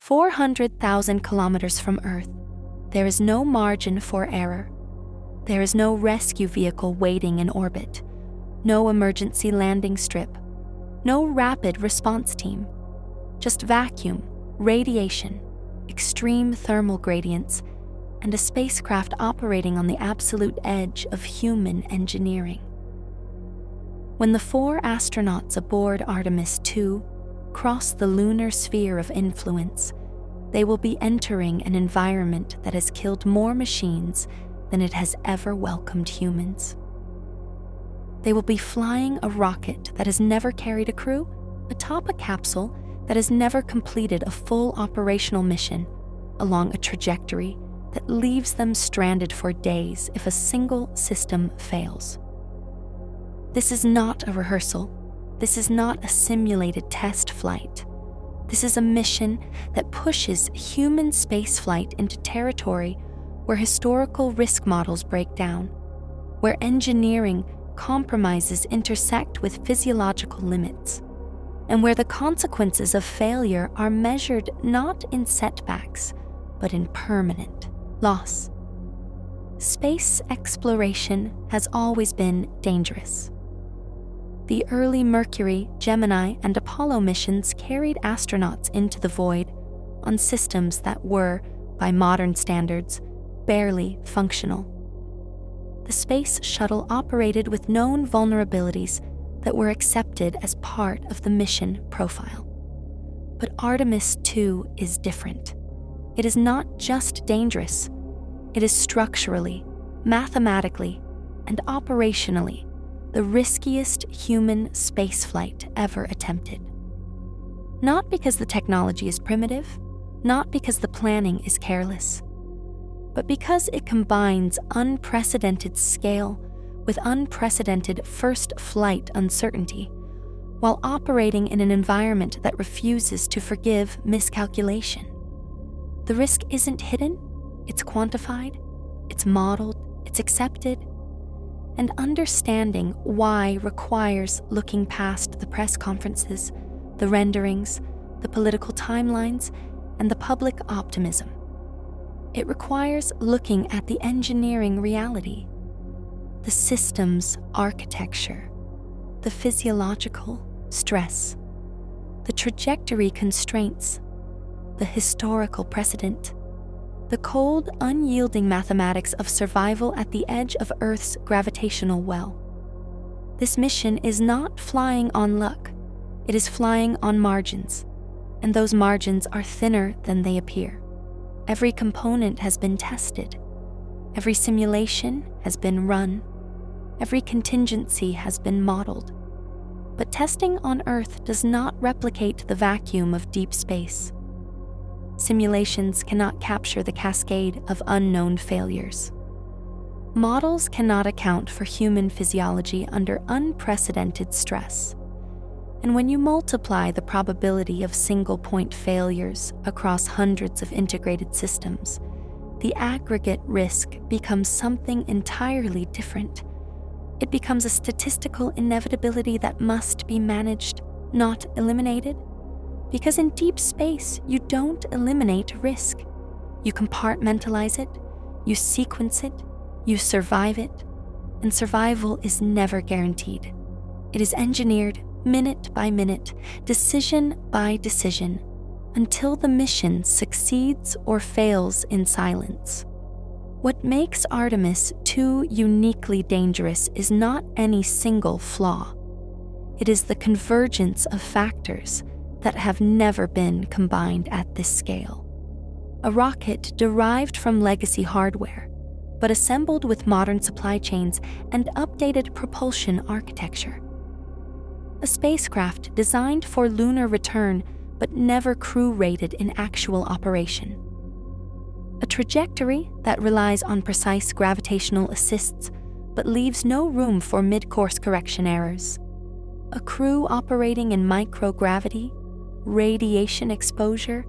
400,000 kilometers from Earth, there is no margin for error. There is no rescue vehicle waiting in orbit, no emergency landing strip, no rapid response team, just vacuum, radiation, extreme thermal gradients, and a spacecraft operating on the absolute edge of human engineering. When the 4 astronauts aboard Artemis II cross the lunar sphere of influence, they will be entering an environment that has killed more machines than it has ever welcomed humans. They will be flying a rocket that has never carried a crew atop a capsule that has never completed a full operational mission along a trajectory that leaves them stranded for days if a single system fails. This is not a rehearsal. This is not a simulated test flight. This is a mission that pushes human spaceflight into territory where historical risk models break down, where engineering compromises intersect with physiological limits, and where the consequences of failure are measured not in setbacks, but in permanent loss. Space exploration has always been dangerous. The early Mercury, Gemini, and Apollo missions carried astronauts into the void on systems that were, by modern standards, barely functional. The space shuttle operated with known vulnerabilities that were accepted as part of the mission profile. But Artemis II is different. It is not just dangerous. It is structurally, mathematically, and operationally the riskiest human spaceflight ever attempted. Not because the technology is primitive, not because the planning is careless, but because it combines unprecedented scale with unprecedented first flight uncertainty, while operating in an environment that refuses to forgive miscalculation. The risk isn't hidden, it's quantified, it's modeled, it's accepted. And understanding why requires looking past the press conferences, the renderings, the political timelines, and the public optimism. It requires looking at the engineering reality, the systems architecture, the physiological stress, the trajectory constraints, the historical precedent, the cold, unyielding mathematics of survival at the edge of Earth's gravitational well. This mission is not flying on luck. It is flying on margins, and those margins are thinner than they appear. Every component has been tested. Every simulation has been run. Every contingency has been modeled. But testing on Earth does not replicate the vacuum of deep space. Simulations cannot capture the cascade of unknown failures. Models cannot account for human physiology under unprecedented stress. And when you multiply the probability of single-point failures across hundreds of integrated systems, the aggregate risk becomes something entirely different. It becomes a statistical inevitability that must be managed, not eliminated. Because in deep space, you don't eliminate risk. You compartmentalize it, you sequence it, you survive it, and survival is never guaranteed. It is engineered minute by minute, decision by decision, until the mission succeeds or fails in silence. What makes Artemis II uniquely dangerous is not any single flaw. It is the convergence of factors that have never been combined at this scale. A rocket derived from legacy hardware, but assembled with modern supply chains and updated propulsion architecture. A spacecraft designed for lunar return, but never crew-rated in actual operation. A trajectory that relies on precise gravitational assists, but leaves no room for mid-course correction errors. A crew operating in microgravity, radiation exposure,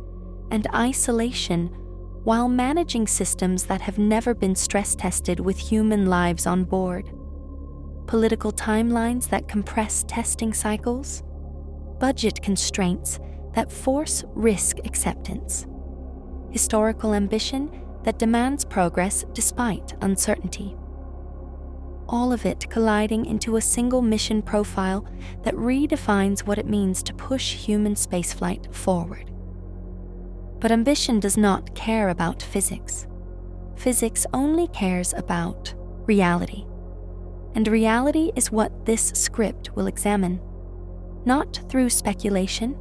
and isolation while managing systems that have never been stress-tested with human lives on board. Political timelines that compress testing cycles. Budget constraints that force risk acceptance. historical ambition that demands progress despite uncertainty. All of it colliding into a single mission profile that redefines what it means to push human spaceflight forward. But ambition does not care about physics. Physics only cares about reality. And reality is what this script will examine, not through speculation,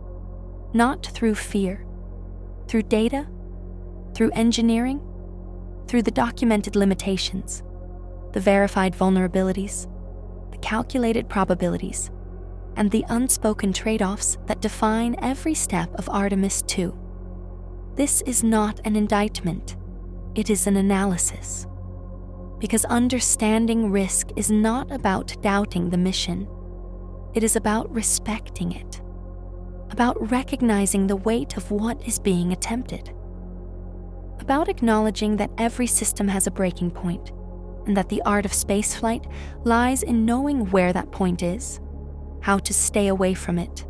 not through fear, through data, through engineering, through the documented limitations, the verified vulnerabilities, the calculated probabilities, and the unspoken trade-offs that define every step of Artemis II. This is not an indictment, it is an analysis. Because understanding risk is not about doubting the mission, it is about respecting it, about recognizing the weight of what is being attempted, about acknowledging that every system has a breaking point, and that the art of spaceflight lies in knowing where that point is, how to stay away from it,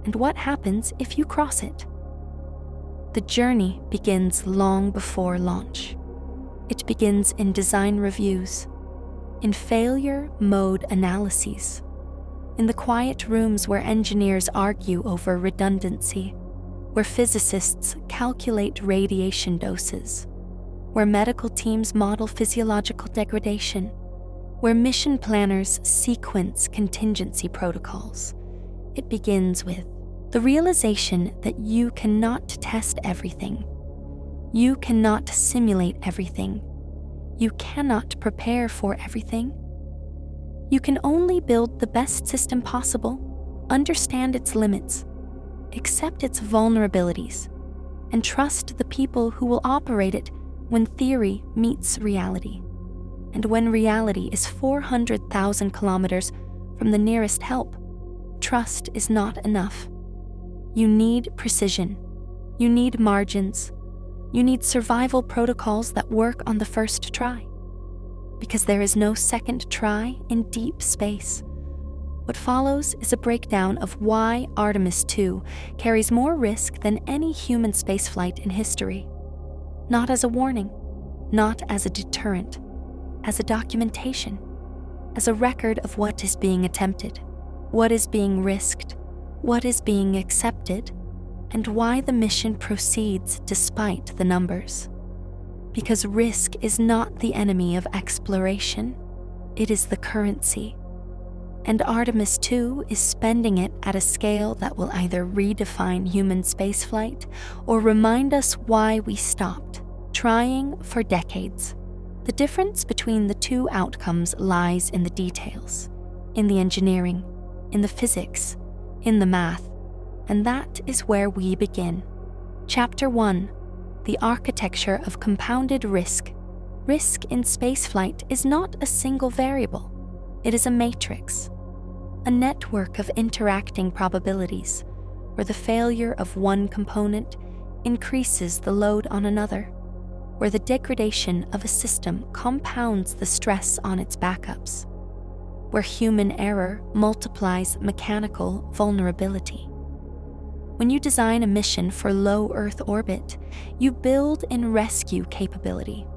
and what happens if you cross it. The journey begins long before launch. It begins in design reviews, in failure mode analyses, in the quiet rooms where engineers argue over redundancy, where physicists calculate radiation doses, where medical teams model physiological degradation, where mission planners sequence contingency protocols. It begins with the realization that you cannot test everything. You cannot simulate everything. You cannot prepare for everything. You can only build the best system possible, understand its limits, accept its vulnerabilities, and trust the people who will operate it when theory meets reality, and when reality is 400,000 kilometers from the nearest help. Trust is not enough. You need precision. You need margins. You need survival protocols that work on the first try. Because there is no second try in deep space. What follows is a breakdown of why Artemis II carries more risk than any human spaceflight in history. Not as a warning, not as a deterrent, as a documentation, as a record of what is being attempted, what is being risked, what is being accepted, and why the mission proceeds despite the numbers. Because risk is not the enemy of exploration, it is the currency. And Artemis II is spending it at a scale that will either redefine human spaceflight or remind us why we stopped, trying for decades. The difference between the two outcomes lies in the details, in the engineering, in the physics, in the math, and that is where we begin. Chapter 1: The Architecture of Compounded Risk. Risk in spaceflight is not a single variable. It is a matrix, a network of interacting probabilities, where the failure of one component increases the load on another, where the degradation of a system compounds the stress on its backups, where human error multiplies mechanical vulnerability. When you design a mission for low Earth orbit, you build in rescue capability.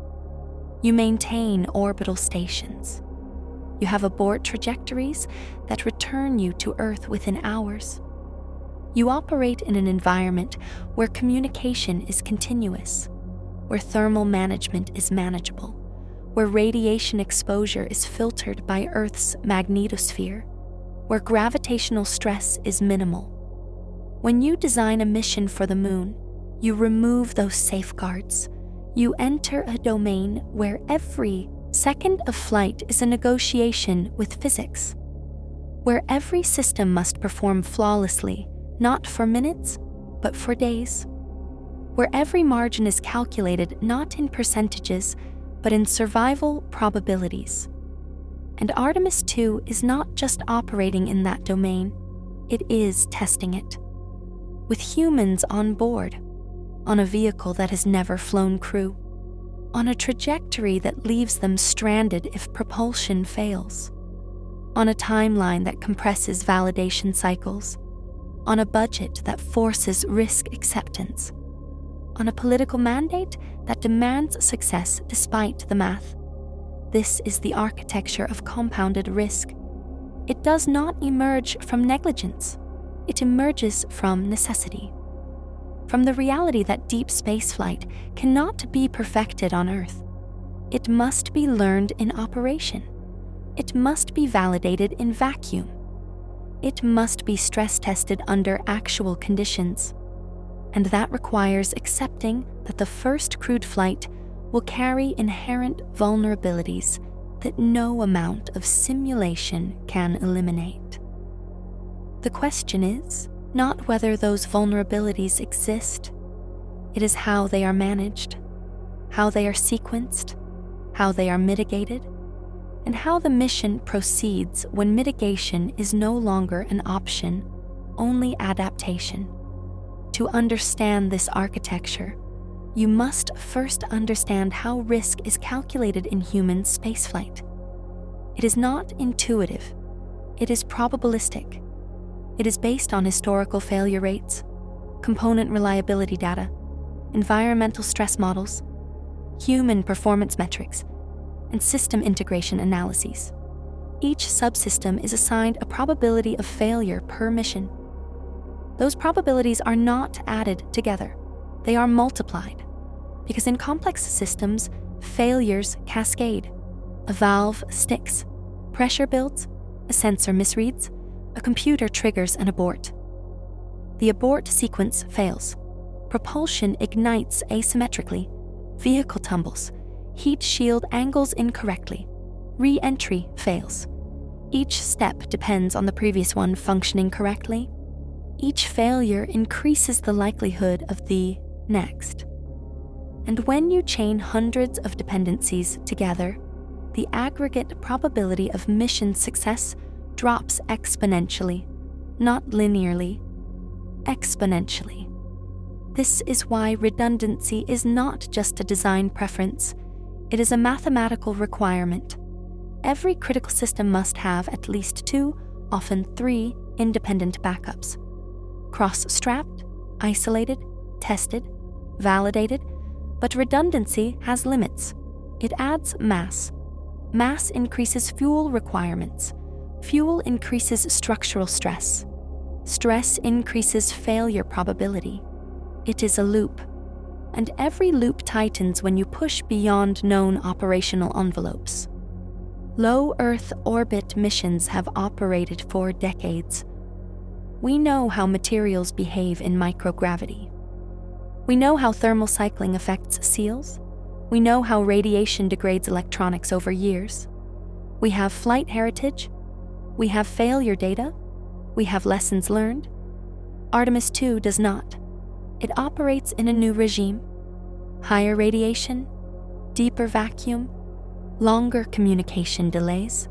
You maintain orbital stations. You have abort trajectories that return you to Earth within hours. You operate in an environment where communication is continuous, where thermal management is manageable, where radiation exposure is filtered by Earth's magnetosphere, where gravitational stress is minimal. When you design a mission for the moon, you remove those safeguards. You enter a domain where every second of flight is a negotiation with physics, where every system must perform flawlessly, not for minutes, but for days, where every margin is calculated not in percentages, but in survival probabilities. And Artemis II is not just operating in that domain, it is testing it. With humans on board, on a vehicle that has never flown crew, on a trajectory that leaves them stranded if propulsion fails, on a timeline that compresses validation cycles, on a budget that forces risk acceptance, on a political mandate that demands success despite the math. This is the architecture of compounded risk. It does not emerge from negligence. It emerges from necessity. From the reality that deep spaceflight cannot be perfected on Earth. It must be learned in operation. It must be validated in vacuum. It must be stress-tested under actual conditions. And that requires accepting that the first crewed flight will carry inherent vulnerabilities that no amount of simulation can eliminate. The question is not whether those vulnerabilities exist. It is how they are managed, how they are sequenced, how they are mitigated, and how the mission proceeds when mitigation is no longer an option, only adaptation. To understand this architecture, you must first understand how risk is calculated in human spaceflight. It is not intuitive. It is probabilistic. It is based on historical failure rates, component reliability data, environmental stress models, human performance metrics, and system integration analyses. Each subsystem is assigned a probability of failure per mission. Those probabilities are not added together. They are multiplied, because in complex systems, failures cascade. A valve sticks, pressure builds, a sensor misreads, a computer triggers an abort. The abort sequence fails. Propulsion ignites asymmetrically. Vehicle tumbles. Heat shield angles incorrectly. Re-entry fails. Each step depends on the previous one functioning correctly. Each failure increases the likelihood of the next. And when you chain hundreds of dependencies together, the aggregate probability of mission success drops exponentially, not linearly, exponentially. This is why redundancy is not just a design preference, it is a mathematical requirement. Every critical system must have at least 2, often 3, independent backups. Cross-strapped, isolated, tested, validated, but redundancy has limits. It adds mass. Mass increases fuel requirements. Fuel increases structural stress. Stress increases failure probability. It is a loop. And every loop tightens when you push beyond known operational envelopes. Low Earth orbit missions have operated for decades. We know how materials behave in microgravity. We know how thermal cycling affects seals. We know how radiation degrades electronics over years. We have flight heritage. We have failure data. We have lessons learned. Artemis II does not. It operates in a new regime. Higher radiation, deeper vacuum, longer communication delays,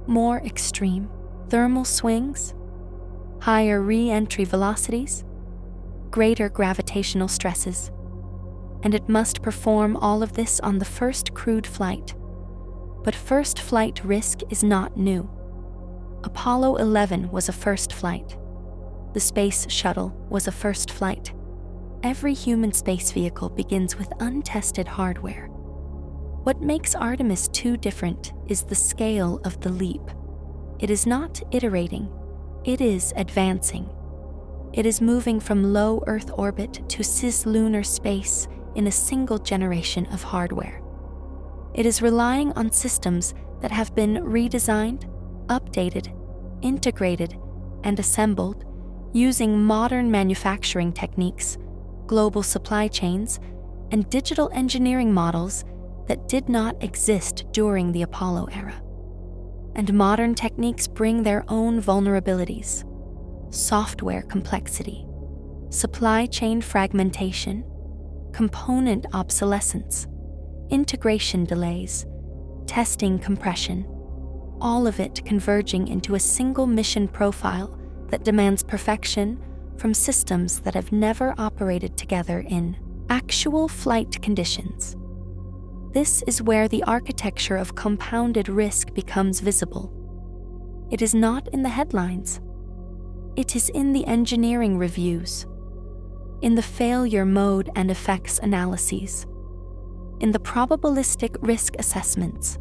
more extreme thermal swings, higher re-entry velocities, greater gravitational stresses. And it must perform all of this on the first crewed flight. But first flight risk is not new. Apollo 11 was a first flight. The Space Shuttle was a first flight. Every human space vehicle begins with untested hardware. What makes Artemis II different is the scale of the leap. It is not iterating, it is advancing. It is moving from low Earth orbit to cislunar space in a single generation of hardware. It is relying on systems that have been redesigned, updated, integrated, and assembled using modern manufacturing techniques, global supply chains, and digital engineering models that did not exist during the Apollo era. And modern techniques bring their own vulnerabilities: software complexity, supply chain fragmentation, component obsolescence, integration delays, testing compression, all of it converging into a single mission profile that demands perfection from systems that have never operated together in actual flight conditions. This is where the architecture of compounded risk becomes visible. It is not in the headlines. It is in the engineering reviews. in the failure mode and effects analyses, in the probabilistic risk assessments,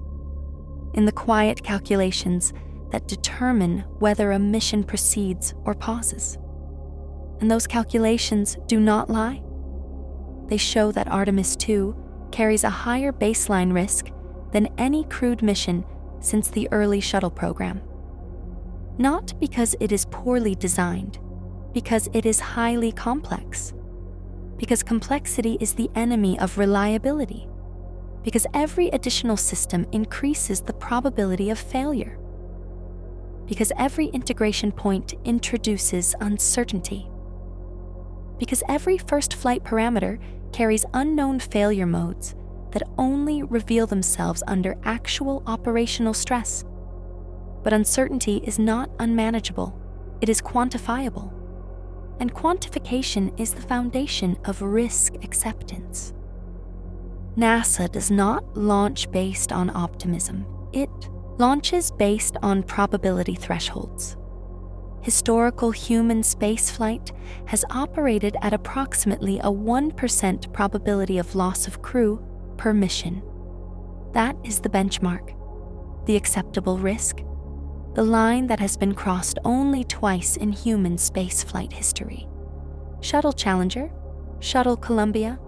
in the quiet calculations that determine whether a mission proceeds or pauses. And those calculations do not lie. They show that Artemis II carries a higher baseline risk than any crewed mission since the early shuttle program. Not because it is poorly designed, because it is highly complex. Because complexity is the enemy of reliability. Because every additional system increases the probability of failure. Because every integration point introduces uncertainty. Because every first flight parameter carries unknown failure modes that only reveal themselves under actual operational stress. But uncertainty is not unmanageable, it is quantifiable. And quantification is the foundation of risk acceptance. NASA does not launch based on optimism. It launches based on probability thresholds. Historical human spaceflight has operated at approximately a 1% probability of loss of crew per mission. That is the benchmark, the acceptable risk, the line that has been crossed only twice in human spaceflight history. Shuttle Challenger, Shuttle Columbia,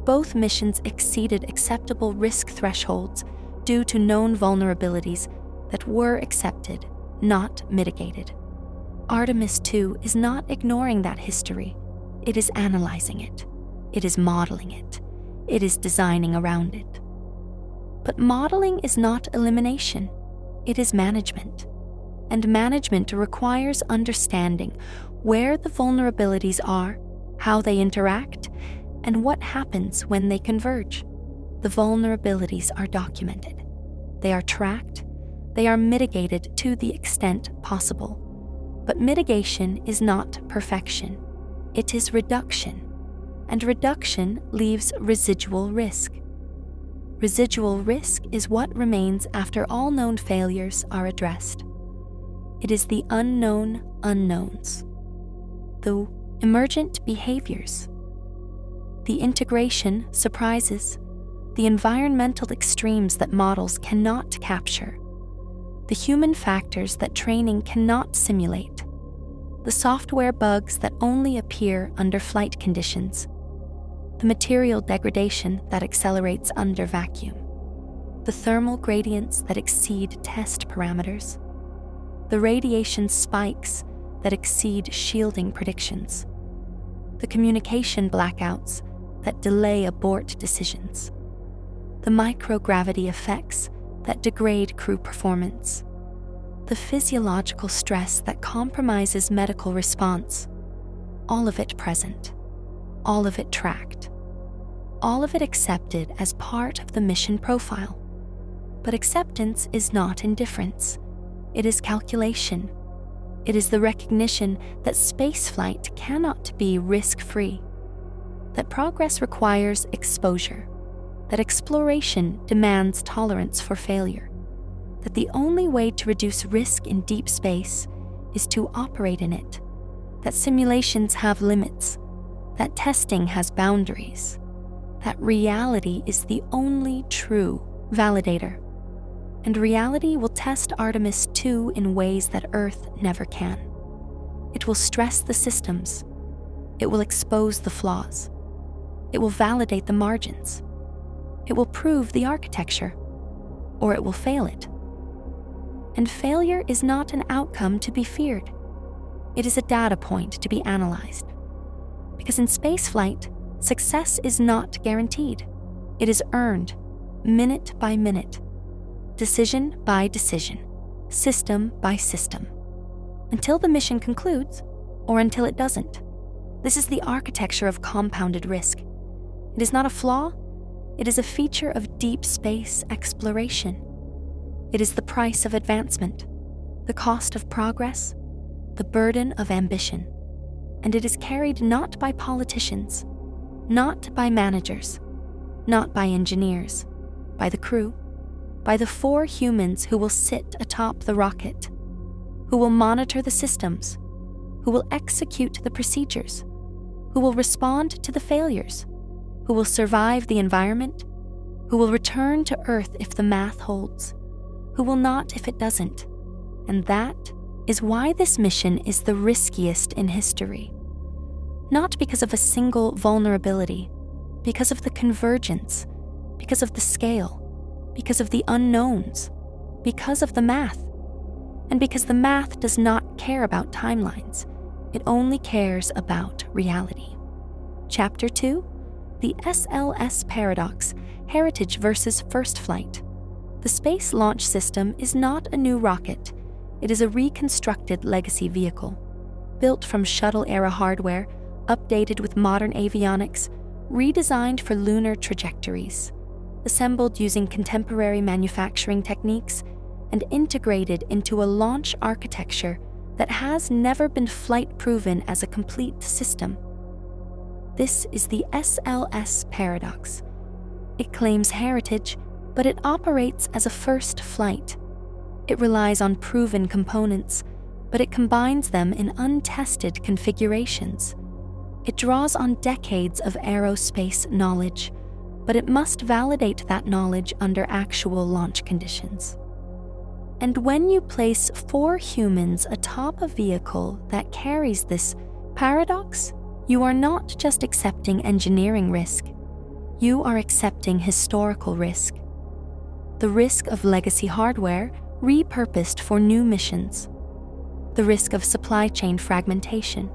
both missions exceeded acceptable risk thresholds due to known vulnerabilities that were accepted, not mitigated. Artemis II is not ignoring that history. It is analyzing it. It is modeling it. It is designing around it. But modeling is not elimination. It is management. And management requires understanding where the vulnerabilities are, how they interact, and what happens when they converge. The vulnerabilities are documented. They are tracked. They are mitigated to the extent possible. But mitigation is not perfection. It is reduction. And reduction leaves residual risk. Residual risk is what remains after all known failures are addressed. It is the unknown unknowns, the emergent behaviors, the integration surprises, the environmental extremes that models cannot capture, the human factors that training cannot simulate, the software bugs that only appear under flight conditions, the material degradation that accelerates under vacuum, the thermal gradients that exceed test parameters, the radiation spikes that exceed shielding predictions, the communication blackouts that delay abort decisions, the microgravity effects that degrade crew performance, the physiological stress that compromises medical response, all of it present, all of it tracked, all of it accepted as part of the mission profile. But acceptance is not indifference. It is calculation. It is the recognition that spaceflight cannot be risk-free, that progress requires exposure, that exploration demands tolerance for failure, that the only way to reduce risk in deep space is to operate in it, that simulations have limits, that testing has boundaries, that reality is the only true validator. And reality will test Artemis II in ways that Earth never can. It will stress the systems. It will expose the flaws. It will validate the margins. It will prove the architecture, or it will fail it. And failure is not an outcome to be feared. It is a data point to be analyzed. Because in spaceflight, success is not guaranteed. It is earned, minute by minute, decision by decision, system by system, until the mission concludes, or until it doesn't. This is the architecture of compounded risk. It is not a flaw. It is a feature of deep space exploration. It is the price of advancement, the cost of progress, the burden of ambition. And it is carried not by politicians, not by managers, not by engineers, by the crew, by the 4 humans who will sit atop the rocket, who will monitor the systems, who will execute the procedures, who will respond to the failures, who will survive the environment, who will return to Earth if the math holds, who will not if it doesn't. And that is why this mission is the riskiest in history. Not because of a single vulnerability, because of the convergence, because of the scale, because of the unknowns, because of the math. And because the math does not care about timelines, it only cares about reality. Chapter 2, the SLS Paradox, Heritage versus First Flight. The Space Launch System is not a new rocket. It is a reconstructed legacy vehicle, built from shuttle-era hardware, updated with modern avionics, redesigned for lunar trajectories, assembled using contemporary manufacturing techniques, and integrated into a launch architecture that has never been flight-proven as a complete system. This is the SLS paradox. It claims heritage, but it operates as a first flight. It relies on proven components, but it combines them in untested configurations. It draws on decades of aerospace knowledge, but it must validate that knowledge under actual launch conditions. And when you place 4 humans atop a vehicle that carries this paradox, you are not just accepting engineering risk, you are accepting historical risk. The risk of legacy hardware repurposed for new missions, the risk of supply chain fragmentation,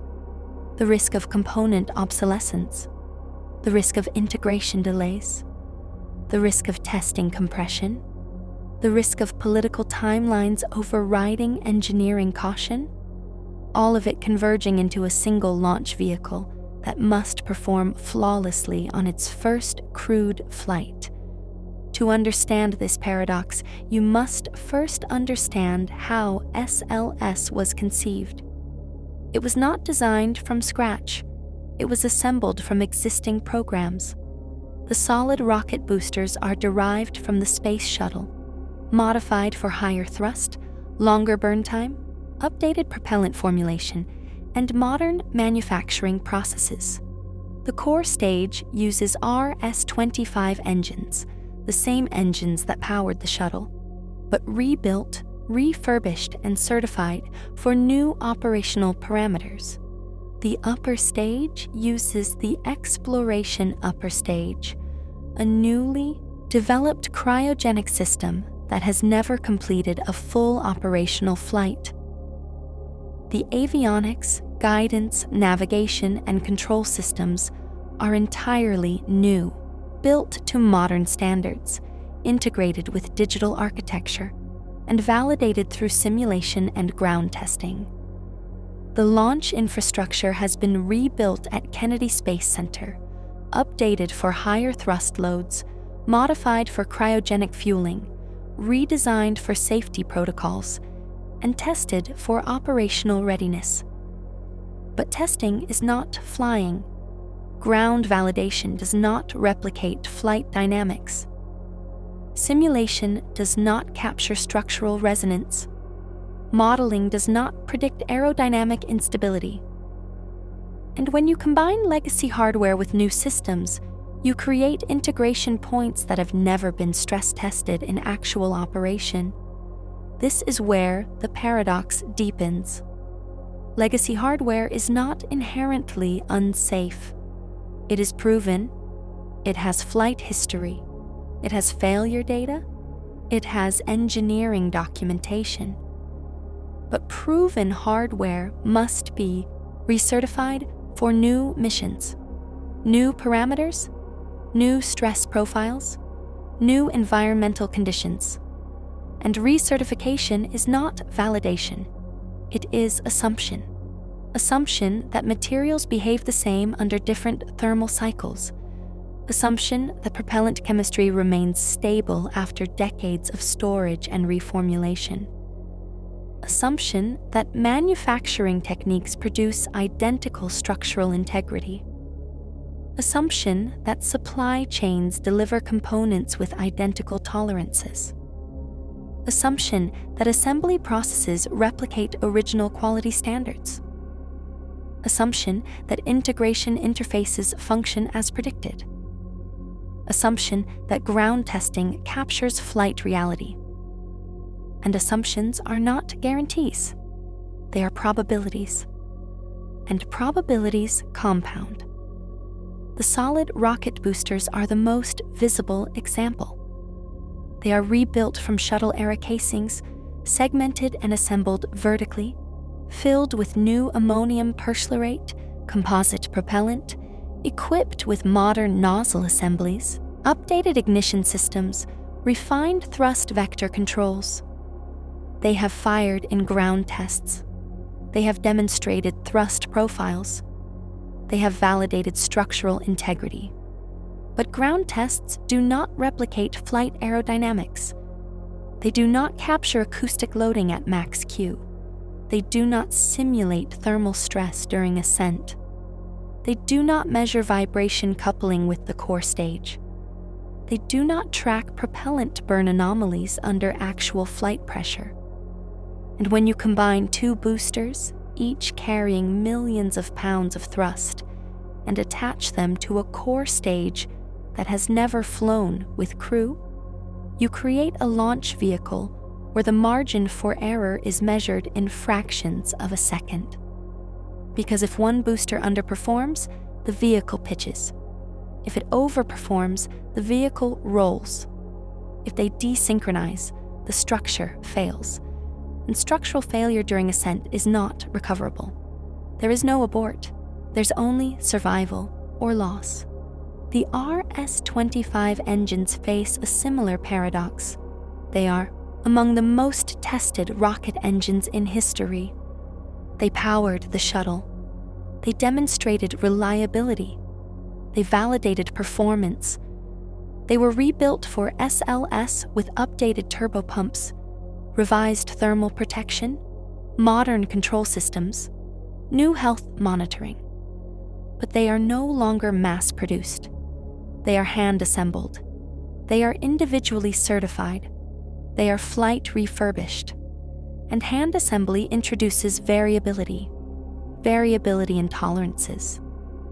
the risk of component obsolescence, the risk of integration delays, the risk of testing compression, the risk of political timelines overriding engineering caution, all of it converging into a single launch vehicle that must perform flawlessly on its first crewed flight. To understand this paradox, you must first understand how SLS was conceived. It was not designed from scratch. It was assembled from existing programs. The solid rocket boosters are derived from the space shuttle, modified for higher thrust, longer burn time, updated propellant formulation, and modern manufacturing processes. The core stage uses RS-25 engines, the same engines that powered the shuttle, but rebuilt, refurbished, and certified for new operational parameters. The upper stage uses the Exploration Upper Stage, a newly developed cryogenic system that has never completed a full operational flight. The avionics, guidance, navigation, and control systems are entirely new, built to modern standards, integrated with digital architecture, and validated through simulation and ground testing. The launch infrastructure has been rebuilt at Kennedy Space Center, updated for higher thrust loads, modified for cryogenic fueling, redesigned for safety protocols, and tested for operational readiness. But testing is not flying. Ground validation does not replicate flight dynamics. Simulation does not capture structural resonance. Modeling does not predict aerodynamic instability. And when you combine legacy hardware with new systems, you create integration points that have never been stress tested in actual operation. This is where the paradox deepens. Legacy hardware is not inherently unsafe. It is proven, it has flight history, it has failure data, it has engineering documentation. But proven hardware must be recertified for new missions, new parameters, new stress profiles, new environmental conditions. And recertification is not validation. It is assumption. Assumption that materials behave the same under different thermal cycles. Assumption that propellant chemistry remains stable after decades of storage and reformulation. Assumption that manufacturing techniques produce identical structural integrity. Assumption that supply chains deliver components with identical tolerances. Assumption that assembly processes replicate original quality standards. Assumption that integration interfaces function as predicted. Assumption that ground testing captures flight reality. And assumptions are not guarantees. They are probabilities. And probabilities compound. The solid rocket boosters are the most visible example. They are rebuilt from shuttle-era casings, segmented and assembled vertically, filled with new ammonium perchlorate, composite propellant, equipped with modern nozzle assemblies, updated ignition systems, refined thrust vector controls. They have fired in ground tests. They have demonstrated thrust profiles. They have validated structural integrity. But ground tests do not replicate flight aerodynamics. They do not capture acoustic loading at max Q. They do not simulate thermal stress during ascent. They do not measure vibration coupling with the core stage. They do not track propellant burn anomalies under actual flight pressure. And when you combine two boosters, each carrying millions of pounds of thrust, and attach them to a core stage that has never flown with crew, you create a launch vehicle where the margin for error is measured in fractions of a second. Because if one booster underperforms, the vehicle pitches. If it overperforms, the vehicle rolls. If they desynchronize, the structure fails. And structural failure during ascent is not recoverable. There is no abort. There's only survival or loss. The RS-25 engines face a similar paradox. They are among the most tested rocket engines in history. They powered the shuttle. They demonstrated reliability. They validated performance. They were rebuilt for SLS with updated turbopumps, revised thermal protection, modern control systems, new health monitoring. But they are no longer mass-produced. They are hand-assembled. They are individually certified. They are flight refurbished. And hand assembly introduces variability in tolerances,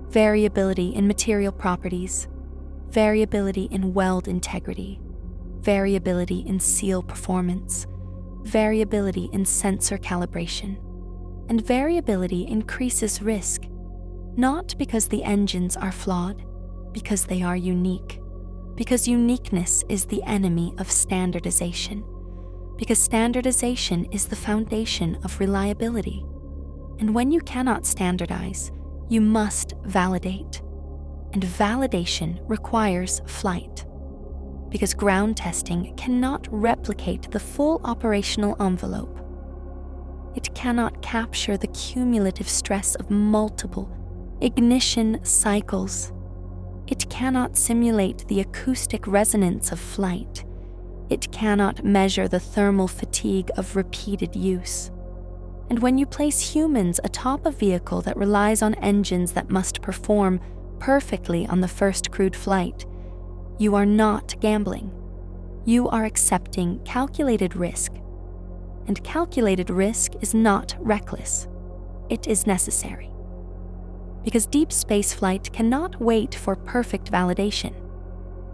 variability in material properties, variability in weld integrity, variability in seal performance, variability in sensor calibration, and variability increases risk, not because the engines are flawed, because they are unique, because uniqueness is the enemy of standardization, because standardization is the foundation of reliability. And when you cannot standardize, you must validate. And validation requires flight, because ground testing cannot replicate the full operational envelope. It cannot capture the cumulative stress of multiple ignition cycles. It cannot simulate the acoustic resonance of flight. It cannot measure the thermal fatigue of repeated use. And when you place humans atop a vehicle that relies on engines that must perform perfectly on the first crewed flight, you are not gambling. You are accepting calculated risk. And calculated risk is not reckless. It is necessary. Because deep space flight cannot wait for perfect validation.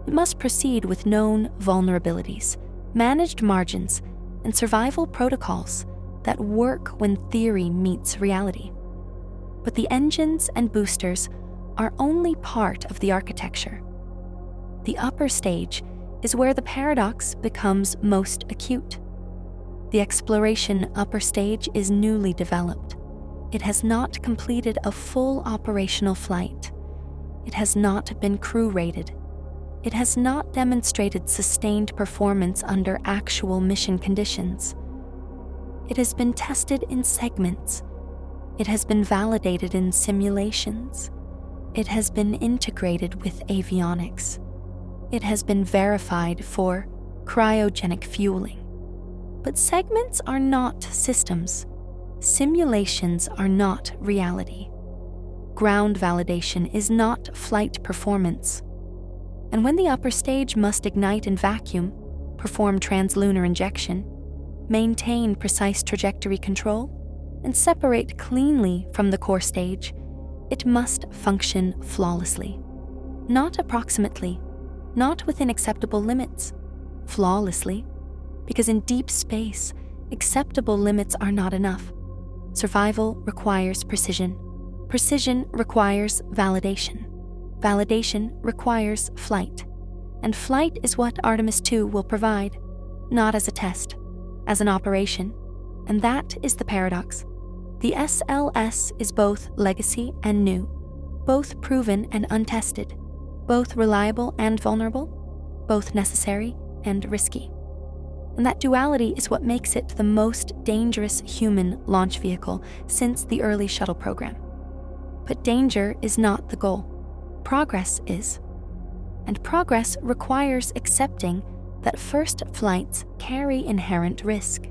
It must proceed with known vulnerabilities, managed margins, and survival protocols that work when theory meets reality. But the engines and boosters are only part of the architecture. The upper stage is where the paradox becomes most acute. The exploration upper stage is newly developed. It has not completed a full operational flight. It has not been crew-rated. It has not demonstrated sustained performance under actual mission conditions. It has been tested in segments. It has been validated in simulations. It has been integrated with avionics. It has been verified for cryogenic fueling. But segments are not systems. Simulations are not reality. Ground validation is not flight performance. And when the upper stage must ignite in vacuum, perform translunar injection, maintain precise trajectory control, and separate cleanly from the core stage, it must function flawlessly. Not approximately, not within acceptable limits, flawlessly, because in deep space, acceptable limits are not enough. Survival requires precision. Precision requires validation. Validation requires flight. And flight is what Artemis II will provide, not as a test, as an operation. And that is the paradox. The SLS is both legacy and new, both proven and untested, both reliable and vulnerable, both necessary and risky. And that duality is what makes it the most dangerous human launch vehicle since the early shuttle program. But danger is not the goal. Progress is. And progress requires accepting that first flights carry inherent risk.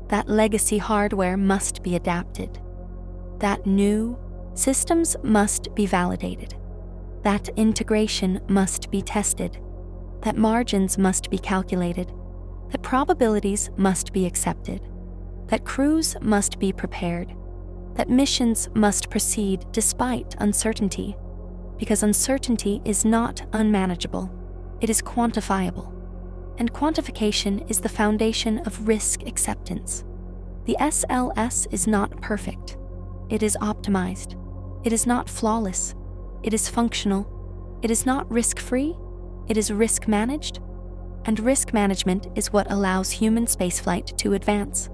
That legacy hardware must be adapted. That new systems must be validated. That integration must be tested. That margins must be calculated. That probabilities must be accepted. That crews must be prepared. That missions must proceed despite uncertainty, because uncertainty is not unmanageable, it is quantifiable. And quantification is the foundation of risk acceptance. The SLS is not perfect. It is optimized. It is not flawless. It is functional. It is not risk-free. It is risk-managed. And risk management is what allows human spaceflight to advance,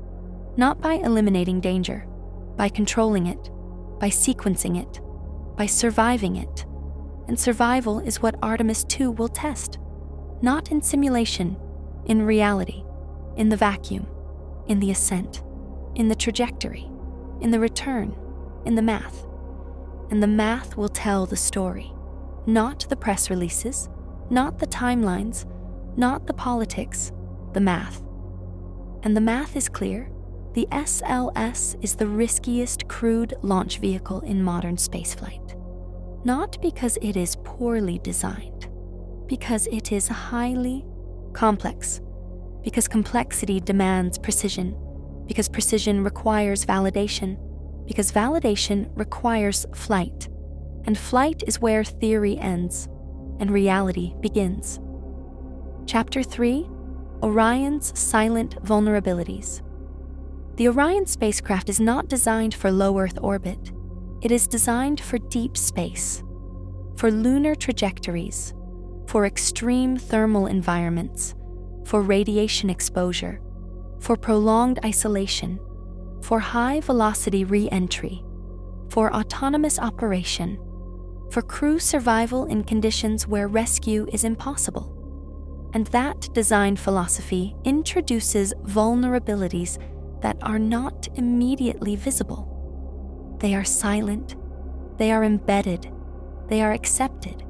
not by eliminating danger, by controlling it, by sequencing it, by surviving it. And survival is what Artemis II will test, not in simulation, in reality, in the vacuum, in the ascent, in the trajectory, in the return, in the math. And the math will tell the story, not the press releases, not the timelines, not the politics, the math. And the math is clear. The SLS is the riskiest crewed launch vehicle in modern spaceflight. Not because it is poorly designed, because it is highly complex, because complexity demands precision, because precision requires validation, because validation requires flight, and flight is where theory ends and reality begins. Chapter 3: Orion's Silent Vulnerabilities. The Orion spacecraft is not designed for low Earth orbit. It is designed for deep space, for lunar trajectories, for extreme thermal environments, for radiation exposure, for prolonged isolation, for high-velocity re-entry, for autonomous operation, for crew survival in conditions where rescue is impossible. And that design philosophy introduces vulnerabilities that are not immediately visible. They are silent, they are embedded, they are accepted,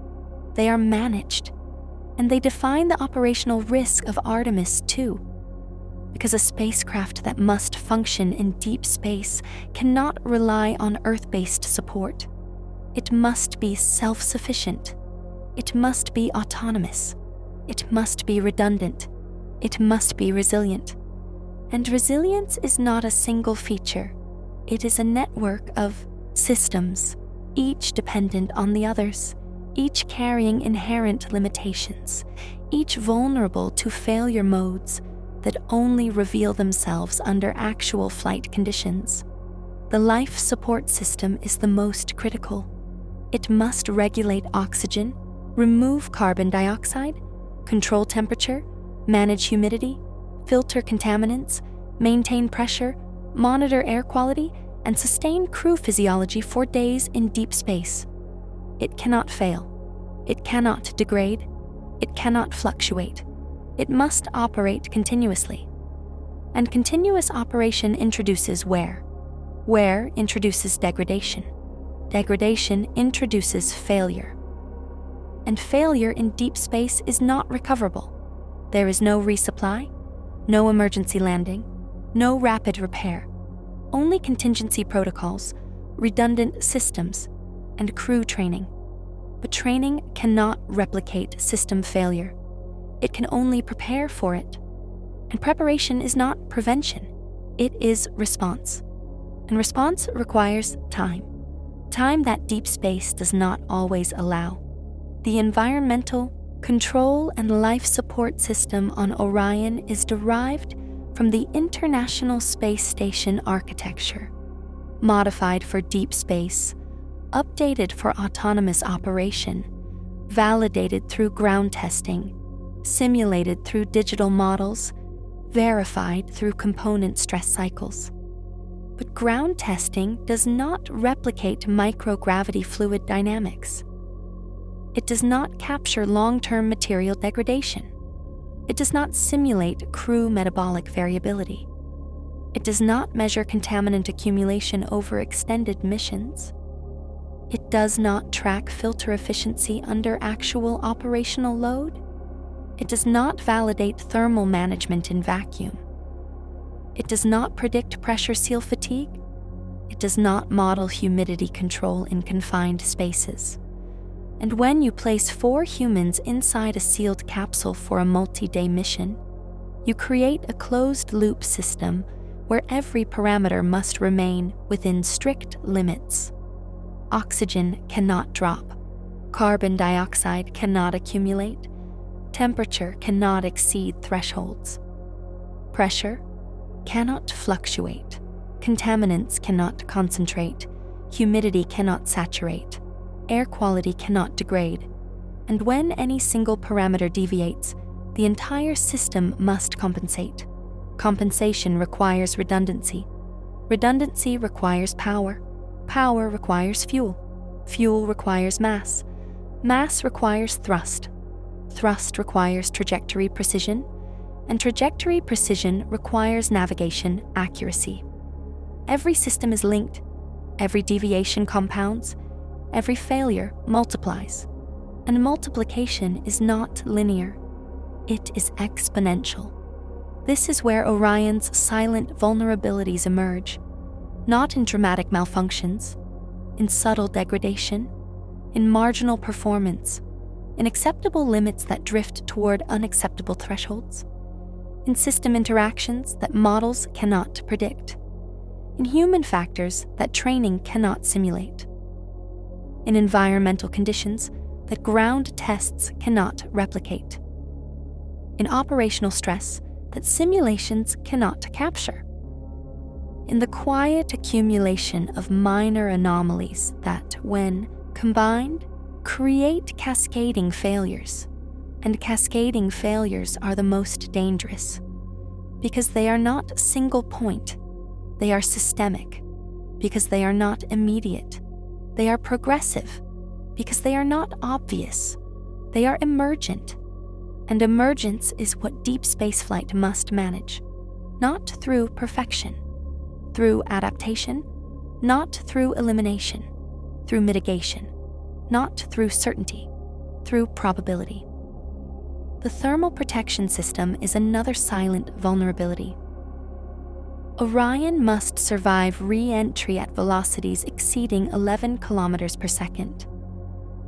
they are managed, and they define the operational risk of Artemis II. Because a spacecraft that must function in deep space cannot rely on Earth-based support. It must be self-sufficient. It must be autonomous. It must be redundant. It must be resilient. And resilience is not a single feature. It is a network of systems, each dependent on the others, each carrying inherent limitations, each vulnerable to failure modes that only reveal themselves under actual flight conditions. The life support system is the most critical. It must regulate oxygen, remove carbon dioxide, control temperature, manage humidity, filter contaminants, maintain pressure, monitor air quality, and sustain crew physiology for days in deep space. It cannot fail. It cannot degrade. It cannot fluctuate. It must operate continuously. And continuous operation introduces wear. Wear introduces degradation. Degradation introduces failure. And failure in deep space is not recoverable. There is no resupply, no emergency landing, no rapid repair, only contingency protocols, redundant systems, and crew training. But training cannot replicate system failure. It can only prepare for it. And preparation is not prevention. It is response. And response requires time. Time that deep space does not always allow. The environmental, control, and life support system on Orion is derived from the International Space Station architecture, modified for deep space, updated for autonomous operation, validated through ground testing, simulated through digital models, verified through component stress cycles. But ground testing does not replicate microgravity fluid dynamics. It does not capture long-term material degradation. It does not simulate crew metabolic variability. It does not measure contaminant accumulation over extended missions. It does not track filter efficiency under actual operational load. It does not validate thermal management in vacuum. It does not predict pressure seal fatigue. It does not model humidity control in confined spaces. And when you place 4 humans inside a sealed capsule for a multi-day mission, you create a closed-loop system where every parameter must remain within strict limits. Oxygen cannot drop. Carbon dioxide cannot accumulate. Temperature cannot exceed thresholds. Pressure cannot fluctuate. Contaminants cannot concentrate. Humidity cannot saturate. Air quality cannot degrade. And when any single parameter deviates, the entire system must compensate. Compensation requires redundancy. Redundancy requires power. Power requires fuel. Fuel requires mass. Mass requires thrust. Thrust requires trajectory precision. And trajectory precision requires navigation accuracy. Every system is linked. Every deviation compounds. Every failure multiplies. And multiplication is not linear. It is exponential. This is where Orion's silent vulnerabilities emerge, not in dramatic malfunctions, in subtle degradation, in marginal performance, in acceptable limits that drift toward unacceptable thresholds, in system interactions that models cannot predict, in human factors that training cannot simulate, in environmental conditions that ground tests cannot replicate, in operational stress that simulations cannot capture, in the quiet accumulation of minor anomalies that, when combined, create cascading failures. And cascading failures are the most dangerous because they are not single point. They are systemic because they are not immediate. They are progressive because they are not obvious. They are emergent. And emergence is what deep spaceflight must manage, not through perfection, through adaptation, not through elimination, through mitigation, not through certainty, through probability. The thermal protection system is another silent vulnerability. Orion must survive re-entry at velocities exceeding 11 kilometers per second.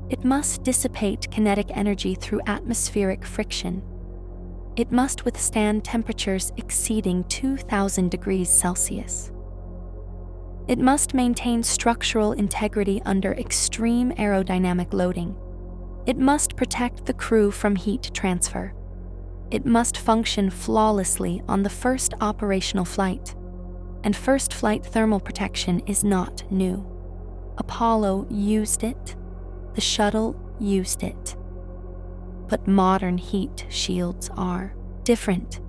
It must dissipate kinetic energy through atmospheric friction. It must withstand temperatures exceeding 2,000 degrees Celsius. It must maintain structural integrity under extreme aerodynamic loading. It must protect the crew from heat transfer. It must function flawlessly on the first operational flight. And first flight thermal protection is not new. Apollo used it. The shuttle used it. But modern heat shields are different.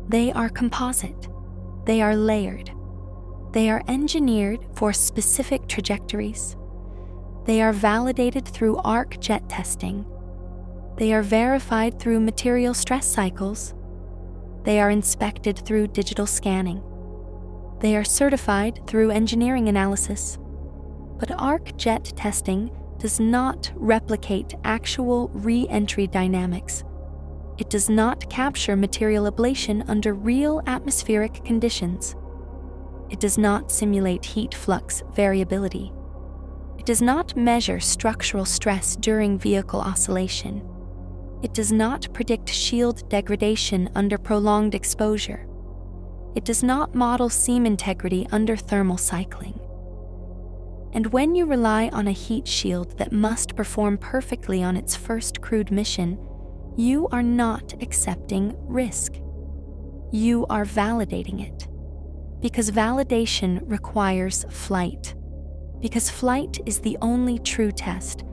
They are composite. They are layered. They are engineered for specific trajectories. They are validated through arc jet testing. They are verified through material stress cycles. They are inspected through digital scanning. They are certified through engineering analysis. But arc jet testing does not replicate actual re-entry dynamics. It does not capture material ablation under real atmospheric conditions. It does not simulate heat flux variability. It does not measure structural stress during vehicle oscillation. It does not predict shield degradation under prolonged exposure. It does not model seam integrity under thermal cycling. And when you rely on a heat shield that must perform perfectly on its first crewed mission, you are not accepting risk. You are validating it. Because validation requires flight. Because flight is the only true test.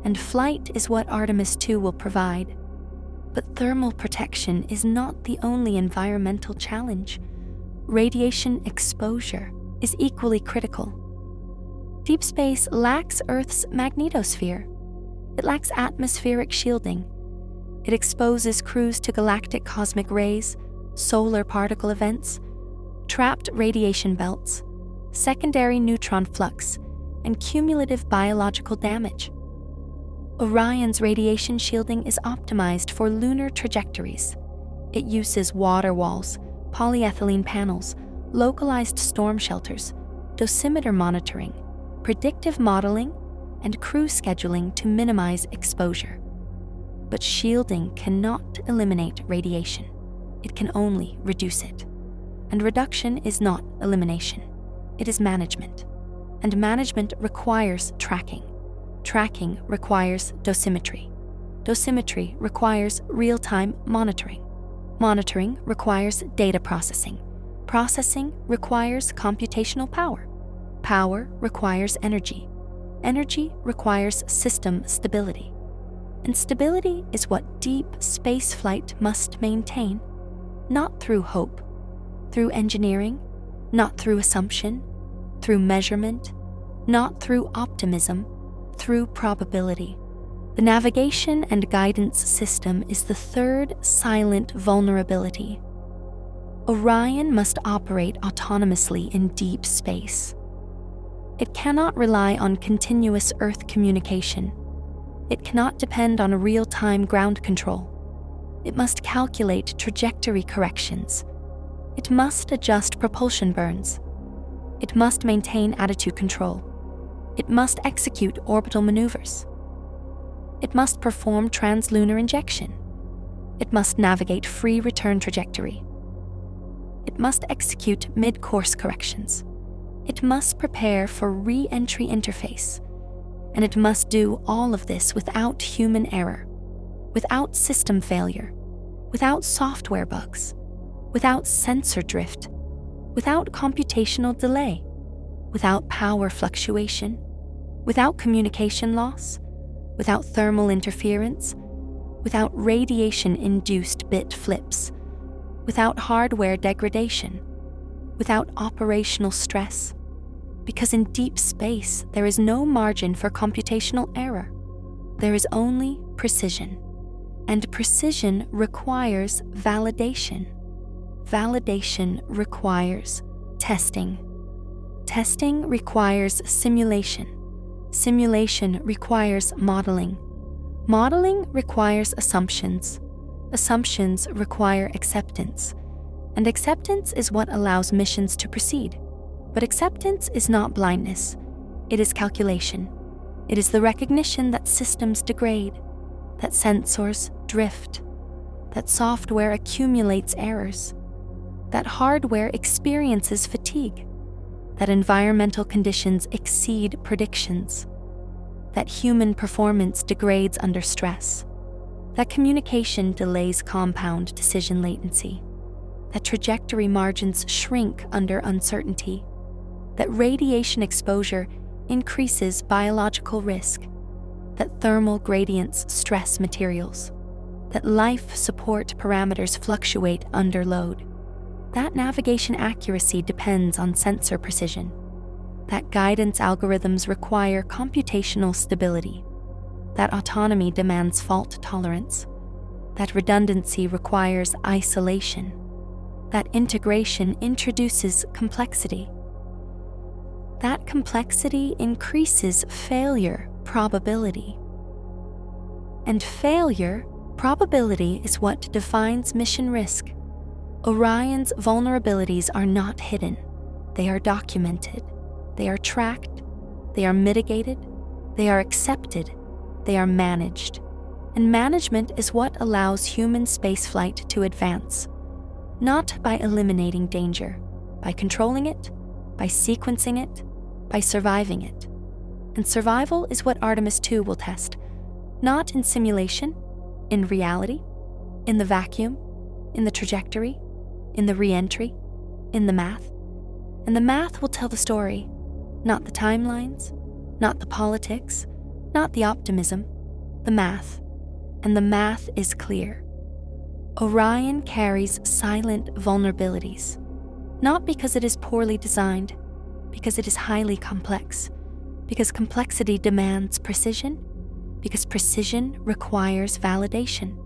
And flight is what Artemis II will provide. But thermal protection is not the only environmental challenge. Radiation exposure is equally critical. Deep space lacks Earth's magnetosphere. It lacks atmospheric shielding. It exposes crews to galactic cosmic rays, solar particle events, trapped radiation belts, secondary neutron flux, and cumulative biological damage. Orion's radiation shielding is optimized for lunar trajectories. It uses water walls, polyethylene panels, localized storm shelters, dosimeter monitoring, predictive modeling, and crew scheduling to minimize exposure. But shielding cannot eliminate radiation. It can only reduce it. And reduction is not elimination. It is management. And management requires tracking. Tracking requires dosimetry. Dosimetry requires real-time monitoring. Monitoring requires data processing. Processing requires computational power. Power requires energy. Energy requires system stability. And stability is what deep spaceflight must maintain, not through hope, through engineering, not through assumption, through measurement, not through optimism, through probability. The navigation and guidance system is the third silent vulnerability. Orion must operate autonomously in deep space. It cannot rely on continuous Earth communication. It cannot depend on real-time ground control. It must calculate trajectory corrections. It must adjust propulsion burns. It must maintain attitude control. It must execute orbital maneuvers. It must perform translunar injection. It must navigate free return trajectory. It must execute mid-course corrections. It must prepare for re-entry interface. And it must do all of this without human error, without system failure, without software bugs, without sensor drift, without computational delay, without power fluctuation, without communication loss, without thermal interference, without radiation-induced bit flips, without hardware degradation, without operational stress, because in deep space there is no margin for computational error. There is only precision, and precision requires validation. Validation requires testing. Testing requires simulation. Simulation requires modeling. Modeling requires assumptions. Assumptions require acceptance. And acceptance is what allows missions to proceed. But acceptance is not blindness. It is calculation. It is the recognition that systems degrade, that sensors drift, that software accumulates errors, that hardware experiences fatigue, that environmental conditions exceed predictions, that human performance degrades under stress, that communication delays compound decision latency, that trajectory margins shrink under uncertainty, that radiation exposure increases biological risk, that thermal gradients stress materials, that life support parameters fluctuate under load. That navigation accuracy depends on sensor precision. That guidance algorithms require computational stability. That autonomy demands fault tolerance. That redundancy requires isolation. That integration introduces complexity. That complexity increases failure probability. And failure probability is what defines mission risk. Orion's vulnerabilities are not hidden. They are documented. They are tracked. They are mitigated. They are accepted. They are managed. And management is what allows human spaceflight to advance. not by eliminating danger, by controlling it, by sequencing it, by surviving it. And survival is what Artemis II will test, not in simulation, in reality, in the vacuum, in the trajectory, in the re-entry, in the math. And the math will tell the story, not the timelines, not the politics, not the optimism, the math. And the math is clear. Orion carries silent vulnerabilities, not because it is poorly designed, because it is highly complex, because complexity demands precision, because precision requires validation,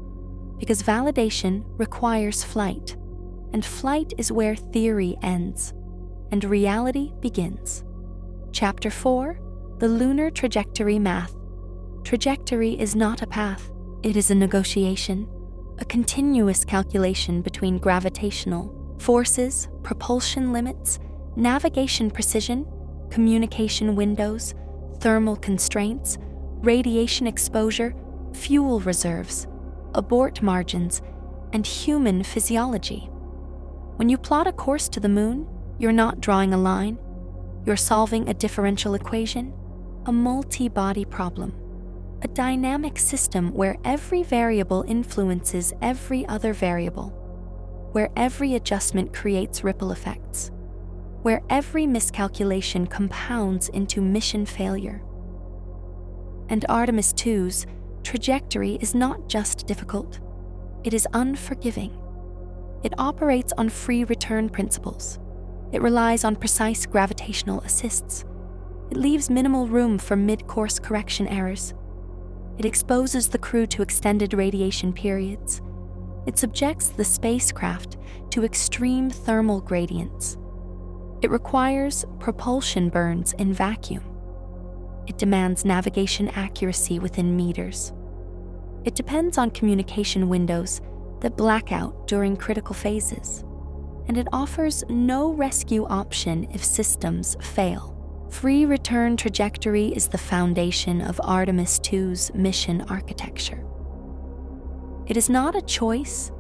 because validation requires flight, and flight is where theory ends, and reality begins. Chapter 4, The Lunar Trajectory Math. Trajectory is not a path, it is a negotiation, a continuous calculation between gravitational forces, propulsion limits, navigation precision, communication windows, thermal constraints, radiation exposure, fuel reserves, abort margins, and human physiology. When you plot a course to the moon, you're not drawing a line, you're solving a differential equation, a multi-body problem, a dynamic system where every variable influences every other variable, where every adjustment creates ripple effects, where every miscalculation compounds into mission failure. And Artemis II's trajectory is not just difficult, it is unforgiving. It operates on free return principles. It relies on precise gravitational assists. It leaves minimal room for mid-course correction errors. It exposes the crew to extended radiation periods. It subjects the spacecraft to extreme thermal gradients. It requires propulsion burns in vacuum. It demands navigation accuracy within meters. It depends on communication windows that black out during critical phases. And it offers no rescue option if systems fail. Free return trajectory is the foundation of Artemis II's mission architecture. It is not a choice,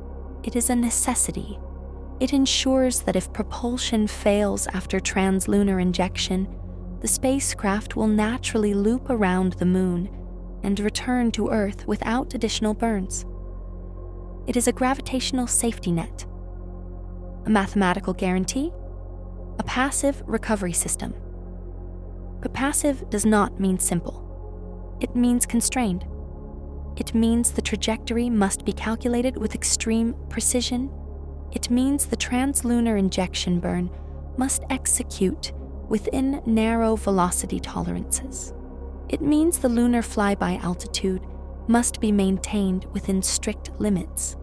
it is a necessity. It ensures that if propulsion fails after translunar injection, the spacecraft will naturally loop around the moon and return to Earth without additional burns. It is a gravitational safety net, a mathematical guarantee, a passive recovery system. But passive does not mean simple. It means constrained. It means the trajectory must be calculated with extreme precision. It means the translunar injection burn must execute within narrow velocity tolerances. It means the lunar flyby altitude must be maintained within strict limits.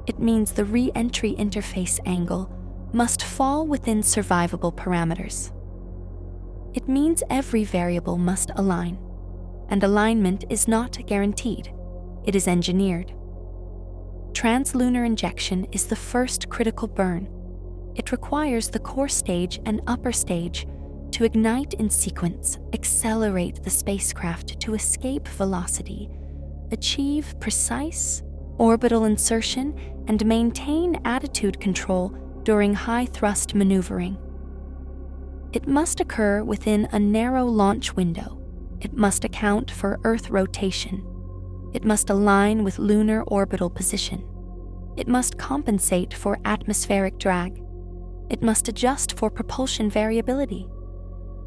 It means the re-entry interface angle must fall within survivable parameters. It means every variable must align, and alignment is not guaranteed, it is engineered. Translunar injection is the first critical burn. It requires the core stage and upper stage to ignite in sequence, accelerate the spacecraft to escape velocity, achieve precise orbital insertion, and maintain attitude control during high-thrust maneuvering. It must occur within a narrow launch window. It must account for Earth rotation. It must align with lunar orbital position. It must compensate for atmospheric drag. It must adjust for propulsion variability.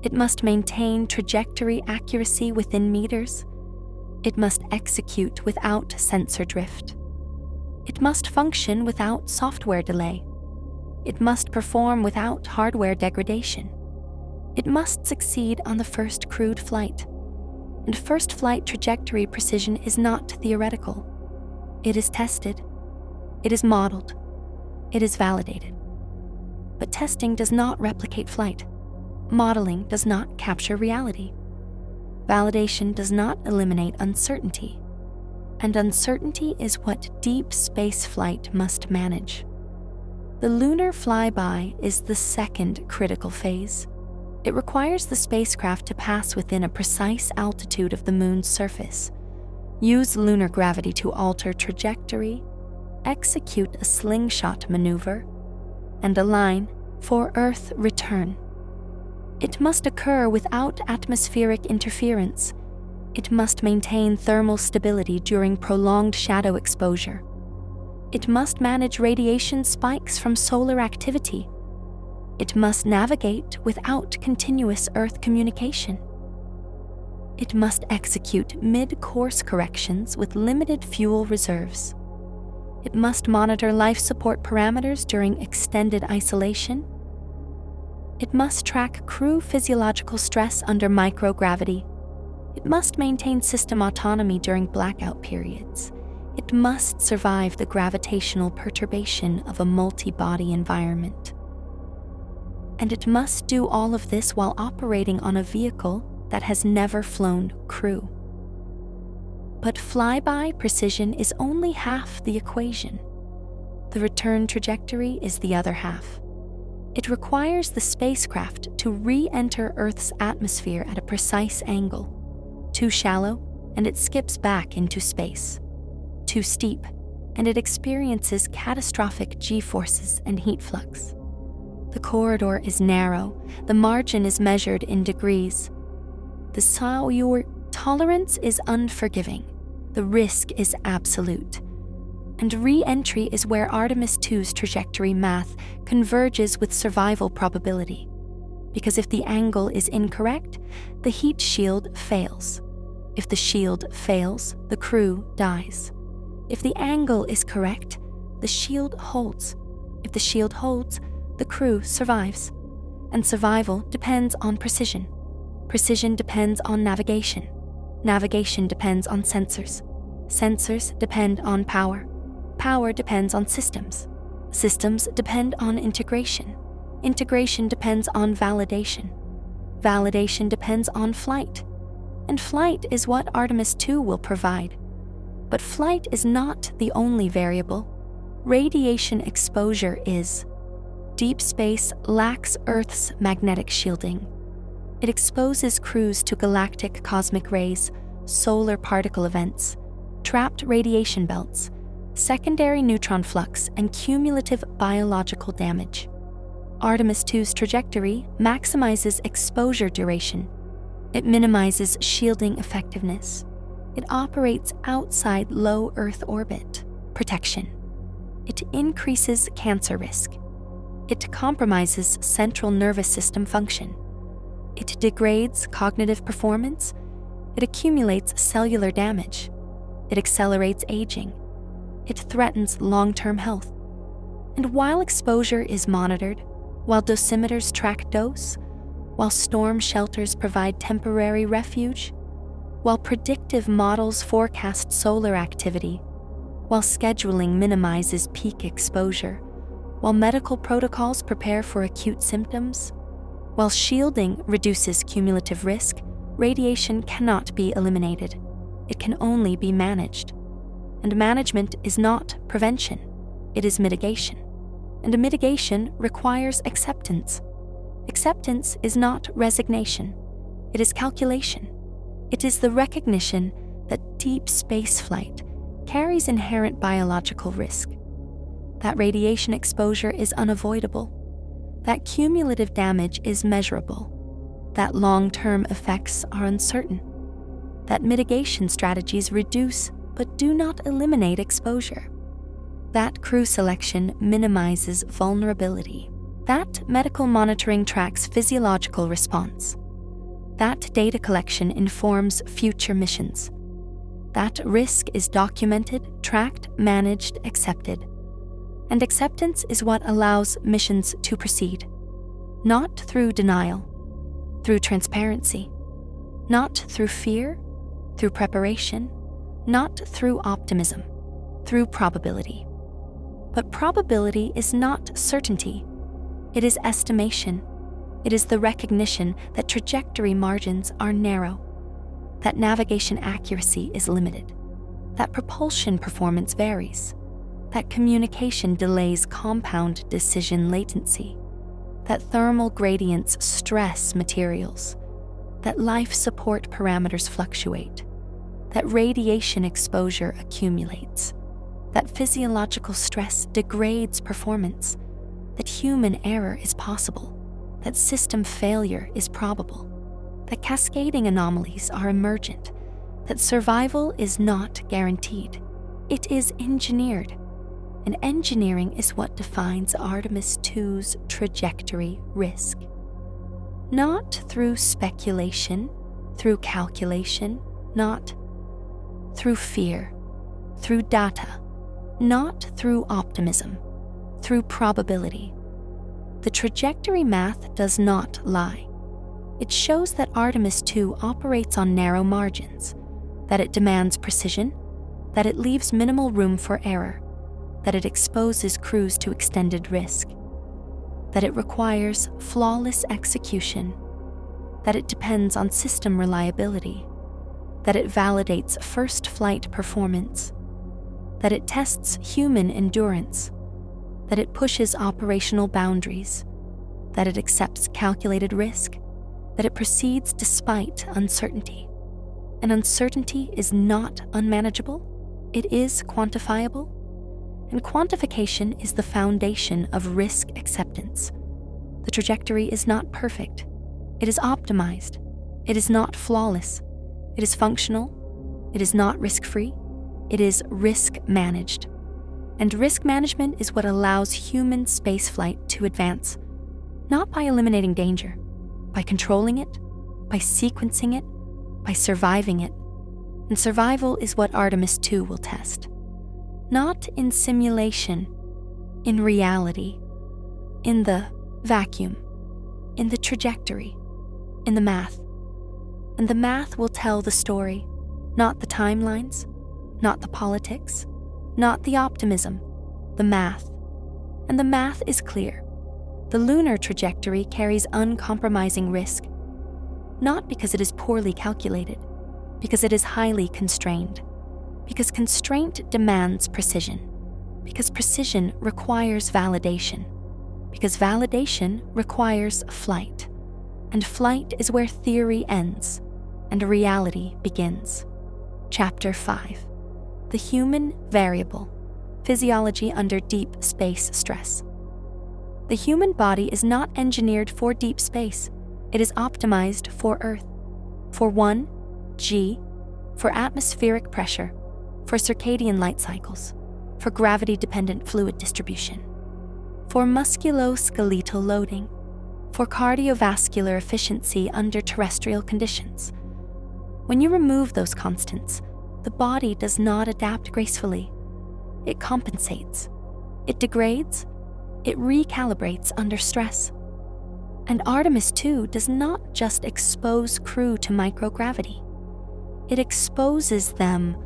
It must maintain trajectory accuracy within meters. It must execute without sensor drift. It must function without software delay. It must perform without hardware degradation. It must succeed on the first crewed flight. And first flight trajectory precision is not theoretical. It is tested. It is modeled. It is validated. But testing does not replicate flight. Modeling does not capture reality. Validation does not eliminate uncertainty. And uncertainty is what deep space flight must manage. The lunar flyby is the second critical phase. It requires the spacecraft to pass within a precise altitude of the moon's surface, use lunar gravity to alter trajectory, execute a slingshot maneuver, and align for Earth return. It must occur without atmospheric interference. It must maintain thermal stability during prolonged shadow exposure. It must manage radiation spikes from solar activity. It must navigate without continuous Earth communication. It must execute mid-course corrections with limited fuel reserves. It must monitor life support parameters during extended isolation. It must track crew physiological stress under microgravity. It must maintain system autonomy during blackout periods. It must survive the gravitational perturbation of a multi-body environment. And it must do all of this while operating on a vehicle that has never flown crew. But flyby precision is only half the equation. The return trajectory is the other half. It requires the spacecraft to re-enter Earth's atmosphere at a precise angle. Too shallow, and it skips back into space. Too steep, and it experiences catastrophic g-forces and heat flux. The corridor is narrow, the margin is measured in degrees. The your tolerance is unforgiving, the risk is absolute. And re-entry is where Artemis II's trajectory math converges with survival probability. Because if the angle is incorrect, the heat shield fails. If the shield fails, the crew dies. If the angle is correct, the shield holds. If the shield holds, the crew survives. And survival depends on precision. Precision depends on navigation. Navigation depends on sensors. Sensors depend on power. Power depends on systems. Systems depend on integration. Integration depends on validation. Validation depends on flight. And flight is what Artemis II will provide. But flight is not the only variable. Radiation exposure is. Deep space lacks Earth's magnetic shielding. It exposes crews to galactic cosmic rays, solar particle events, trapped radiation belts, secondary neutron flux, and cumulative biological damage. Artemis II's trajectory maximizes exposure duration. It minimizes shielding effectiveness. It operates outside low Earth orbit, protection. It increases cancer risk. It compromises central nervous system function. It degrades cognitive performance. It accumulates cellular damage. It accelerates aging. It threatens long-term health. And while exposure is monitored, while dosimeters track dose, while storm shelters provide temporary refuge, while predictive models forecast solar activity, while scheduling minimizes peak exposure, while medical protocols prepare for acute symptoms, while shielding reduces cumulative risk, radiation cannot be eliminated. It can only be managed. And management is not prevention, it is mitigation. And mitigation requires acceptance. Acceptance is not resignation, it is calculation. It is the recognition that deep space flight carries inherent biological risk, that radiation exposure is unavoidable, that cumulative damage is measurable, that long-term effects are uncertain, that mitigation strategies reduce but do not eliminate exposure, that crew selection minimizes vulnerability, that medical monitoring tracks physiological response, that data collection informs future missions, that risk is documented, tracked, managed, accepted. And acceptance is what allows missions to proceed, not through denial, through transparency, not through fear, through preparation, not through optimism, through probability. But probability is not certainty. It is estimation. It is the recognition that trajectory margins are narrow, that navigation accuracy is limited, that propulsion performance varies, that communication delays compound decision latency, that thermal gradients stress materials, that life support parameters fluctuate, that radiation exposure accumulates, that physiological stress degrades performance, that human error is possible, that system failure is probable, that cascading anomalies are emergent, that survival is not guaranteed. It is engineered. And engineering is what defines Artemis II's trajectory risk. Not through speculation, through calculation, not through fear, through data, not through optimism, through probability. The trajectory math does not lie. It shows that Artemis II operates on narrow margins, that it demands precision, that it leaves minimal room for error, that it exposes crews to extended risk, that it requires flawless execution, that it depends on system reliability, that it validates first flight performance, that it tests human endurance, that it pushes operational boundaries, that it accepts calculated risk, that it proceeds despite uncertainty. And uncertainty is not unmanageable, it is quantifiable, and quantification is the foundation of risk acceptance. The trajectory is not perfect, it is optimized, it is not flawless, it is functional, it is not risk-free, it is risk-managed. And risk management is what allows human spaceflight to advance, not by eliminating danger, by controlling it, by sequencing it, by surviving it. And survival is what Artemis II will test. Not in simulation, in reality, in the vacuum, in the trajectory, in the math. And the math will tell the story, not the timelines, not the politics, not the optimism, the math. And the math is clear. The lunar trajectory carries uncompromising risk, not because it is poorly calculated, because it is highly constrained, because constraint demands precision, because precision requires validation, because validation requires flight, and flight is where theory ends and reality begins. Chapter 5. The human variable, physiology under deep space stress. The human body is not engineered for deep space. It is optimized for Earth, for 1G, for atmospheric pressure, for circadian light cycles, for gravity-dependent fluid distribution, for musculoskeletal loading, for cardiovascular efficiency under terrestrial conditions. When you remove those constants, the body does not adapt gracefully. It compensates. It degrades. It recalibrates under stress. And Artemis II does not just expose crew to microgravity. It exposes them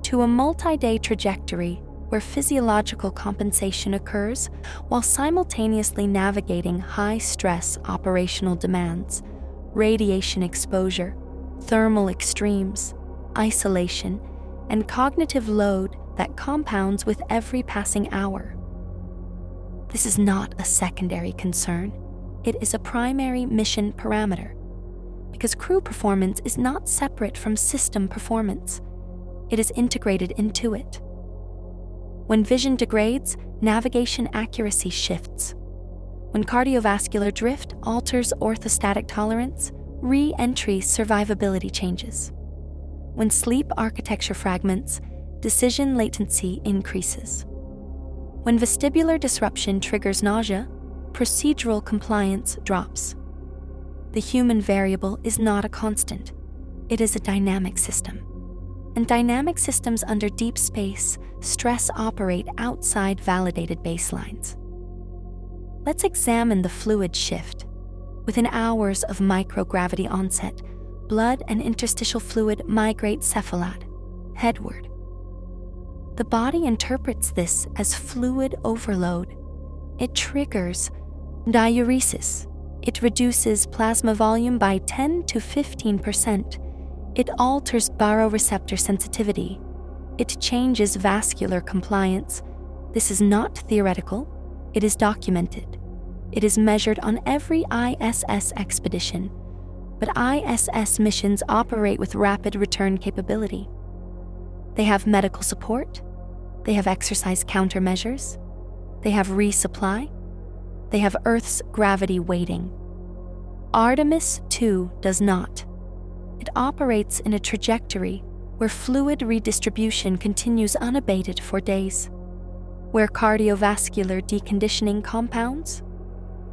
to a multi-day trajectory where physiological compensation occurs while simultaneously navigating high-stress operational demands, radiation exposure, thermal extremes, isolation, and cognitive load that compounds with every passing hour. This is not a secondary concern. It is a primary mission parameter, because crew performance is not separate from system performance. It is integrated into it. When vision degrades, navigation accuracy shifts. When cardiovascular drift alters orthostatic tolerance, re-entry survivability changes. When sleep architecture fragments, decision latency increases. When vestibular disruption triggers nausea, procedural compliance drops. The human variable is not a constant. It is a dynamic system. And dynamic systems under deep space stress operate outside validated baselines. Let's examine the fluid shift. Within hours of microgravity onset, blood and interstitial fluid migrate cephalad, headward. The body interprets this as fluid overload. It triggers diuresis. It reduces plasma volume by 10 to 15%. It alters baroreceptor sensitivity. It changes vascular compliance. This is not theoretical. It is documented. It is measured on every ISS expedition. But ISS missions operate with rapid return capability. They have medical support. They have exercise countermeasures. They have resupply. They have Earth's gravity weighting. Artemis II does not. It operates in a trajectory where fluid redistribution continues unabated for days, where cardiovascular deconditioning compounds,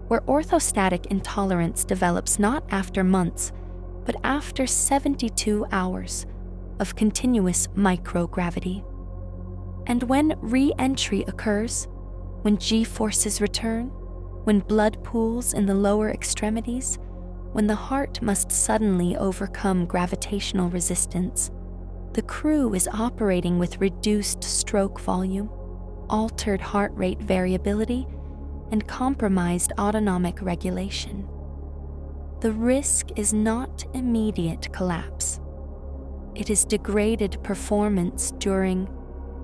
where orthostatic intolerance develops not after months, but after 72 hours of continuous microgravity. And when re-entry occurs, when G-forces return, when blood pools in the lower extremities, when the heart must suddenly overcome gravitational resistance, the crew is operating with reduced stroke volume, altered heart rate variability, and compromised autonomic regulation. The risk is not immediate collapse. It is degraded performance during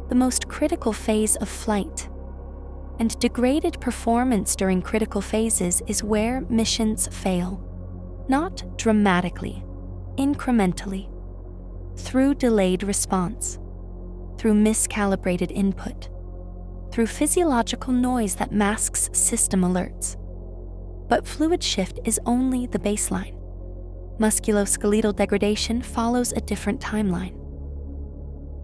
the most critical phase of flight. And degraded performance during critical phases is where missions fail, not dramatically, incrementally, through delayed response, through miscalibrated input, through physiological noise that masks system alerts. But fluid shift is only the baseline. Musculoskeletal degradation follows a different timeline.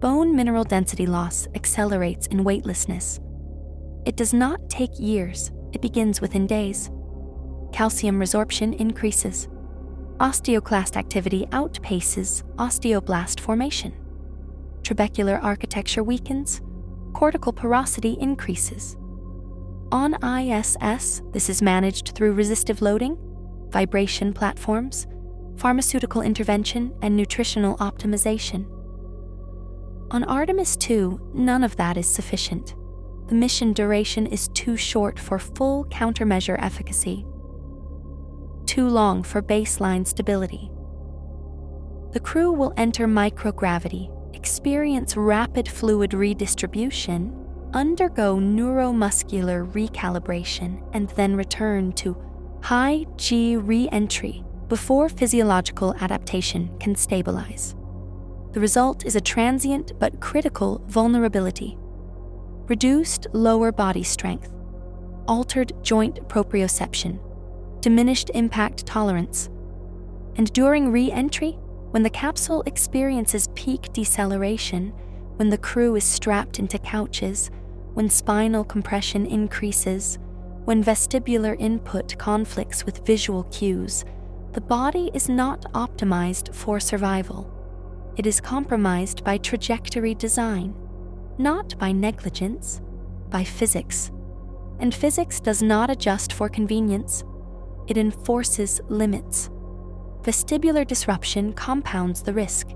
Bone mineral density loss accelerates in weightlessness. It does not take years, it begins within days. Calcium resorption increases. Osteoclast activity outpaces osteoblast formation. Trabecular architecture weakens. Cortical porosity increases. On ISS, this is managed through resistive loading, vibration platforms, pharmaceutical intervention, and nutritional optimization. On Artemis II, none of that is sufficient. The mission duration is too short for full countermeasure efficacy, too long for baseline stability. The crew will enter microgravity, experience rapid fluid redistribution, undergo neuromuscular recalibration, and then return to high G re-entry before physiological adaptation can stabilize. The result is a transient but critical vulnerability. Reduced lower body strength, altered joint proprioception, diminished impact tolerance, and during re-entry, when the capsule experiences peak deceleration, when the crew is strapped into couches, when spinal compression increases, when vestibular input conflicts with visual cues, the body is not optimized for survival. It is compromised by trajectory design, not by negligence, by physics. And physics does not adjust for convenience. It enforces limits. Vestibular disruption compounds the risk.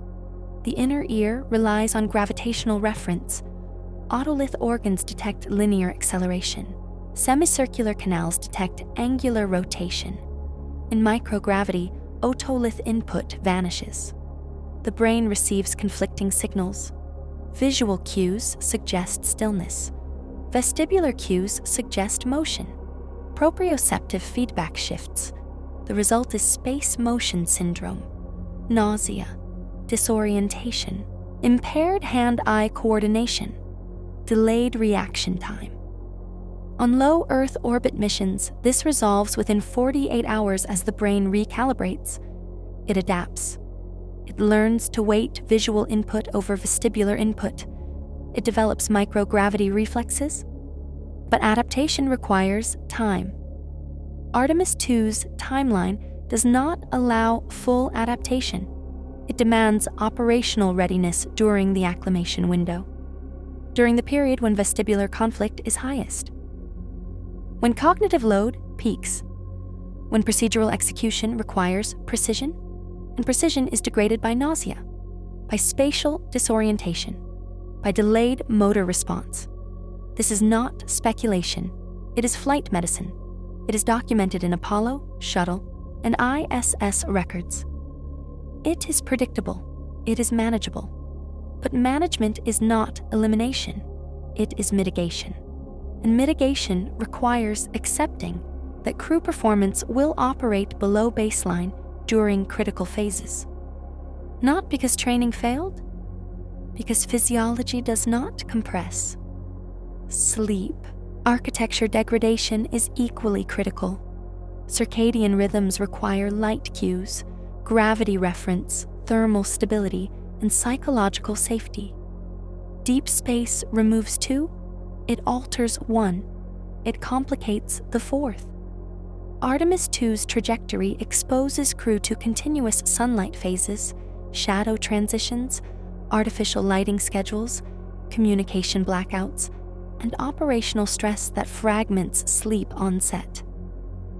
The inner ear relies on gravitational reference. Otolith organs detect linear acceleration. Semicircular canals detect angular rotation. In microgravity, otolith input vanishes. The brain receives conflicting signals. Visual cues suggest stillness. Vestibular cues suggest motion. Proprioceptive feedback shifts. The result is space motion syndrome, nausea, disorientation, impaired hand-eye coordination, delayed reaction time. On low Earth orbit missions, this resolves within 48 hours as the brain recalibrates. It adapts. It learns to weight visual input over vestibular input. It develops microgravity reflexes. But adaptation requires time. Artemis II's timeline does not allow full adaptation. It demands operational readiness during the acclimation window, during the period when vestibular conflict is highest, when cognitive load peaks, when procedural execution requires precision, and precision is degraded by nausea, by spatial disorientation, by delayed motor response. This is not speculation. It is flight medicine. It is documented in Apollo, Shuttle, and ISS records. It is predictable. It is manageable. But management is not elimination. It is mitigation. And mitigation requires accepting that crew performance will operate below baseline during critical phases. Not because training failed, because physiology does not compress. Sleep. Architecture degradation is equally critical. Circadian rhythms require light cues, gravity reference, thermal stability, and psychological safety. Deep space removes two, it alters one, it complicates the fourth. Artemis II's trajectory exposes crew to continuous sunlight phases, shadow transitions, artificial lighting schedules, communication blackouts, and operational stress that fragments sleep on set.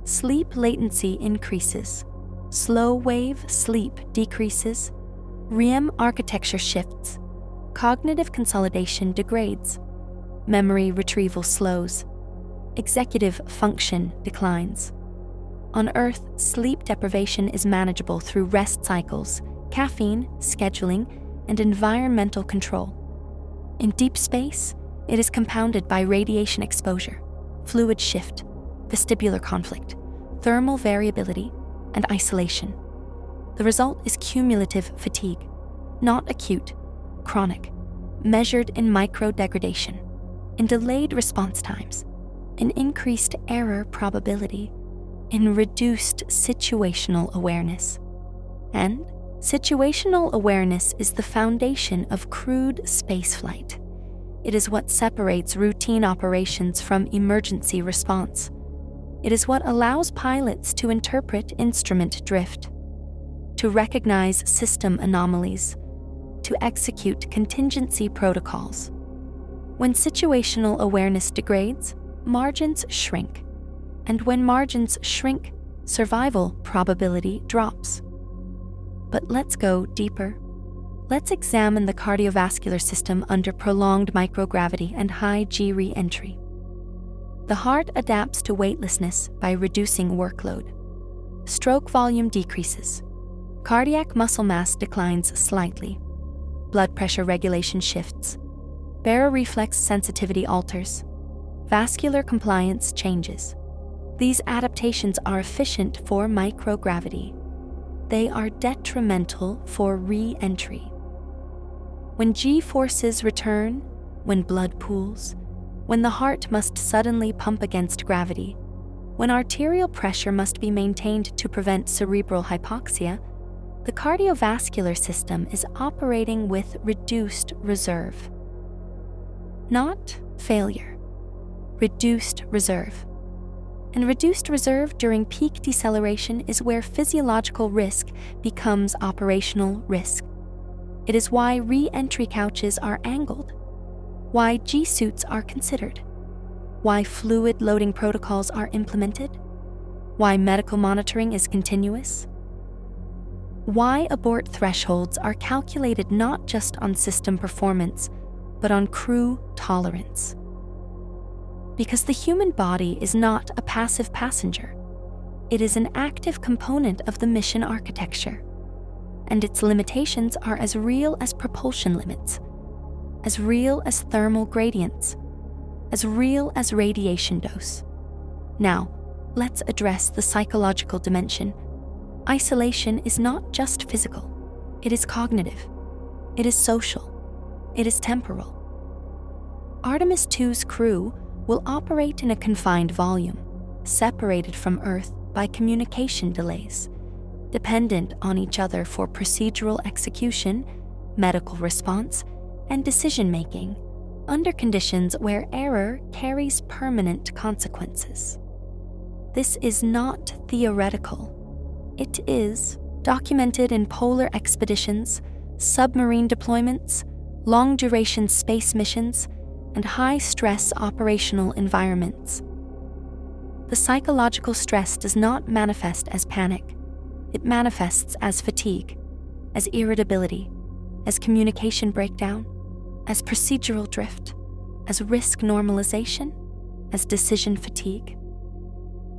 Sleep latency increases, slow wave sleep decreases, REM architecture shifts, cognitive consolidation degrades, memory retrieval slows, executive function declines. On Earth, sleep deprivation is manageable through rest cycles, caffeine, scheduling, and environmental control. In deep space, it is compounded by radiation exposure, fluid shift, vestibular conflict, thermal variability, and isolation. The result is cumulative fatigue, not acute, chronic, measured in micro-degradation, in delayed response times, in increased error probability, in reduced situational awareness. And situational awareness is the foundation of crewed spaceflight. It is what separates routine operations from emergency response. It is what allows pilots to interpret instrument drift, to recognize system anomalies, to execute contingency protocols. When situational awareness degrades, margins shrink. And when margins shrink, survival probability drops. But let's go deeper. Let's examine the cardiovascular system under prolonged microgravity and high G re-entry. The heart adapts to weightlessness by reducing workload. Stroke volume decreases. Cardiac muscle mass declines slightly. Blood pressure regulation shifts. Baroreflex sensitivity alters. Vascular compliance changes. These adaptations are efficient for microgravity. They are detrimental for re-entry. When G-forces return, when blood pools, when the heart must suddenly pump against gravity, when arterial pressure must be maintained to prevent cerebral hypoxia, the cardiovascular system is operating with reduced reserve. Not failure, reduced reserve. And reduced reserve during peak deceleration is where physiological risk becomes operational risk. It is why re-entry couches are angled, why G-suits are considered, why fluid loading protocols are implemented, why medical monitoring is continuous, why abort thresholds are calculated not just on system performance, but on crew tolerance. Because the human body is not a passive passenger. It is an active component of the mission architecture, and its limitations are as real as propulsion limits, as real as thermal gradients, as real as radiation dose. Now, let's address the psychological dimension. Isolation is not just physical, it is cognitive, it is social, it is temporal. Artemis II's crew will operate in a confined volume, separated from Earth by communication delays, dependent on each other for procedural execution, medical response, and decision-making, under conditions where error carries permanent consequences. This is not theoretical. It is documented in polar expeditions, submarine deployments, long-duration space missions, and high-stress operational environments. The psychological stress does not manifest as panic. It manifests as fatigue, as irritability, as communication breakdown, as procedural drift, as risk normalization, as decision fatigue.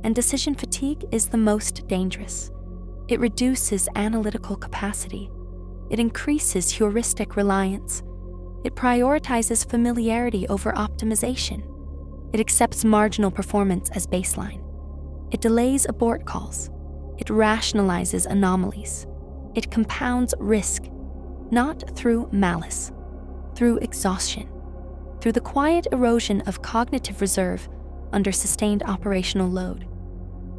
And decision fatigue is the most dangerous. It reduces analytical capacity. It increases heuristic reliance. It prioritizes familiarity over optimization. It accepts marginal performance as baseline. It delays abort calls. It rationalizes anomalies. It compounds risk, not through malice, through exhaustion, through the quiet erosion of cognitive reserve under sustained operational load.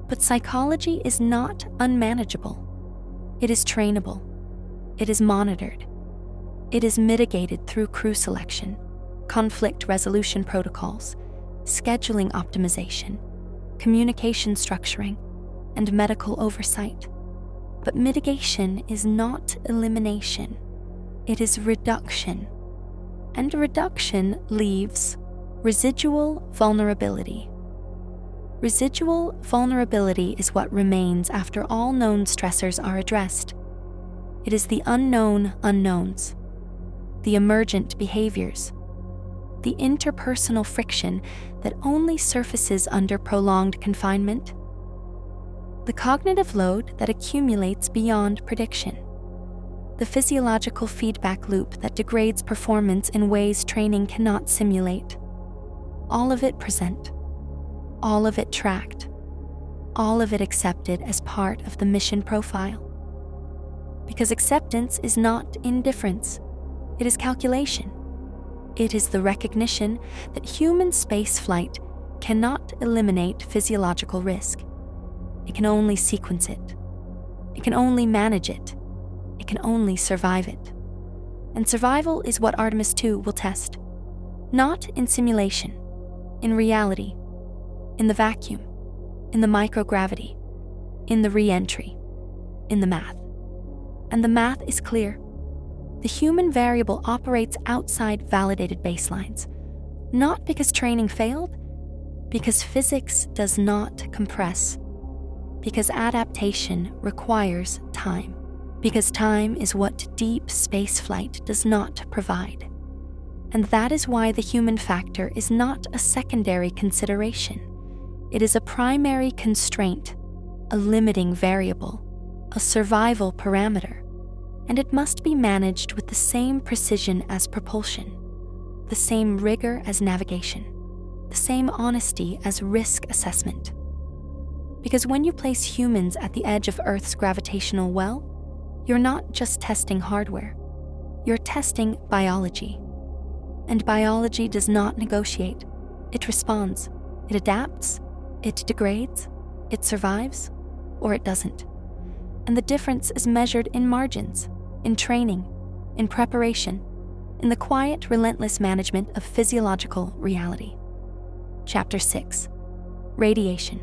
But psychology is not unmanageable. It is trainable. It is monitored. It is mitigated through crew selection, conflict resolution protocols, scheduling optimization, communication structuring, and medical oversight. But mitigation is not elimination. It is reduction. And reduction leaves residual vulnerability. Residual vulnerability is what remains after all known stressors are addressed. It is the unknown unknowns, the emergent behaviors, the interpersonal friction that only surfaces under prolonged confinement, the cognitive load that accumulates beyond prediction, the physiological feedback loop that degrades performance in ways training cannot simulate. All of it present, all of it tracked, all of it accepted as part of the mission profile. Because acceptance is not indifference, it is calculation. It is the recognition that human spaceflight cannot eliminate physiological risk. It can only sequence it. It can only manage it. It can only survive it. And survival is what Artemis II will test. Not in simulation, in reality, in the vacuum, in the microgravity, in the re-entry, in the math. And the math is clear. The human variable operates outside validated baselines, not because training failed, because physics does not compress, because adaptation requires time, because time is what deep spaceflight does not provide. And that is why the human factor is not a secondary consideration. It is a primary constraint, a limiting variable, a survival parameter. And it must be managed with the same precision as propulsion, the same rigor as navigation, the same honesty as risk assessment. Because when you place humans at the edge of Earth's gravitational well, you're not just testing hardware, you're testing biology. And biology does not negotiate, it responds, it adapts, it degrades, it survives, or it doesn't. And the difference is measured in margins, in training, in preparation, in the quiet, relentless management of physiological reality. Chapter 6. Radiation,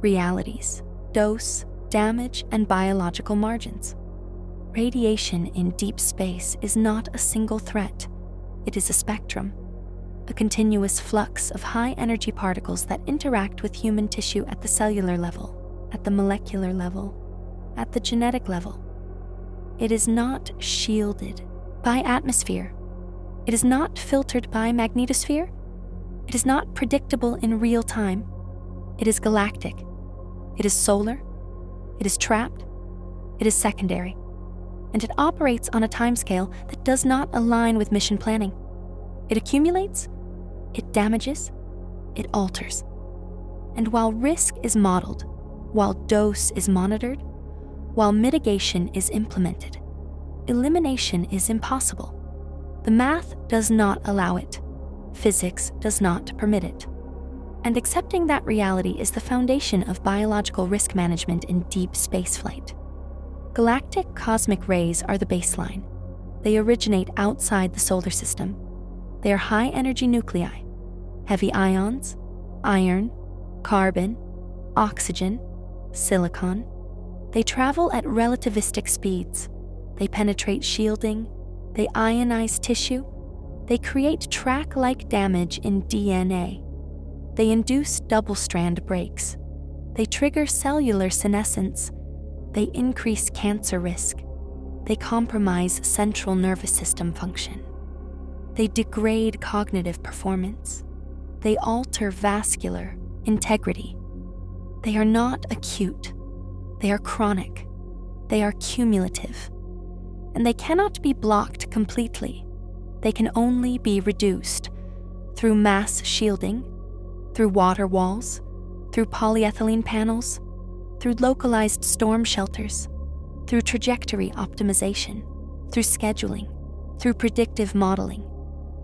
Realities, Dose, Damage, and Biological Margins. Radiation in deep space is not a single threat. It is a spectrum, a continuous flux of high-energy particles that interact with human tissue at the cellular level, at the molecular level, at the genetic level. It is not shielded by atmosphere. It is not filtered by magnetosphere. It is not predictable in real time. It is galactic. It is solar. It is trapped. It is secondary. And it operates on a timescale that does not align with mission planning. It accumulates. It damages. It alters. And while risk is modeled, while dose is monitored, while mitigation is implemented, elimination is impossible. The math does not allow it. Physics does not permit it. And accepting that reality is the foundation of biological risk management in deep spaceflight. Galactic cosmic rays are the baseline. They originate outside the solar system. They are high-energy nuclei, heavy ions, iron, carbon, oxygen, silicon. They travel at relativistic speeds. They penetrate shielding. They ionize tissue. They create track-like damage in DNA. They induce double-strand breaks. They trigger cellular senescence. They increase cancer risk. They compromise central nervous system function. They degrade cognitive performance. They alter vascular integrity. They are not acute. They are chronic. They are cumulative. And they cannot be blocked completely. They can only be reduced through mass shielding, through water walls, through polyethylene panels, through localized storm shelters, through trajectory optimization, through scheduling, through predictive modeling.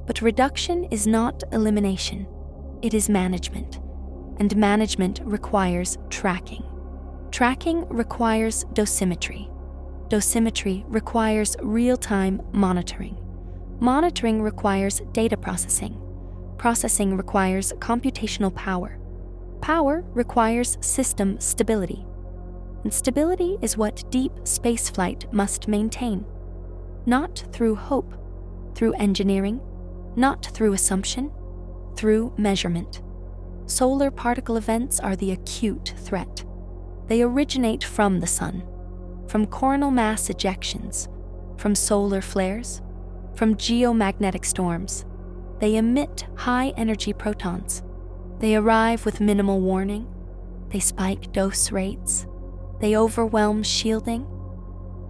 But reduction is not elimination. It is management. and management requires tracking. Tracking requires dosimetry. Dosimetry requires real-time monitoring. Monitoring requires data processing. Processing requires computational power. Power requires system stability. And stability is what deep spaceflight must maintain. Not through hope, through engineering, not through assumption, through measurement. Solar particle events are the acute threat. They originate from the sun, from coronal mass ejections, from solar flares, from geomagnetic storms. They emit high-energy protons. They arrive with minimal warning. They spike dose rates. They overwhelm shielding.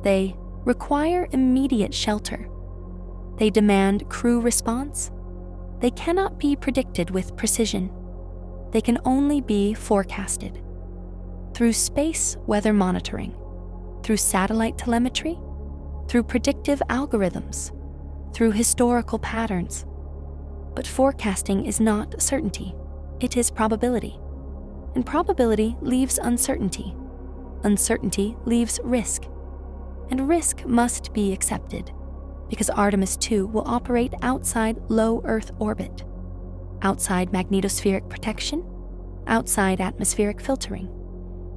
They require immediate shelter. They demand crew response. They cannot be predicted with precision. They can only be forecasted. Through space weather monitoring, through satellite telemetry, through predictive algorithms, through historical patterns. But forecasting is not certainty, it is probability. And probability leaves uncertainty. Uncertainty leaves risk. And risk must be accepted, because Artemis II will operate outside low Earth orbit, outside magnetospheric protection, outside atmospheric filtering.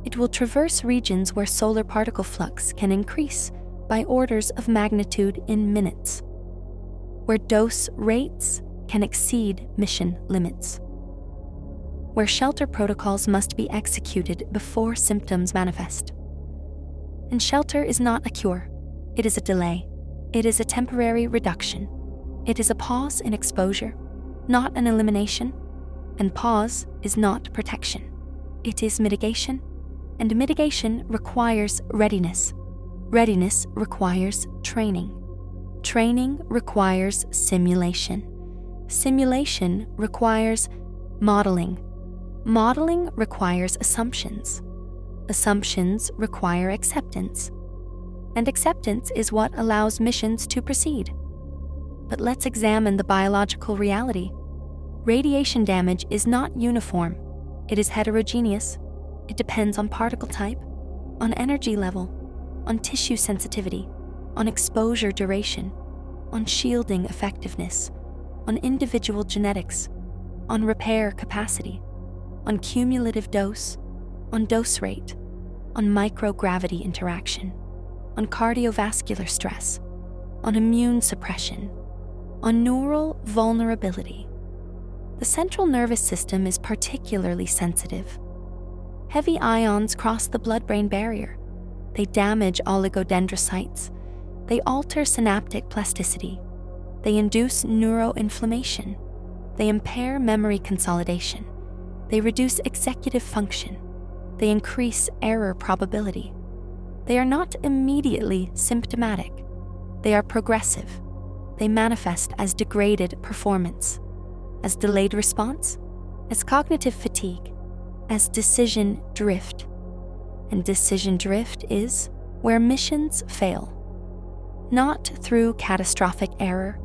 It will traverse regions where solar particle flux can increase by orders of magnitude in minutes, where dose rates can exceed mission limits, where shelter protocols must be executed before symptoms manifest. And shelter is not a cure, it is a delay. It is a temporary reduction. It is a pause in exposure, not an elimination. And pause is not protection. It is mitigation. And mitigation requires readiness. Readiness requires training. Training requires simulation. Simulation requires modeling. Modeling requires assumptions. Assumptions require acceptance. And acceptance is what allows missions to proceed. But let's examine the biological reality. Radiation damage is not uniform. It is heterogeneous. It depends on particle type, on energy level, on tissue sensitivity, on exposure duration, on shielding effectiveness, on individual genetics, on repair capacity, on cumulative dose, on dose rate, on microgravity interaction, on cardiovascular stress, on immune suppression, on neural vulnerability. The central nervous system is particularly sensitive. Heavy ions cross the blood-brain barrier. They damage oligodendrocytes. They alter synaptic plasticity. They induce neuroinflammation. They impair memory consolidation. They reduce executive function. They increase error probability. They are not immediately symptomatic. They are progressive. They manifest as degraded performance, as delayed response, as cognitive fatigue, as decision drift. And decision drift is where missions fail. Not through catastrophic error,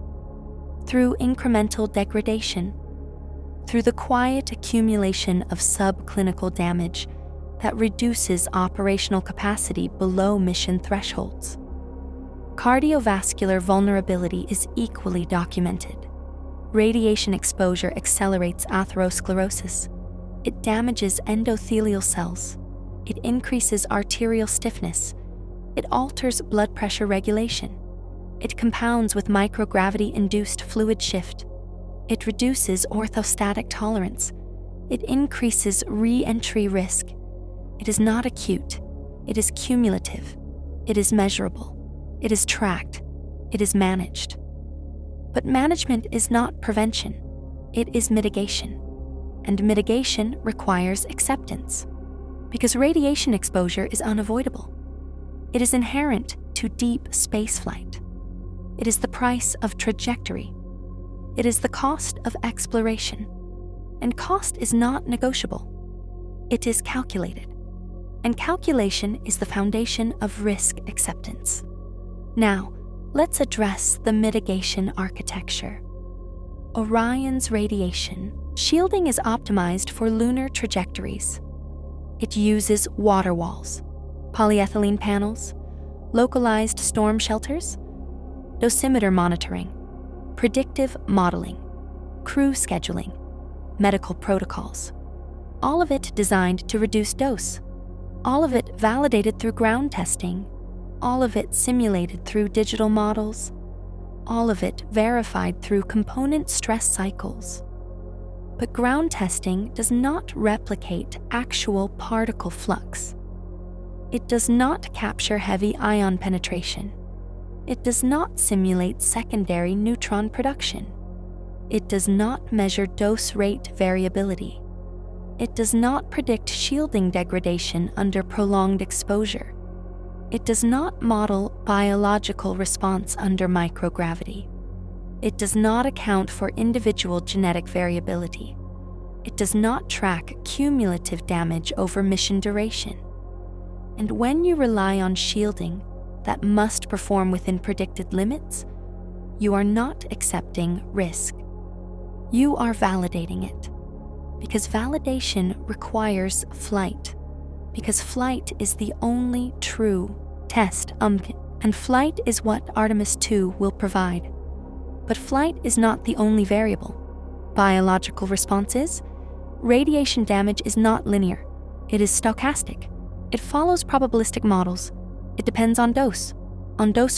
through incremental degradation, through the quiet accumulation of subclinical damage that reduces operational capacity below mission thresholds. Cardiovascular vulnerability is equally documented. Radiation exposure accelerates atherosclerosis. It damages endothelial cells. It increases arterial stiffness. It alters blood pressure regulation. It compounds with microgravity-induced fluid shift. It reduces orthostatic tolerance. It increases re-entry risk. It is not acute. It is cumulative. It is measurable. It is tracked. It is managed. But management is not prevention. It is mitigation. And mitigation requires acceptance. Because radiation exposure is unavoidable. It is inherent to deep spaceflight. It is the price of trajectory. It is the cost of exploration. And cost is not negotiable. It is calculated. And calculation is the foundation of risk acceptance. Now, let's address the mitigation architecture. Orion's radiation Shielding is optimized for lunar trajectories. It uses water walls, polyethylene panels, localized storm shelters, dosimeter monitoring, predictive modeling, crew scheduling, medical protocols. All of it designed to reduce dose. All of it validated through ground testing. All of it simulated through digital models. All of it verified through component stress cycles. But ground testing does not replicate actual particle flux. It does not capture heavy ion penetration. It does not simulate secondary neutron production. It does not measure dose rate variability. It does not predict shielding degradation under prolonged exposure. It does not model biological response under microgravity. It does not account for individual genetic variability. It does not track cumulative damage over mission duration. And when you rely on shielding that must perform within predicted limits, you are not accepting risk. You are validating it. Because validation requires flight. Because flight is the only true test, and flight is what Artemis II will provide. But flight is not the only variable. Biological response is. Radiation damage is not linear. It is stochastic. It follows probabilistic models. It depends on dose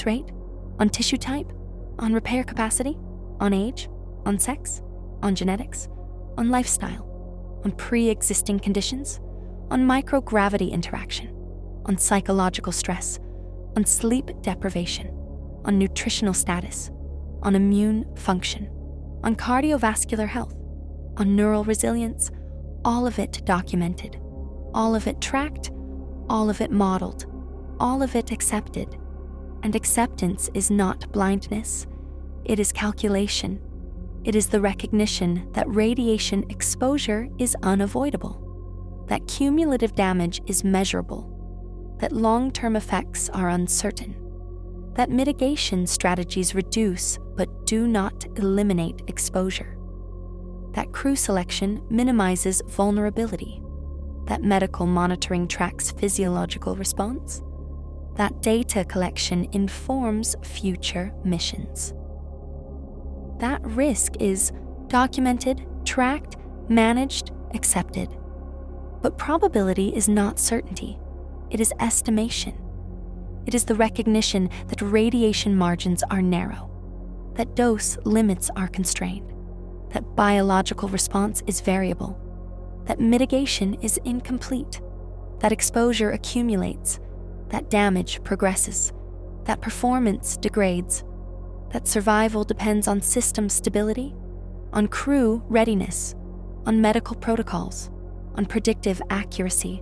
rate, on tissue type, on repair capacity, on age, on sex, on genetics, on lifestyle, on pre-existing conditions, on microgravity interaction, on psychological stress, on sleep deprivation, on nutritional status, on immune function, on cardiovascular health, on neural resilience, all of it documented, all of it tracked, all of it modeled, all of it accepted. And acceptance is not blindness, it is calculation. It is the recognition that radiation exposure is unavoidable, that cumulative damage is measurable, that long-term effects are uncertain, that mitigation strategies reduce but do not eliminate exposure, that crew selection minimizes vulnerability, that medical monitoring tracks physiological response, that data collection informs future missions. That risk is documented, tracked, managed, accepted. But probability is not certainty. It is estimation. It is the recognition that radiation margins are narrow, that dose limits are constrained, that biological response is variable, that mitigation is incomplete, that exposure accumulates, that damage progresses, that performance degrades, that survival depends on system stability, on crew readiness, on medical protocols, on predictive accuracy,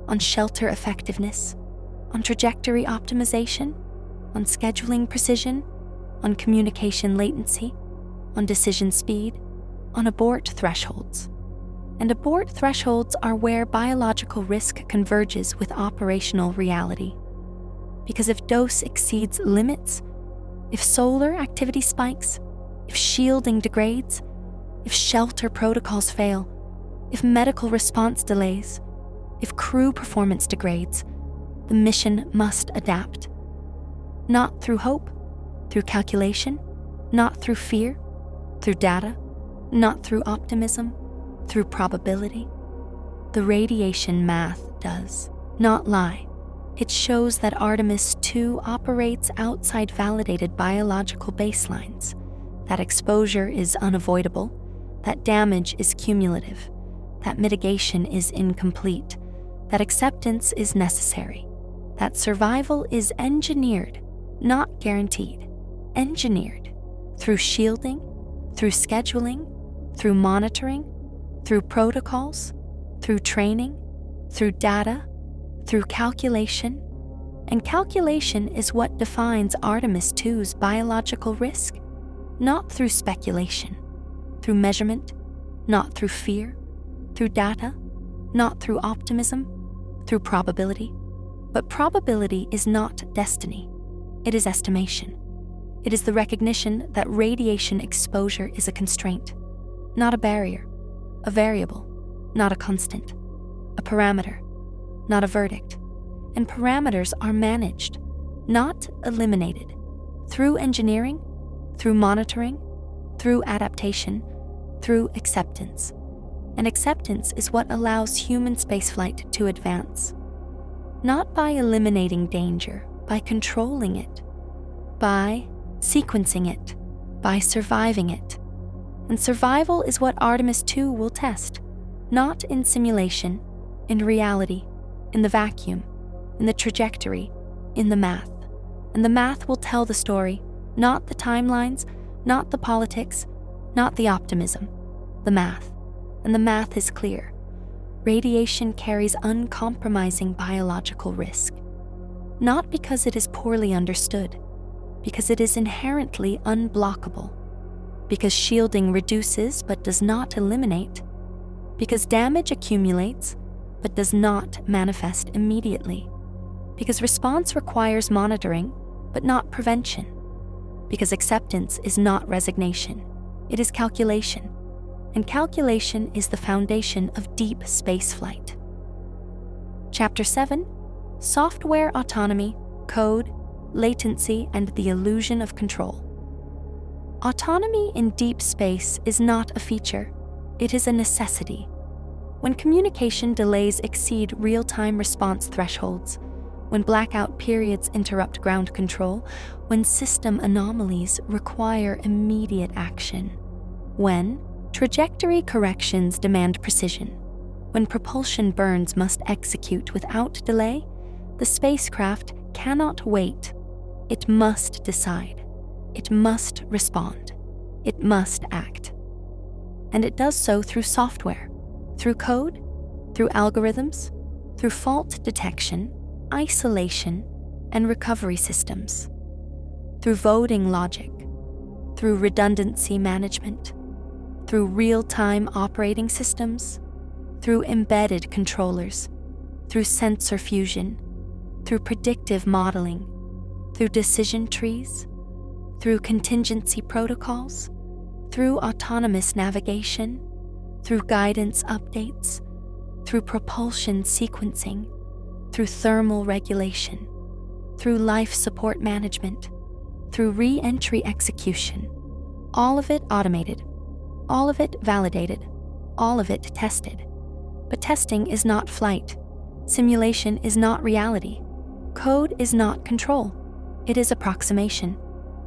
on shelter effectiveness, on trajectory optimization, on scheduling precision, on communication latency, on decision speed, on abort thresholds. And abort thresholds are where biological risk converges with operational reality. Because if dose exceeds limits, if solar activity spikes, if shielding degrades, if shelter protocols fail, if medical response delays, if crew performance degrades, the mission must adapt. Not through hope, through calculation, not through fear, through data, not through optimism, through probability. The radiation math does not lie. It shows that Artemis II operates outside validated biological baselines, that exposure is unavoidable, that damage is cumulative, that mitigation is incomplete, that acceptance is necessary, that survival is engineered, not guaranteed, engineered through shielding, through scheduling, through monitoring, through protocols, through training, through data, through calculation, and calculation is what defines Artemis II's biological risk, not through speculation, through measurement, not through fear, through data, not through optimism, through probability. But probability is not destiny, it is estimation. It is the recognition that radiation exposure is a constraint, not a barrier, a variable, not a constant, a parameter, not a verdict. And parameters are managed, not eliminated, through engineering, through monitoring, through adaptation, through acceptance. And acceptance is what allows human spaceflight to advance. Not by eliminating danger, by controlling it, by sequencing it, by surviving it. And survival is what Artemis II will test, not in simulation, in reality, in the vacuum, in the trajectory, in the math. And the math will tell the story, not the timelines, not the politics, not the optimism, the math. And the math is clear. Radiation carries uncompromising biological risk. Not because it is poorly understood, because it is inherently unblockable, because shielding reduces but does not eliminate, because damage accumulates but does not manifest immediately, because response requires monitoring but not prevention, because acceptance is not resignation, it is calculation, and calculation is the foundation of deep spaceflight. Chapter 7: Software Autonomy, Code, Latency, and the Illusion of Control. Autonomy in deep space is not a feature, it is a necessity. When communication delays exceed real-time response thresholds, when blackout periods interrupt ground control, when system anomalies require immediate action, when trajectory corrections demand precision, when propulsion burns must execute without delay, the spacecraft cannot wait. It must decide. It must respond. It must act. And it does so through software, through code, through algorithms, through fault detection, isolation, and recovery systems, through voting logic, through redundancy management, through real-time operating systems, through embedded controllers, through sensor fusion, through predictive modeling, through decision trees, through contingency protocols, through autonomous navigation, through guidance updates, through propulsion sequencing, through thermal regulation, through life support management, through re-entry execution, all of it automated, all of it validated, all of it tested. But testing is not flight. Simulation is not reality. Code is not control. It is approximation.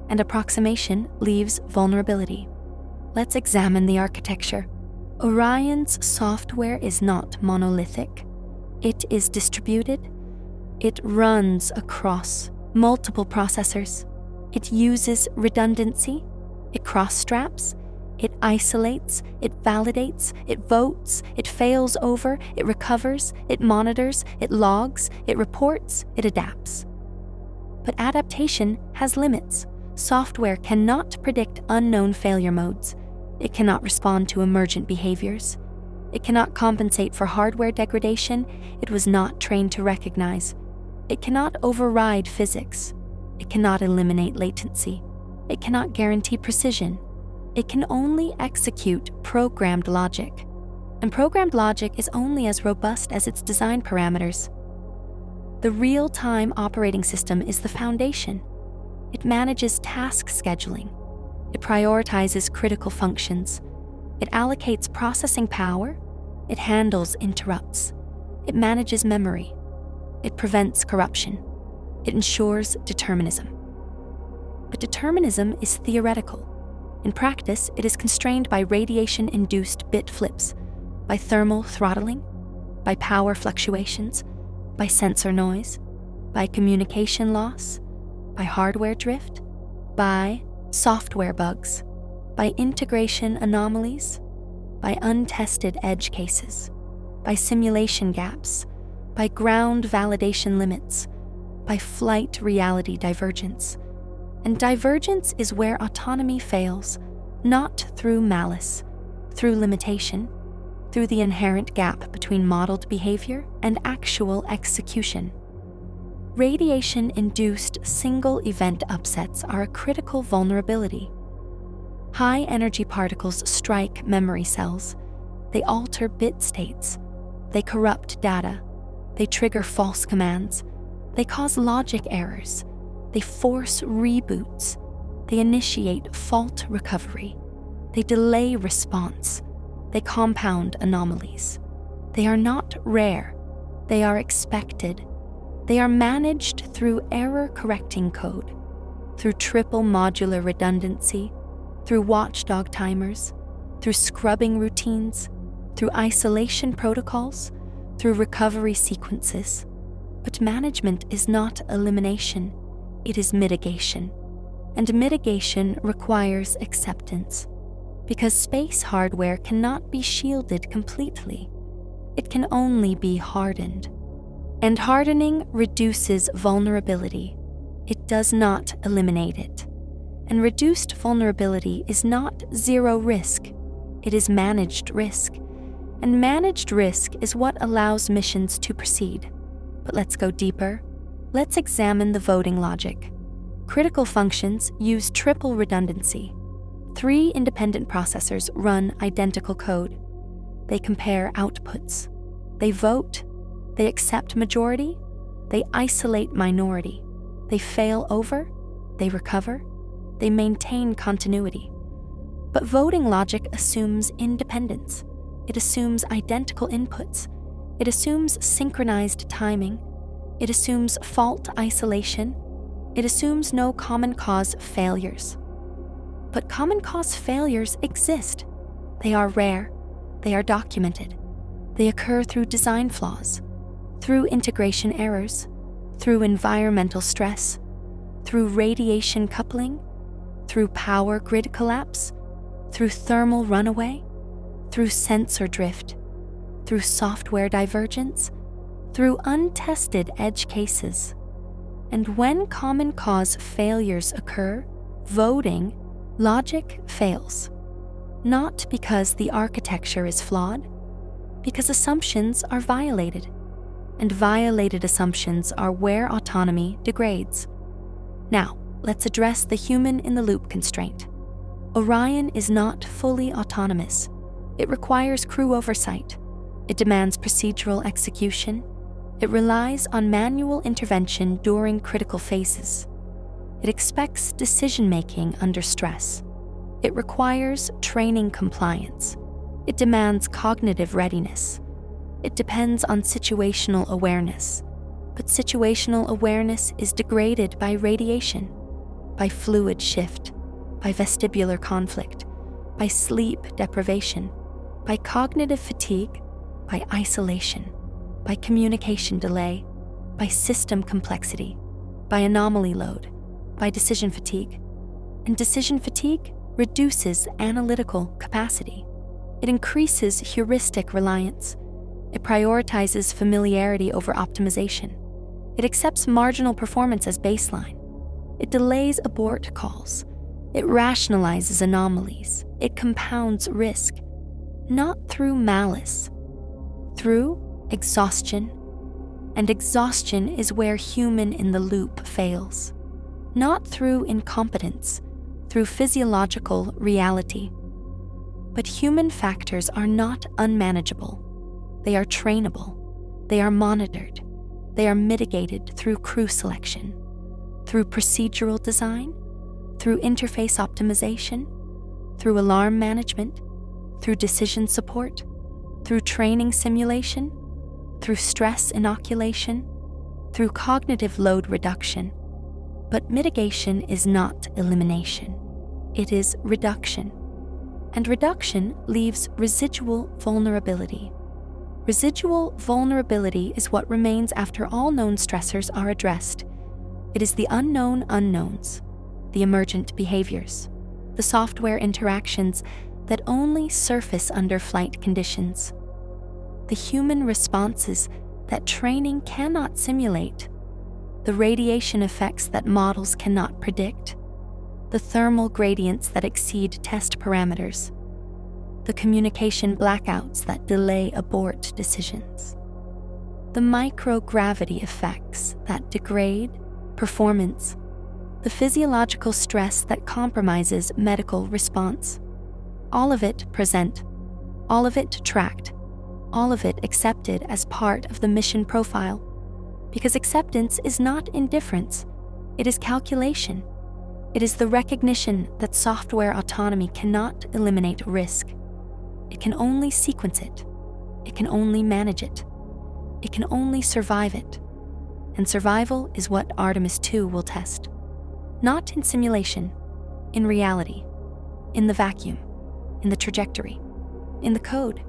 And approximation leaves vulnerability. Let's examine the architecture. Orion's software is not monolithic. It is distributed. It runs across multiple processors. It uses redundancy. It cross-straps. It isolates. It validates. It votes. It fails over. It recovers. It monitors. It logs. It reports. It adapts. But adaptation has limits. Software cannot predict unknown failure modes. It cannot respond to emergent behaviors. It cannot compensate for hardware degradation it was not trained to recognize. It cannot override physics. It cannot eliminate latency. It cannot guarantee precision. It can only execute programmed logic. And programmed logic is only as robust as its design parameters. The real-time operating system is the foundation. It manages task scheduling. It prioritizes critical functions. It allocates processing power. It handles interrupts. It manages memory. It prevents corruption. It ensures determinism. But determinism is theoretical. In practice, it is constrained by radiation-induced bit flips, by thermal throttling, by power fluctuations, by sensor noise, by communication loss, by hardware drift, by software bugs, by integration anomalies, by untested edge cases, by simulation gaps, by ground validation limits, by flight reality divergence. And divergence is where autonomy fails, not through malice, through limitation, through the inherent gap between modeled behavior and actual execution. Radiation-induced single-event upsets are a critical vulnerability. High-energy particles strike memory cells. They alter bit states. They corrupt data. They trigger false commands. They cause logic errors. They force reboots. They initiate fault recovery. They delay response. They compound anomalies. They are not rare. They are expected. They are managed through error-correcting code, through triple modular redundancy, through watchdog timers, through scrubbing routines, through isolation protocols, through recovery sequences. But management is not elimination, it is mitigation. And mitigation requires acceptance, because space hardware cannot be shielded completely. It can only be hardened. And hardening reduces vulnerability. It does not eliminate it. And reduced vulnerability is not zero risk. It is managed risk. And managed risk is what allows missions to proceed. But let's go deeper. Let's examine the voting logic. Critical functions use triple redundancy. 3 independent processors run identical code. They compare outputs. They vote. They accept majority. They isolate minority. They fail over. They recover. They maintain continuity. But voting logic assumes independence. It assumes identical inputs. It assumes synchronized timing. It assumes fault isolation. It assumes no common cause failures. But common cause failures exist. They are rare. They are documented. They occur through design flaws, through integration errors, through environmental stress, through radiation coupling, through power grid collapse, through thermal runaway, through sensor drift, through software divergence, through untested edge cases. And when common cause failures occur, voting logic fails. Not because the architecture is flawed, because assumptions are violated. And violated assumptions are where autonomy degrades. Now, let's address the human-in-the-loop constraint. Orion is not fully autonomous. It requires crew oversight. It demands procedural execution. It relies on manual intervention during critical phases. It expects decision-making under stress. It requires training compliance. It demands cognitive readiness. It depends on situational awareness. But situational awareness is degraded by radiation, by fluid shift, by vestibular conflict, by sleep deprivation, by cognitive fatigue, by isolation, by communication delay, by system complexity, by anomaly load, by decision fatigue. And decision fatigue reduces analytical capacity. It increases heuristic reliance. It prioritizes familiarity over optimization. It accepts marginal performance as baseline. It delays abort calls. It rationalizes anomalies. It compounds risk, not through malice, through exhaustion. And exhaustion is where human-in-the-loop fails. Not through incompetence, through physiological reality. But human factors are not unmanageable. They are trainable. They are monitored. They are mitigated through crew selection, through procedural design, through interface optimization, through alarm management, through decision support, through training simulation, through stress inoculation, through cognitive load reduction. But mitigation is not elimination. It is reduction. And reduction leaves residual vulnerability. Residual vulnerability is what remains after all known stressors are addressed. It is the unknown unknowns, the emergent behaviors, the software interactions that only surface under flight conditions, the human responses that training cannot simulate, the radiation effects that models cannot predict, the thermal gradients that exceed test parameters, the communication blackouts that delay abort decisions, the microgravity effects that degrade performance, the physiological stress that compromises medical response. All of it present. all of it tracked, all of it accepted as part of the mission profile. Because acceptance is not indifference, it is calculation. It is the recognition that software autonomy cannot eliminate risk. It can only sequence it. It can only manage it. It can only survive it. And survival is what Artemis II will test. Not in simulation, in reality, in the vacuum, in the trajectory, in the code,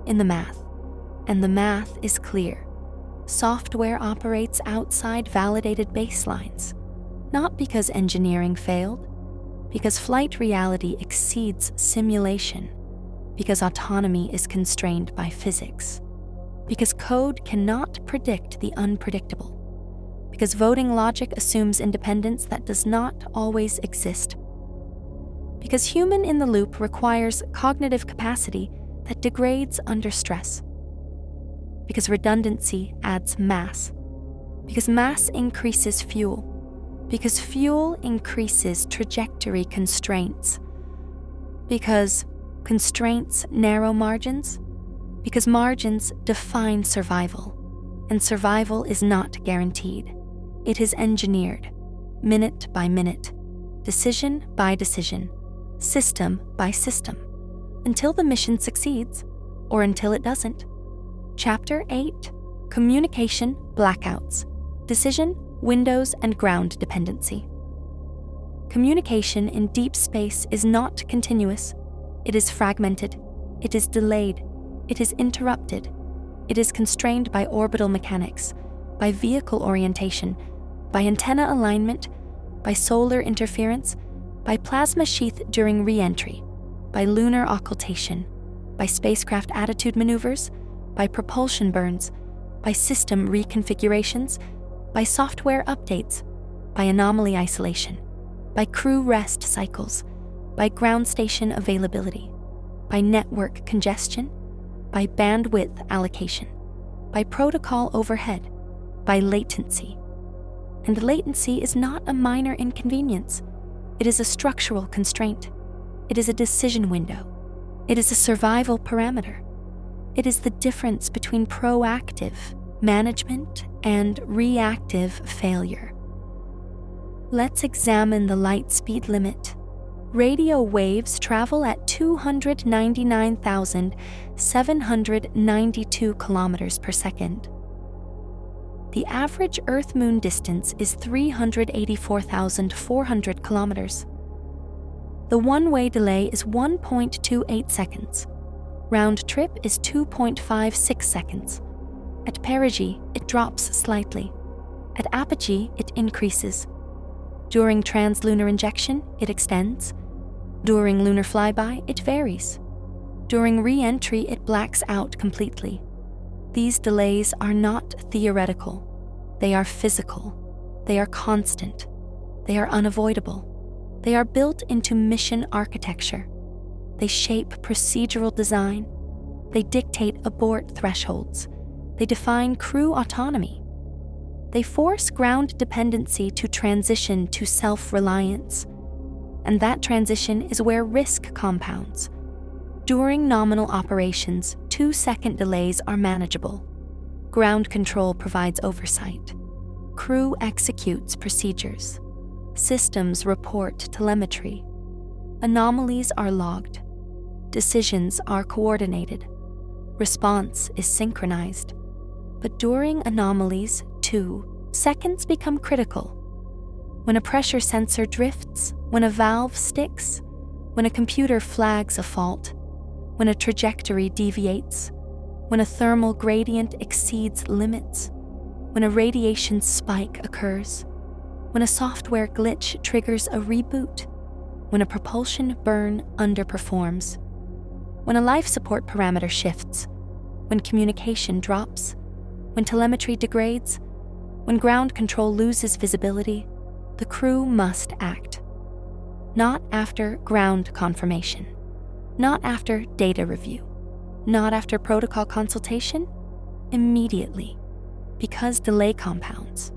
in the math. And the math is clear. Software operates outside validated baselines, not because engineering failed, because flight reality exceeds simulation, because autonomy is constrained by physics, because code cannot predict the unpredictable, because voting logic assumes independence that does not always exist, because human in the loop requires cognitive capacity that degrades under stress, because redundancy adds mass, because mass increases fuel, because fuel increases trajectory constraints, because constraints narrow margins, because margins define survival, and survival is not guaranteed. It is engineered, minute by minute, decision by decision, system by system, until the mission succeeds, or until it doesn't. Chapter 8, Communication Blackouts, Decision, Windows, and Ground Dependency. Communication in deep space is not continuous. It is fragmented. It is delayed. It is interrupted. It is constrained by orbital mechanics, by vehicle orientation, by antenna alignment, by solar interference, by plasma sheath during re-entry, by lunar occultation, by spacecraft attitude maneuvers, by propulsion burns, by system reconfigurations, by software updates, by anomaly isolation, by crew rest cycles, by ground station availability, by network congestion, by bandwidth allocation, by protocol overhead, by latency. And latency is not a minor inconvenience. It is a structural constraint. It is a decision window. It is a survival parameter. It is the difference between proactive management and reactive failure. Let's examine the light speed limit. Radio waves travel at 299,792 kilometers per second. The average Earth-Moon distance is 384,400 kilometers. The one-way delay is 1.28 seconds. Round trip is 2.56 seconds. At perigee, it drops slightly. At apogee, it increases. During translunar injection, it extends. During lunar flyby, it varies. During re-entry, it blacks out completely. These delays are not theoretical. They are physical. They are constant. They are unavoidable. They are built into mission architecture. They shape procedural design. They dictate abort thresholds. They define crew autonomy. They force ground dependency to transition to self-reliance. And that transition is where risk compounds. During nominal operations, 2-second delays are manageable. Ground control provides oversight. Crew executes procedures. Systems report telemetry. Anomalies are logged. Decisions are coordinated. Response is synchronized. But during anomalies, too, seconds become critical. When a pressure sensor drifts, when a valve sticks, when a computer flags a fault, when a trajectory deviates, when a thermal gradient exceeds limits, when a radiation spike occurs, when a software glitch triggers a reboot, when a propulsion burn underperforms, when a life support parameter shifts, when communication drops, when telemetry degrades, when ground control loses visibility, the crew must act. Not after ground confirmation, not after data review, not after protocol consultation, immediately, because delay compounds,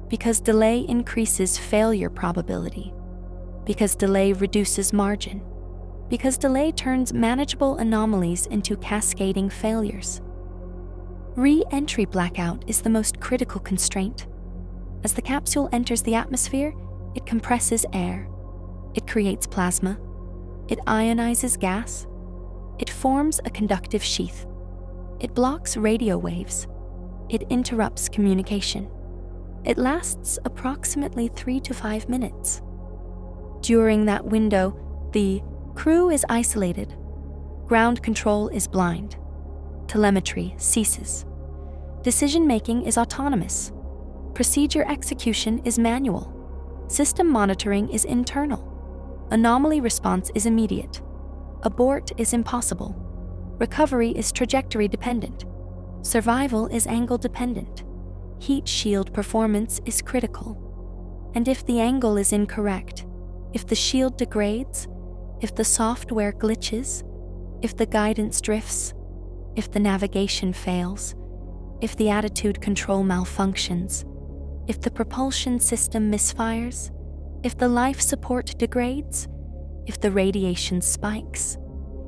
because delay increases failure probability, because delay reduces margin, because delay turns manageable anomalies into cascading failures. Re-entry blackout is the most critical constraint. As the capsule enters the atmosphere, it compresses air. It creates plasma. It ionizes gas. It forms a conductive sheath. It blocks radio waves. It interrupts communication. It lasts approximately 3 to 5 minutes. During that window, the crew is isolated. Ground control is blind. Telemetry ceases. Decision-making is autonomous. Procedure execution is manual. System monitoring is internal. Anomaly response is immediate. Abort is impossible. Recovery is trajectory dependent. Survival is angle dependent. Heat shield performance is critical. And if the angle is incorrect, if the shield degrades, if the software glitches, if the guidance drifts, if the navigation fails, if the attitude control malfunctions, if the propulsion system misfires, if the life support degrades, if the radiation spikes,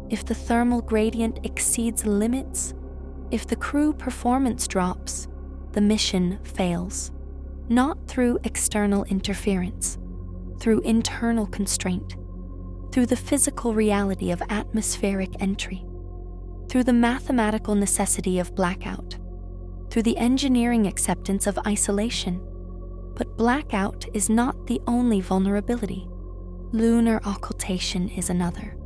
if the thermal gradient exceeds limits, if the crew performance drops, the mission fails. Not through external interference, through internal constraint, through the physical reality of atmospheric entry, through the mathematical necessity of blackout, through the engineering acceptance of isolation. But blackout is not the only vulnerability. Lunar occultation is another.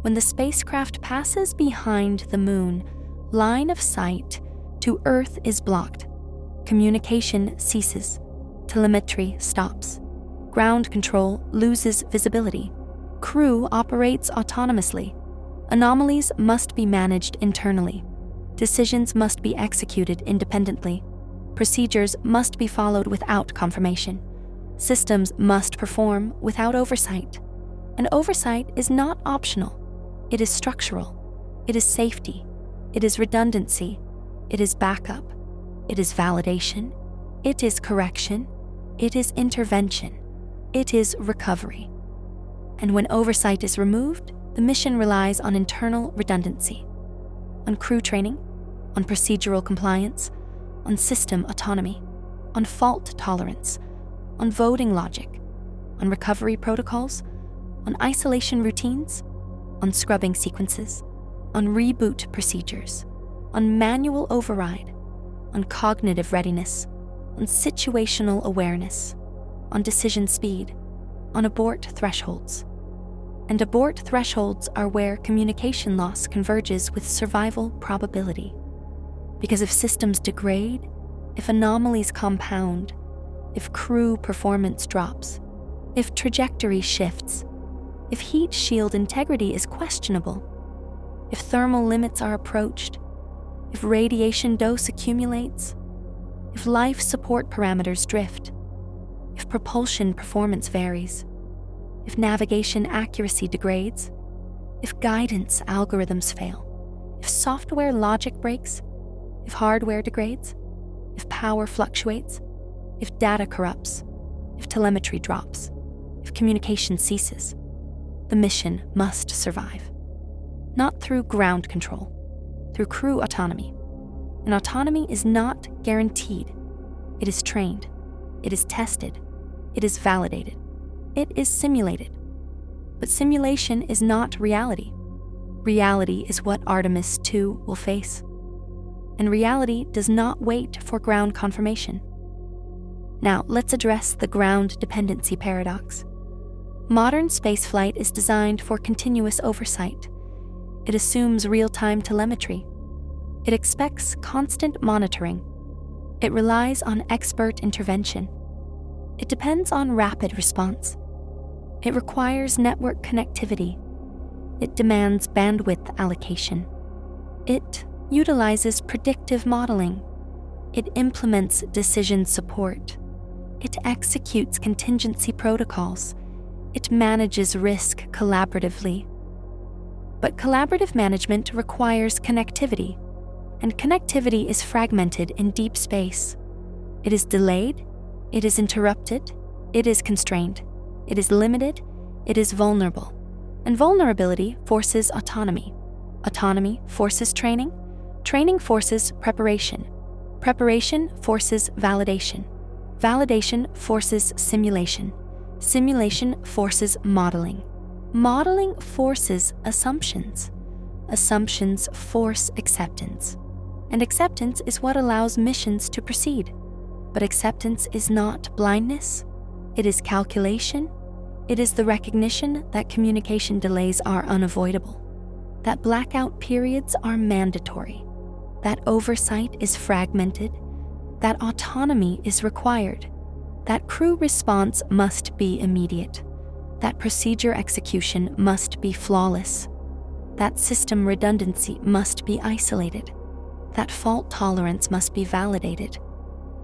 When the spacecraft passes behind the moon, line of sight to Earth is blocked. Communication ceases. Telemetry stops. Ground control loses visibility. Crew operates autonomously. Anomalies must be managed internally. Decisions must be executed independently. Procedures must be followed without confirmation. Systems must perform without oversight. And oversight is not optional. It is structural. It is safety. It is redundancy. It is backup. It is validation. It is correction. It is intervention. It is recovery. And when oversight is removed, the mission relies on internal redundancy, on crew training, on procedural compliance, on system autonomy, on fault tolerance, on voting logic, on recovery protocols, on isolation routines, on scrubbing sequences, on reboot procedures, on manual override, on cognitive readiness, on situational awareness, on decision speed, on abort thresholds. And abort thresholds are where communication loss converges with survival probability. Because if systems degrade, if anomalies compound, if crew performance drops, if trajectory shifts, if heat shield integrity is questionable, if thermal limits are approached, if radiation dose accumulates, if life support parameters drift, if propulsion performance varies, if navigation accuracy degrades, if guidance algorithms fail, if software logic breaks, if hardware degrades, if power fluctuates, if data corrupts, if telemetry drops, if communication ceases, the mission must survive. Not through ground control, through crew autonomy. And autonomy is not guaranteed. It is trained. It is tested. It is validated. It is simulated. But simulation is not reality. Reality is what Artemis II will face. And reality does not wait for ground confirmation. Now, let's address the ground dependency paradox. Modern spaceflight is designed for continuous oversight. It assumes real-time telemetry. It expects constant monitoring. It relies on expert intervention. It depends on rapid response. It requires network connectivity. It demands bandwidth allocation. It utilizes predictive modeling. It implements decision support. It executes contingency protocols. It manages risk collaboratively. But collaborative management requires connectivity, and connectivity is fragmented in deep space. It is delayed, it is interrupted, it is constrained, it is limited, it is vulnerable, And vulnerability forces autonomy. Autonomy forces training. Training forces preparation. Preparation forces validation. Validation forces simulation. Simulation forces modeling. Modeling forces assumptions. Assumptions force acceptance. And acceptance is what allows missions to proceed. But acceptance is not blindness. It is calculation. It is the recognition that communication delays are unavoidable, that blackout periods are mandatory, that oversight is fragmented, that autonomy is required, that crew response must be immediate, that procedure execution must be flawless, that system redundancy must be isolated, that fault tolerance must be validated,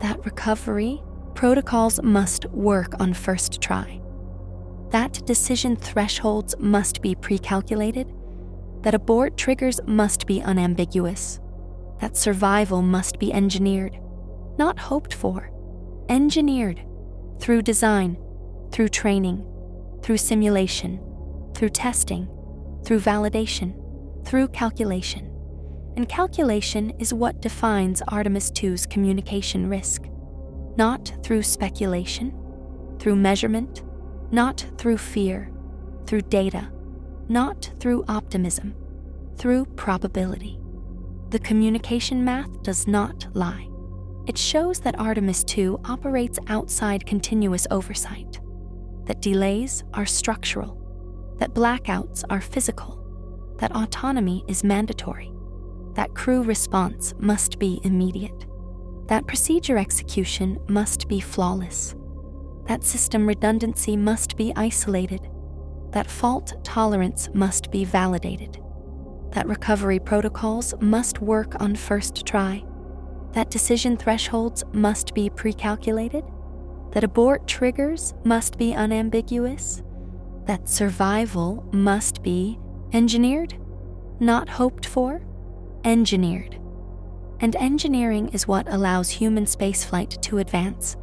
that recovery protocols must work on first try, that decision thresholds must be pre-calculated, that abort triggers must be unambiguous, that survival must be engineered, not hoped for, engineered through design, through training, through simulation, through testing, through validation, through calculation. And calculation is what defines Artemis II's communication risk, not through speculation, through measurement, not through fear, through data, not through optimism, through probability. The communication math does not lie. It shows that Artemis II operates outside continuous oversight, that delays are structural, that blackouts are physical, that autonomy is mandatory, that crew response must be immediate, that procedure execution must be flawless, that system redundancy must be isolated, that fault tolerance must be validated, that recovery protocols must work on first try, that decision thresholds must be pre-calculated, that abort triggers must be unambiguous, that survival must be engineered, not hoped for, engineered. And engineering is what allows human spaceflight to advance,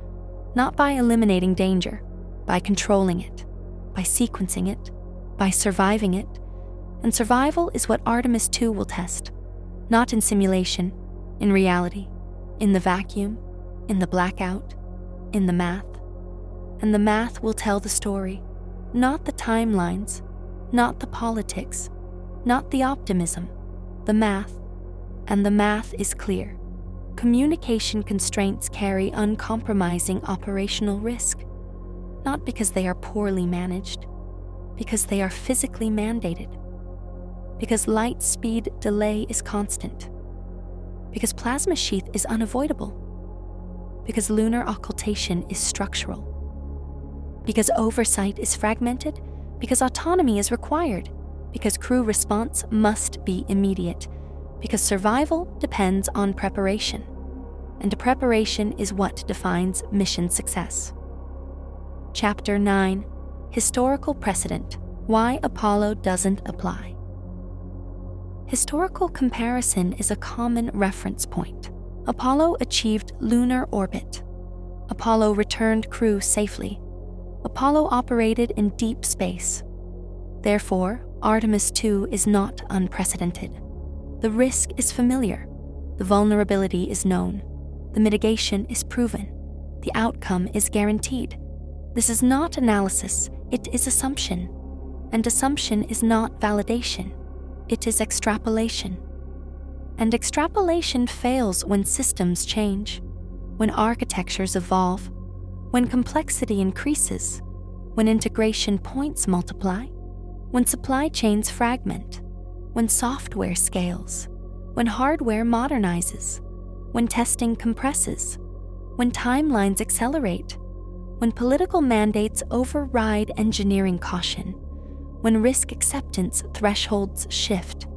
not by eliminating danger, by controlling it, by sequencing it, by surviving it. And survival is what Artemis II will test, not in simulation, in reality, in the vacuum, in the blackout, in the math. And the math will tell the story, not the timelines, not the politics, not the optimism, the math. And the math is clear. Communication constraints carry uncompromising operational risk, not because they are poorly managed, because they are physically mandated, because light speed delay is constant, because plasma sheath is unavoidable, because lunar occultation is structural, because oversight is fragmented, because autonomy is required, because crew response must be immediate, because survival depends on preparation, and preparation is what defines mission success. Chapter 9: Historical Precedent: Why Apollo Doesn't Apply. Historical comparison is a common reference point. Apollo achieved lunar orbit. Apollo returned crew safely. Apollo operated in deep space. Therefore, Artemis II is not unprecedented. The risk is familiar. The vulnerability is known. The mitigation is proven. The outcome is guaranteed. This is not analysis, it is assumption. And assumption is not validation, it is extrapolation. And extrapolation fails when systems change, when architectures evolve, when complexity increases, when integration points multiply, when supply chains fragment, when software scales, when hardware modernizes, when testing compresses, when timelines accelerate, when political mandates override engineering caution, when risk acceptance thresholds shift,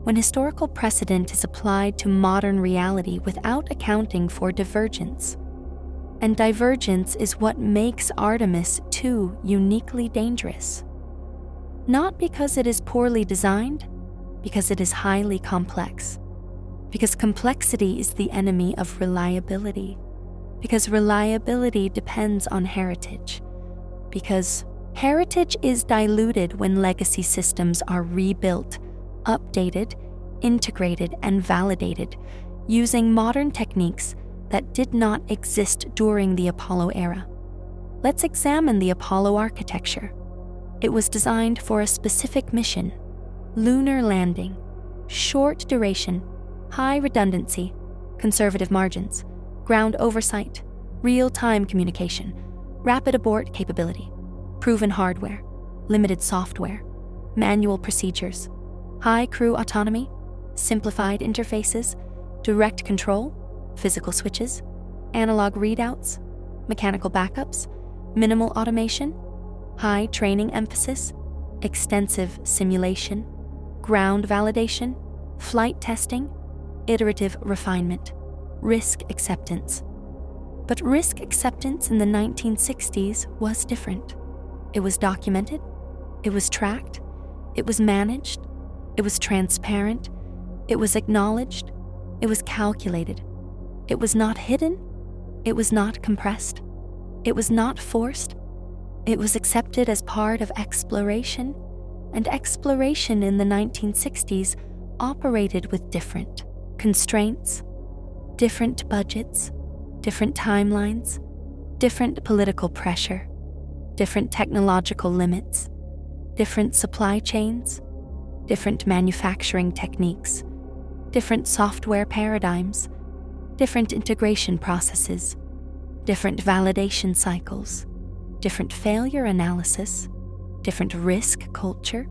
when historical precedent is applied to modern reality without accounting for divergence. And divergence is what makes Artemis II uniquely dangerous. Not because it is poorly designed, because it is highly complex. Because complexity is the enemy of reliability. Because reliability depends on heritage. Because Heritage is diluted when legacy systems are rebuilt, updated, integrated, and validated using modern techniques that did not exist during the Apollo era. Let's examine the Apollo architecture. It was designed for a specific mission: lunar landing, short duration, high redundancy, conservative margins, ground oversight, real-time communication, rapid abort capability, proven hardware, limited software, manual procedures, high crew autonomy, simplified interfaces, direct control, physical switches, analog readouts, mechanical backups, minimal automation, high training emphasis, extensive simulation, ground validation, flight testing, iterative refinement, risk acceptance. But risk acceptance in the 1960s was different. It was documented, it was tracked, it was managed, it was transparent, it was acknowledged, it was calculated. It was not hidden, it was not compressed, it was not forced. It was accepted as part of exploration, and exploration in the 1960s operated with different constraints, different budgets, different timelines, different political pressure, different technological limits, different supply chains, different manufacturing techniques, different software paradigms, different integration processes, different validation cycles, different failure analysis, different risk culture,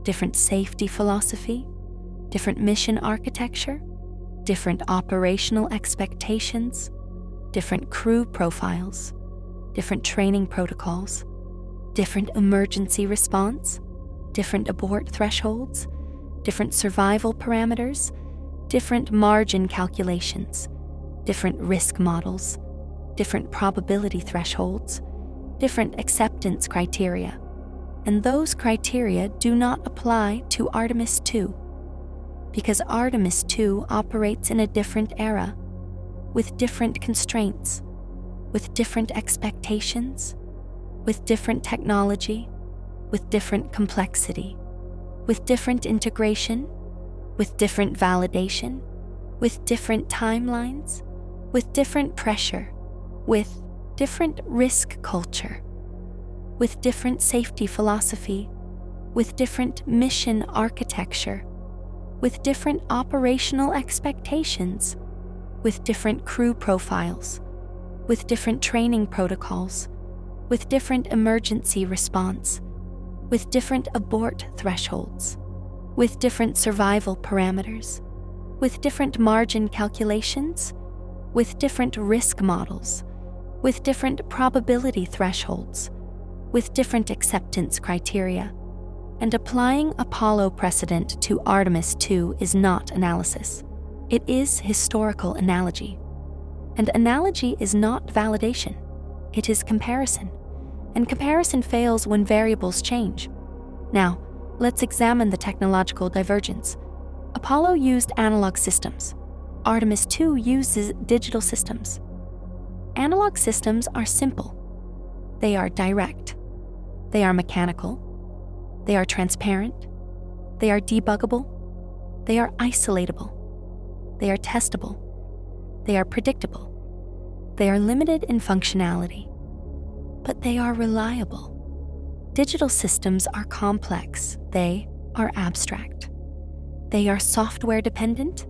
different safety philosophy, different mission architecture, different operational expectations, different crew profiles, different training protocols, different emergency response, different abort thresholds, different survival parameters, different margin calculations, different risk models, different probability thresholds, different acceptance criteria. And those criteria do not apply to Artemis II, because Artemis II operates in a different era, with different constraints, with different expectations, with different technology, with different complexity, with different integration, with different validation, with different timelines, with different pressure, with different risk culture, with different safety philosophy, with different mission architecture, with different operational expectations, with different crew profiles, with different training protocols, with different emergency response, with different abort thresholds, with different survival parameters, with different margin calculations, with different risk models, with different probability thresholds, with different acceptance criteria. And applying Apollo precedent to Artemis II is not analysis. It is historical analogy. And analogy is not validation. It is comparison. And comparison fails when variables change. Now, let's examine the technological divergence. Apollo used analog systems. Artemis II uses digital systems. Analog systems are simple. They are direct. They are mechanical. They are transparent. They are debuggable. They are isolatable. They are testable. They are predictable. They are limited in functionality. But they are reliable. Digital systems are complex. They are abstract. They are software dependent.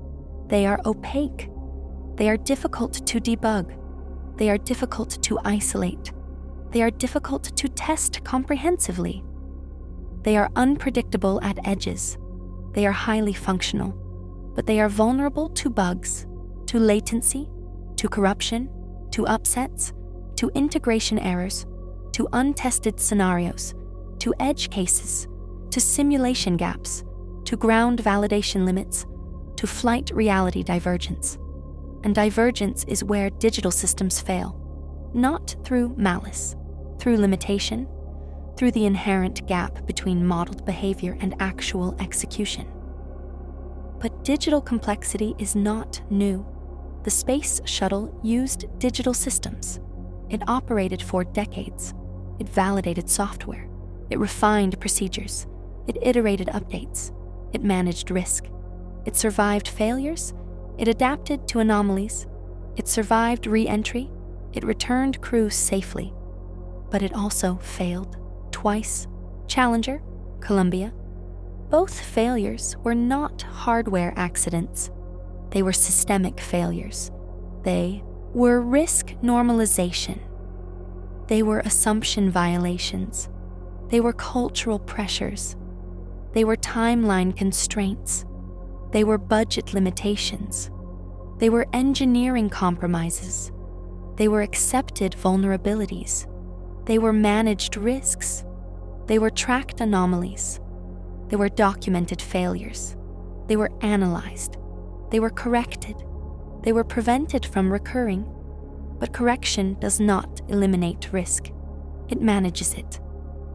They are opaque. They are difficult to debug. They are difficult to isolate. They are difficult to test comprehensively. They are unpredictable at edges. They are highly functional, but they are vulnerable to bugs, to latency, to corruption, to upsets, to integration errors, to untested scenarios, to edge cases, to simulation gaps, to ground validation limits, to flight reality divergence. And divergence is where digital systems fail, not through malice, through limitation, through the inherent gap between modeled behavior and actual execution. But digital complexity is not new. The Space Shuttle used digital systems. It operated for decades. It validated software. It refined procedures. It iterated updates. It managed risk. It survived failures. It adapted to anomalies. It survived re-entry. It returned crews safely. But it also failed. Twice. Challenger, Columbia. Both failures were not hardware accidents. They were systemic failures. They were risk normalization. They were assumption violations. They were cultural pressures. They were timeline constraints. They were budget limitations. They were engineering compromises. They were accepted vulnerabilities. They were managed risks. They were tracked anomalies. They were documented failures. They were analyzed. They were corrected. They were prevented from recurring. But correction does not eliminate risk. It manages it.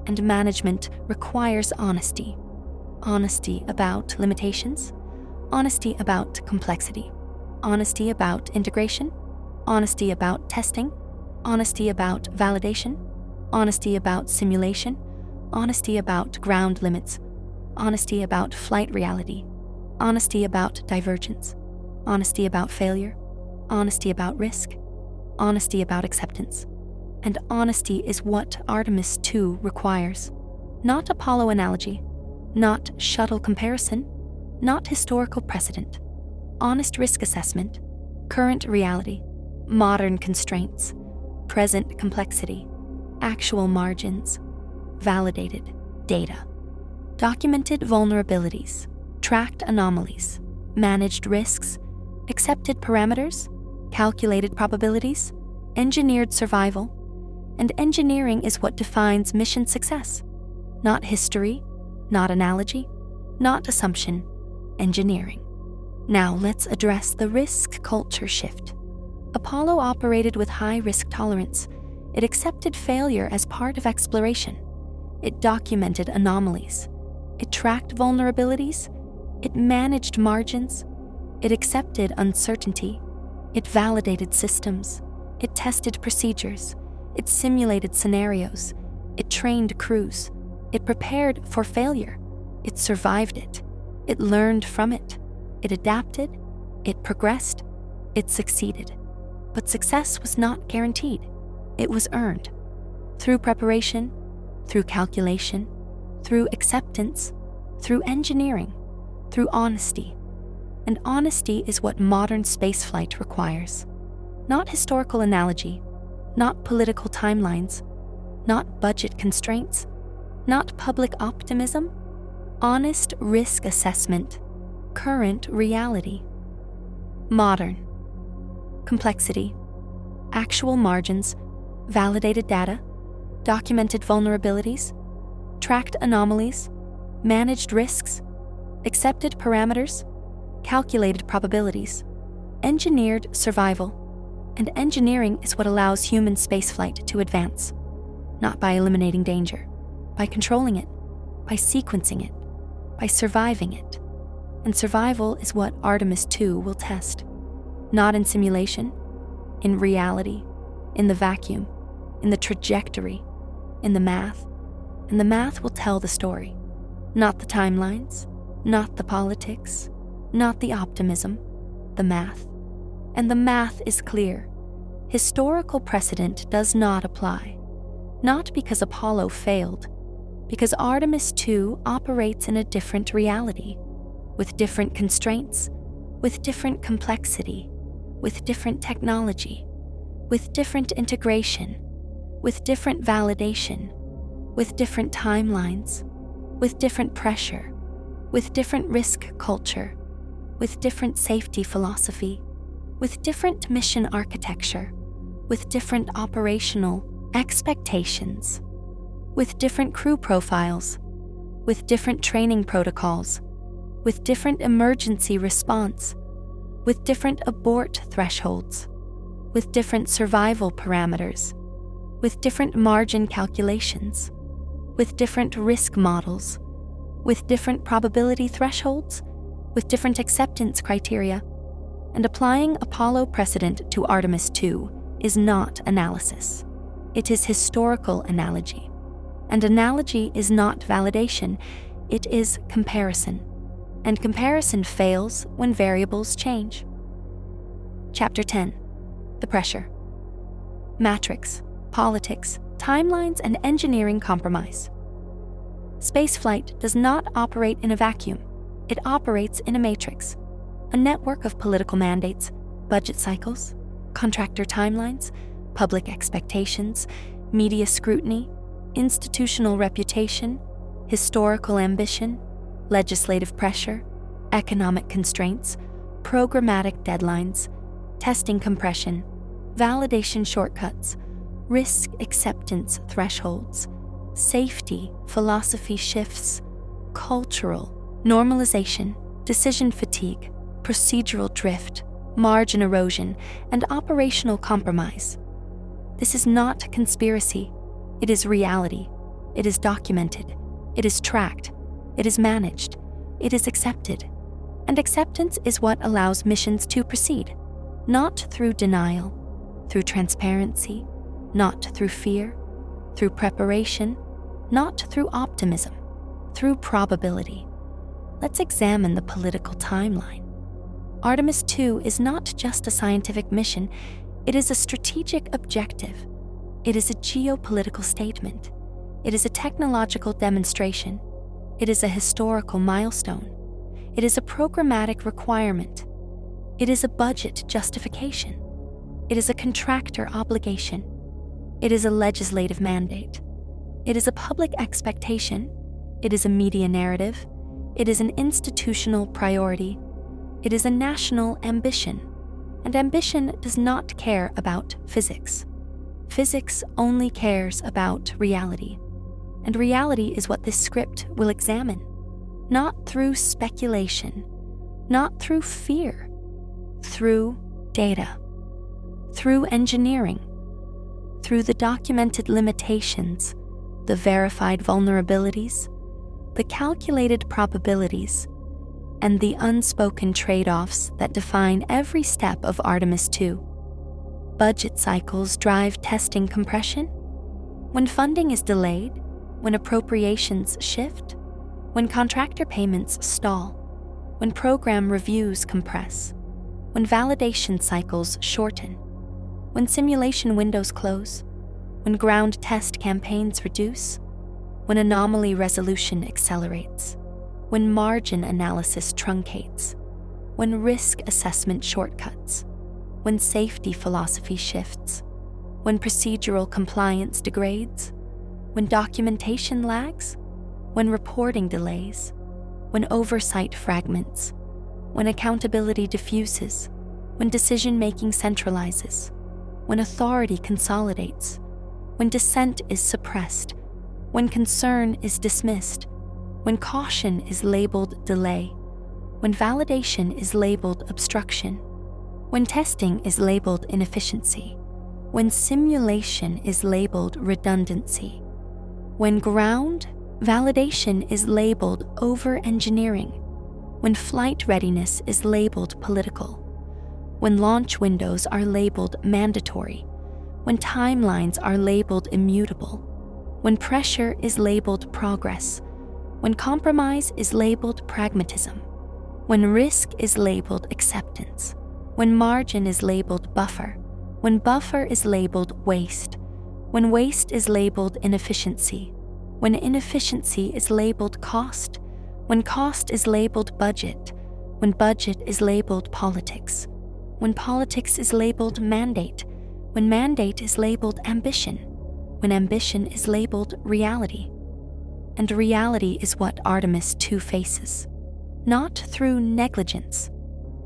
And management requires honesty. Honesty about limitations. Honesty about complexity. Honesty about integration. Honesty about testing. Honesty about validation. Honesty about simulation. Honesty about ground limits. Honesty about flight reality. Honesty about divergence. Honesty about failure. Honesty about risk. Honesty about acceptance. And honesty is what Artemis II requires. Not Apollo analogy, not shuttle comparison, not historical precedent. Honest risk assessment, current reality, modern constraints, present complexity, actual margins, validated data, documented vulnerabilities, tracked anomalies, managed risks, accepted parameters, calculated probabilities, engineered survival, and engineering is what defines mission success. Not history, not analogy, not assumption, engineering. Now let's address the risk culture shift. Apollo operated with high risk tolerance. It accepted failure as part of exploration. It documented anomalies. It tracked vulnerabilities. It managed margins. It accepted uncertainty. It validated systems. It tested procedures. It simulated scenarios. It trained crews. It prepared for failure. It survived it. It learned from it. It adapted. It progressed. It succeeded. But success was not guaranteed. It was earned. Through preparation, through calculation, through acceptance, through engineering, through honesty. And honesty is what modern spaceflight requires. Not historical analogy, not political timelines, not budget constraints, not public optimism, honest risk assessment, current reality. Modern. Complexity, actual margins, validated data, documented vulnerabilities, tracked anomalies, managed risks, accepted parameters, calculated probabilities, engineered survival. And engineering is what allows human spaceflight to advance, not by eliminating danger, by controlling it, by sequencing it, by surviving it. And survival is what Artemis II will test, not in simulation, in reality, in the vacuum, in the trajectory, in the math. And the math will tell the story, not the timelines, not the politics, not the optimism, the math. And the math is clear. Historical precedent does not apply, not because Apollo failed, because Artemis II operates in a different reality, with different constraints, with different complexity, with different technology, with different integration, with different validation, with different timelines, with different pressure, with different risk culture, with different safety philosophy, with different mission architecture, with different operational expectations, with different crew profiles, with different training protocols, with different emergency response, with different abort thresholds, with different survival parameters, with different margin calculations, with different risk models, with different probability thresholds, with different acceptance criteria. And applying Apollo precedent to Artemis II is not analysis. It is historical analogy. And analogy is not validation, it is comparison. And comparison fails when variables change. Chapter 10. The Pressure. Matrix, politics, timelines, and engineering compromise. Spaceflight does not operate in a vacuum. It operates in a matrix, a network of political mandates, budget cycles, contractor timelines, public expectations, media scrutiny, institutional reputation, historical ambition, legislative pressure, economic constraints, programmatic deadlines, testing compression, validation shortcuts, risk acceptance thresholds, safety philosophy shifts, cultural normalization, decision fatigue, procedural drift, margin erosion, and operational compromise. This is not conspiracy. It is reality. It is documented. It is tracked. It is managed. It is accepted. And acceptance is what allows missions to proceed, not through denial, through transparency, not through fear, through preparation, not through optimism, through probability. Let's examine the political timeline. Artemis II is not just a scientific mission, it is a strategic objective. It is a geopolitical statement. It is a technological demonstration. It is a historical milestone. It is a programmatic requirement. It is a budget justification. It is a contractor obligation. It is a legislative mandate. It is a public expectation. It is a media narrative. It is an institutional priority. It is a national ambition. And ambition does not care about physics. Physics only cares about reality. And reality is what this script will examine. Not through speculation, not through fear, through data, through engineering, through the documented limitations, the verified vulnerabilities, the calculated probabilities, and the unspoken trade-offs that define every step of Artemis II. Budget cycles drive testing compression. When funding is delayed, when appropriations shift, when contractor payments stall, when program reviews compress, when validation cycles shorten, when simulation windows close, when ground test campaigns reduce, when anomaly resolution accelerates, when margin analysis truncates, when risk assessment shortcuts, when safety philosophy shifts, when procedural compliance degrades, when documentation lags, when reporting delays, when oversight fragments, when accountability diffuses, when decision-making centralizes, when authority consolidates, when dissent is suppressed, when concern is dismissed, when caution is labeled delay, when validation is labeled obstruction, when testing is labeled inefficiency, when simulation is labeled redundancy, when ground validation is labeled over-engineering, when flight readiness is labeled political, when launch windows are labeled mandatory, when timelines are labeled immutable, when pressure is labeled progress, when compromise is labeled pragmatism, when risk is labeled acceptance, when margin is labeled buffer, when buffer is labeled waste, when waste is labeled inefficiency, when inefficiency is labeled cost, when cost is labeled budget, when budget is labeled politics, when politics is labeled mandate, when mandate is labeled ambition, when ambition is labeled reality. And reality is what Artemis II faces, not through negligence,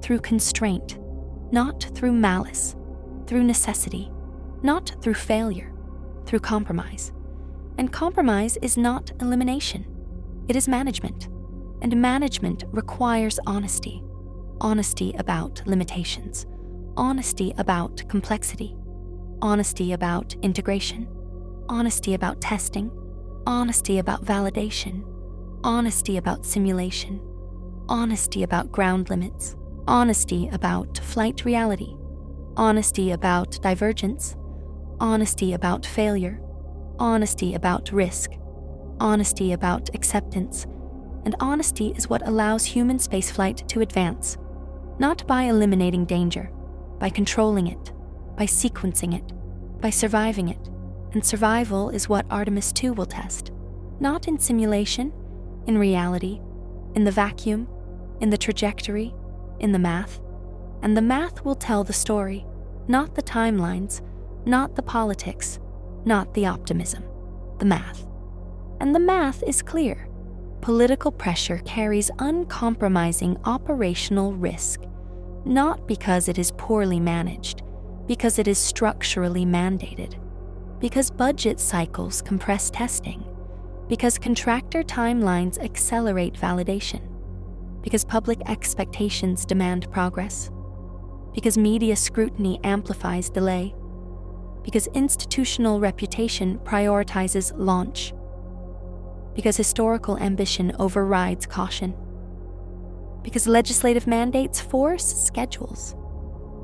through constraint, not through malice, through necessity, not through failure, through compromise. And compromise is not elimination, it is management. And management requires honesty. Honesty about limitations, honesty about complexity, honesty about integration, honesty about testing, honesty about validation, honesty about simulation, honesty about ground limits, honesty about flight reality, honesty about divergence, honesty about failure, honesty about risk, honesty about acceptance, and honesty is what allows human spaceflight to advance, not by eliminating danger, by controlling it, by sequencing it, by surviving it. And survival is what Artemis II will test, not in simulation, in reality, in the vacuum, in the trajectory, in the math. And the math will tell the story, not the timelines, not the politics, not the optimism, the math. And the math is clear. Political pressure carries uncompromising operational risk, not because it is poorly managed, because it is structurally mandated, because budget cycles compress testing, because contractor timelines accelerate validation, because public expectations demand progress, because media scrutiny amplifies delay, because institutional reputation prioritizes launch, because historical ambition overrides caution, because legislative mandates force schedules,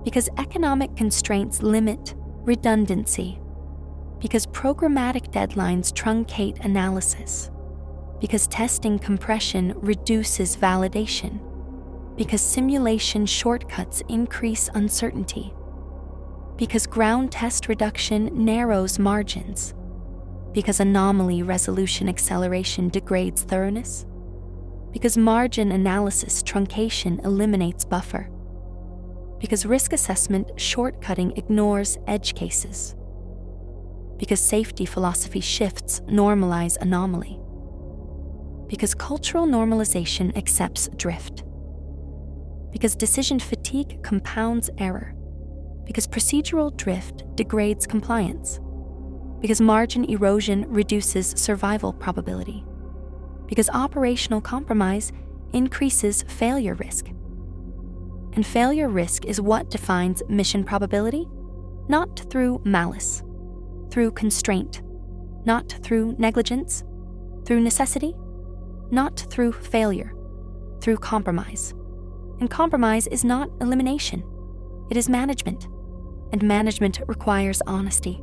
because economic constraints limit redundancy, because programmatic deadlines truncate analysis, because testing compression reduces validation, because simulation shortcuts increase uncertainty, because ground test reduction narrows margins, because anomaly resolution acceleration degrades thoroughness, because margin analysis truncation eliminates buffer, because risk assessment shortcutting ignores edge cases, because safety philosophy shifts normalize anomaly, because cultural normalization accepts drift, because decision fatigue compounds error, because procedural drift degrades compliance, because margin erosion reduces survival probability, because operational compromise increases failure risk. And failure risk is what defines mission probability, not through malice, through constraint, not through negligence, through necessity, not through failure, through compromise. And compromise is not elimination, it is management. And management requires honesty.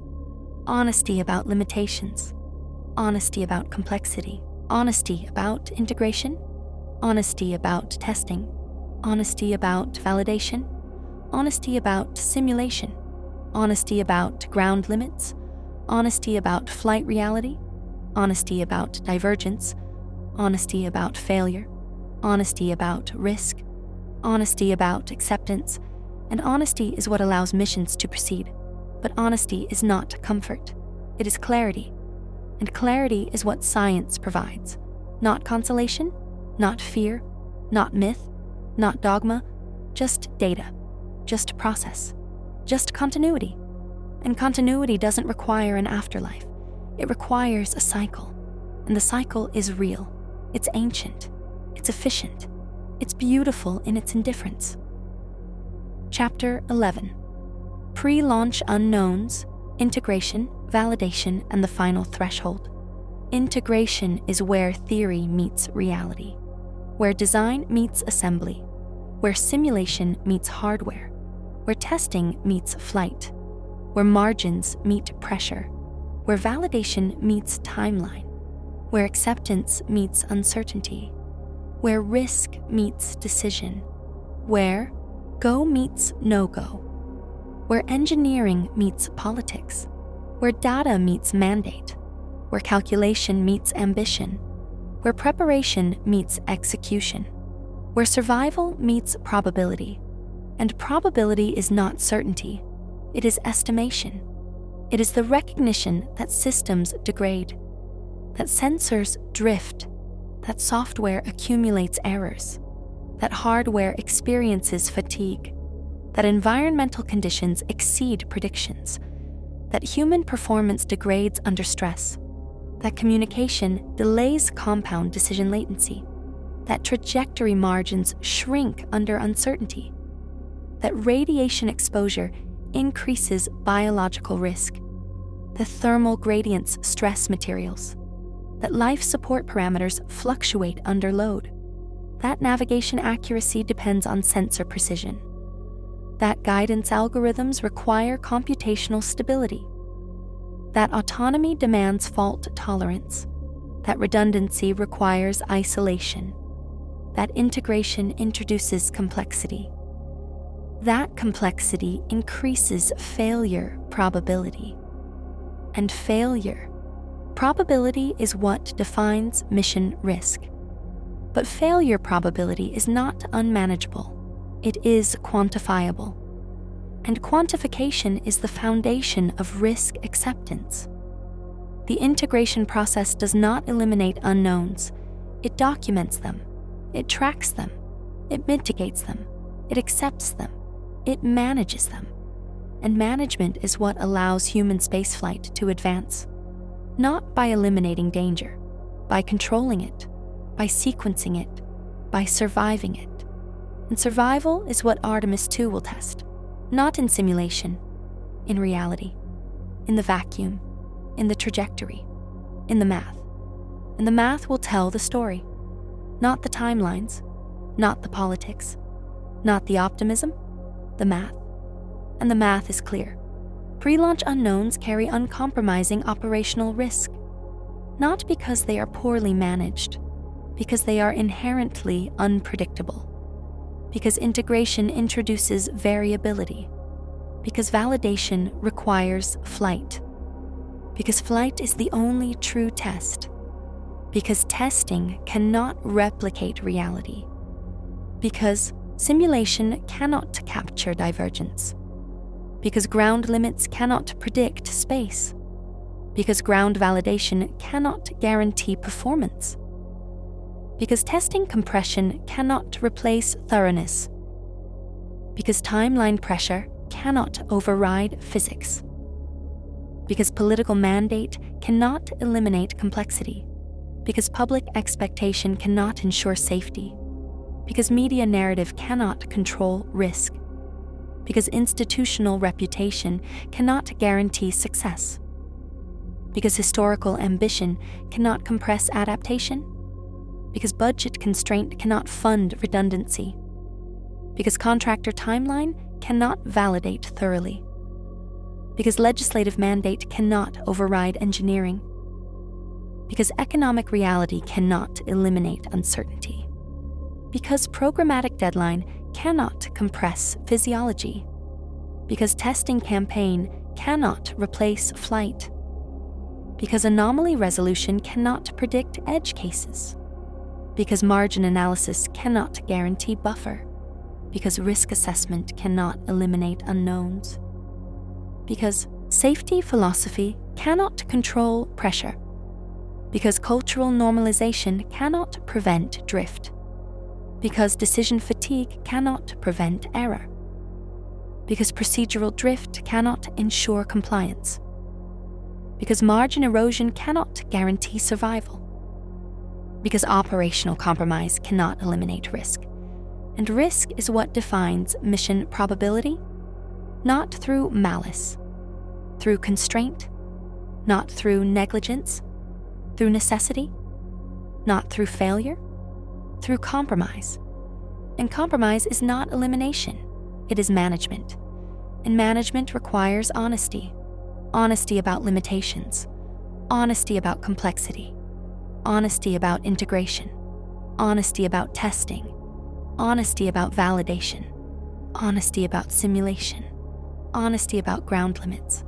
Honesty about limitations, honesty about complexity, honesty about integration, honesty about testing, honesty about validation, honesty about simulation, honesty about ground limits, honesty about flight reality, honesty about divergence, honesty about failure, honesty about risk, honesty about acceptance, and honesty is what allows missions to proceed. But honesty is not comfort, it is clarity. And clarity is what science provides. Not consolation, not fear, not myth, not dogma, just data, just process, just continuity. And continuity doesn't require an afterlife. It requires a cycle. And the cycle is real. It's ancient. It's efficient. It's beautiful in its indifference. Chapter 11. Pre-launch unknowns, integration, validation, and the final threshold. Integration is where theory meets reality, where design meets assembly, where simulation meets hardware, where testing meets flight, where margins meet pressure, where validation meets timeline, where acceptance meets uncertainty, where risk meets decision, where go meets no-go, where engineering meets politics, where data meets mandate, where calculation meets ambition, where preparation meets execution, where survival meets probability. And probability is not certainty, it is estimation. It is the recognition that systems degrade, that sensors drift, that software accumulates errors, that hardware experiences fatigue, that environmental conditions exceed predictions, that human performance degrades under stress, that communication delays compound decision latency, that trajectory margins shrink under uncertainty, that radiation exposure increases biological risk, that thermal gradients stress materials, that life support parameters fluctuate under load, that navigation accuracy depends on sensor precision, that guidance algorithms require computational stability, that autonomy demands fault tolerance, that redundancy requires isolation, that integration introduces complexity. That complexity increases failure probability. And failure probability is what defines mission risk. But failure probability is not unmanageable. It is quantifiable. And quantification is the foundation of risk acceptance. The integration process does not eliminate unknowns. It documents them. It tracks them. It mitigates them. It accepts them. It manages them. And management is what allows human spaceflight to advance. Not by eliminating danger, by controlling it, by sequencing it, by surviving it. And survival is what Artemis II will test. Not in simulation, in reality, in the vacuum, in the trajectory, in the math. And the math will tell the story. Not the timelines, not the politics, not the optimism, the math. And the math is clear. Pre-launch unknowns carry uncompromising operational risk, not because they are poorly managed, because they are inherently unpredictable, because integration introduces variability, because validation requires flight, because flight is the only true test, because testing cannot replicate reality, because simulation cannot capture divergence, because ground limits cannot predict space, because ground validation cannot guarantee performance, because testing compression cannot replace thoroughness, because timeline pressure cannot override physics, because political mandate cannot eliminate complexity, because public expectation cannot ensure safety, because media narrative cannot control risk, because institutional reputation cannot guarantee success, because historical ambition cannot compress adaptation, because budget constraint cannot fund redundancy, because contractor timeline cannot validate thoroughly, because legislative mandate cannot override engineering, because economic reality cannot eliminate uncertainty, because programmatic deadline cannot compress physiology, because testing campaign cannot replace flight, because anomaly resolution cannot predict edge cases, because margin analysis cannot guarantee buffer, because risk assessment cannot eliminate unknowns, because safety philosophy cannot control pressure, because cultural normalization cannot prevent drift, because decision fatigue cannot prevent error, because procedural drift cannot ensure compliance, because margin erosion cannot guarantee survival, because operational compromise cannot eliminate risk. And risk is what defines mission probability, not through malice, through constraint, not through negligence, through necessity, not through failure, through compromise. And compromise is not elimination, it is management. And management requires honesty. Honesty about limitations, honesty about complexity, honesty about integration, honesty about testing, honesty about validation, honesty about simulation, honesty about ground limits,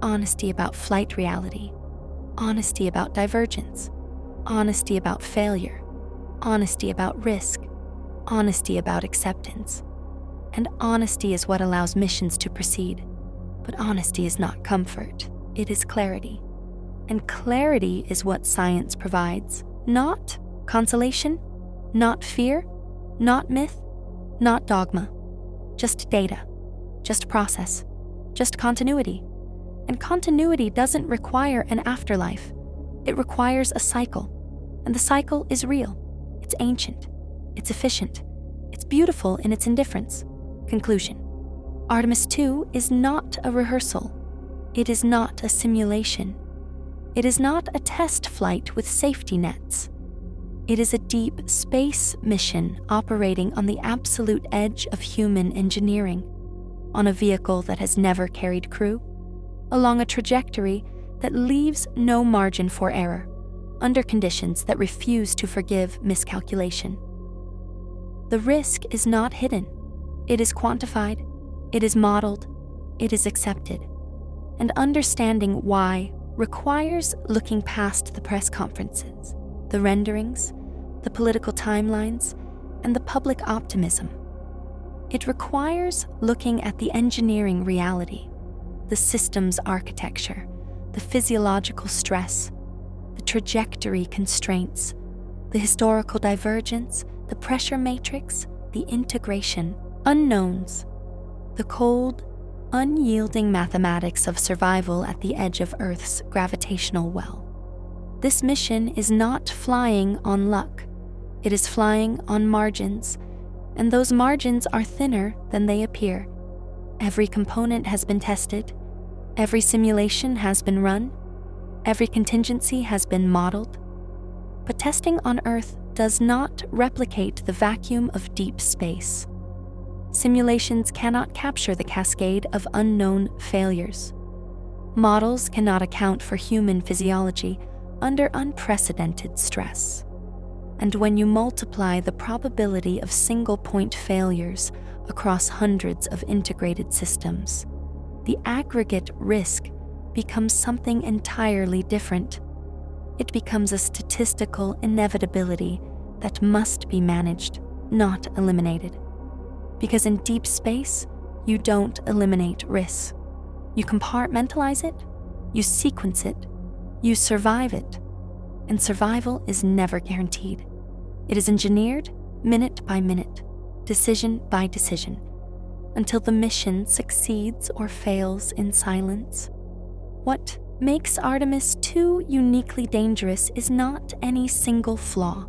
honesty about flight reality, honesty about divergence, honesty about failure, honesty about risk, honesty about acceptance. And honesty is what allows missions to proceed. But honesty is not comfort, it is clarity. And clarity is what science provides, not consolation, not fear, not myth, not dogma, just data, just process, just continuity. And continuity doesn't require an afterlife. It requires a cycle. And the cycle is real. It's ancient. It's efficient. It's beautiful in its indifference. Conclusion. Artemis II is not a rehearsal. It is not a simulation. It is not a test flight with safety nets. It is a deep space mission operating on the absolute edge of human engineering, on a vehicle that has never carried crew, along a trajectory that leaves no margin for error, under conditions that refuse to forgive miscalculation. The risk is not hidden. It is quantified, it is modeled, it is accepted. And understanding why requires looking past the press conferences, the renderings, the political timelines, and the public optimism. It requires looking at the engineering reality, the systems architecture, the physiological stress, the trajectory constraints, the historical divergence, the pressure matrix, the integration, unknowns, the cold, unyielding mathematics of survival at the edge of Earth's gravitational well. This mission is not flying on luck. It is flying on margins, and those margins are thinner than they appear. Every component has been tested, every simulation has been run, every contingency has been modeled. But testing on Earth does not replicate the vacuum of deep space. Simulations cannot capture the cascade of unknown failures. Models cannot account for human physiology under unprecedented stress. And when you multiply the probability of single-point failures across hundreds of integrated systems, the aggregate risk becomes something entirely different. It becomes a statistical inevitability that must be managed, not eliminated. Because in deep space, you don't eliminate risks. You compartmentalize it, you sequence it, you survive it, and survival is never guaranteed. It is engineered minute by minute, decision by decision, until the mission succeeds or fails in silence. What makes Artemis II uniquely dangerous is not any single flaw.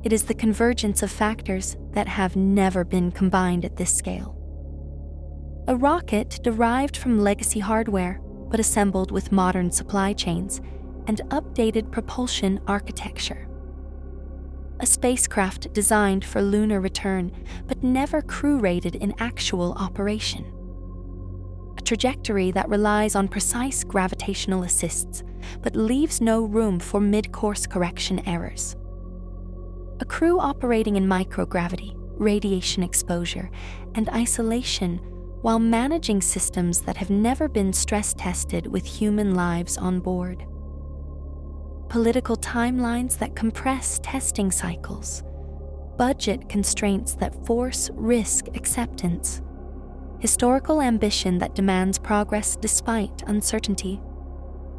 It is the convergence of factors that have never been combined at this scale. A rocket derived from legacy hardware, but assembled with modern supply chains and updated propulsion architecture. A spacecraft designed for lunar return, but never crew-rated in actual operation. A trajectory that relies on precise gravitational assists, but leaves no room for mid-course correction errors. A crew operating in microgravity, radiation exposure, and isolation while managing systems that have never been stress-tested with human lives on board. Political timelines that compress testing cycles, budget constraints that force risk acceptance, historical ambition that demands progress despite uncertainty,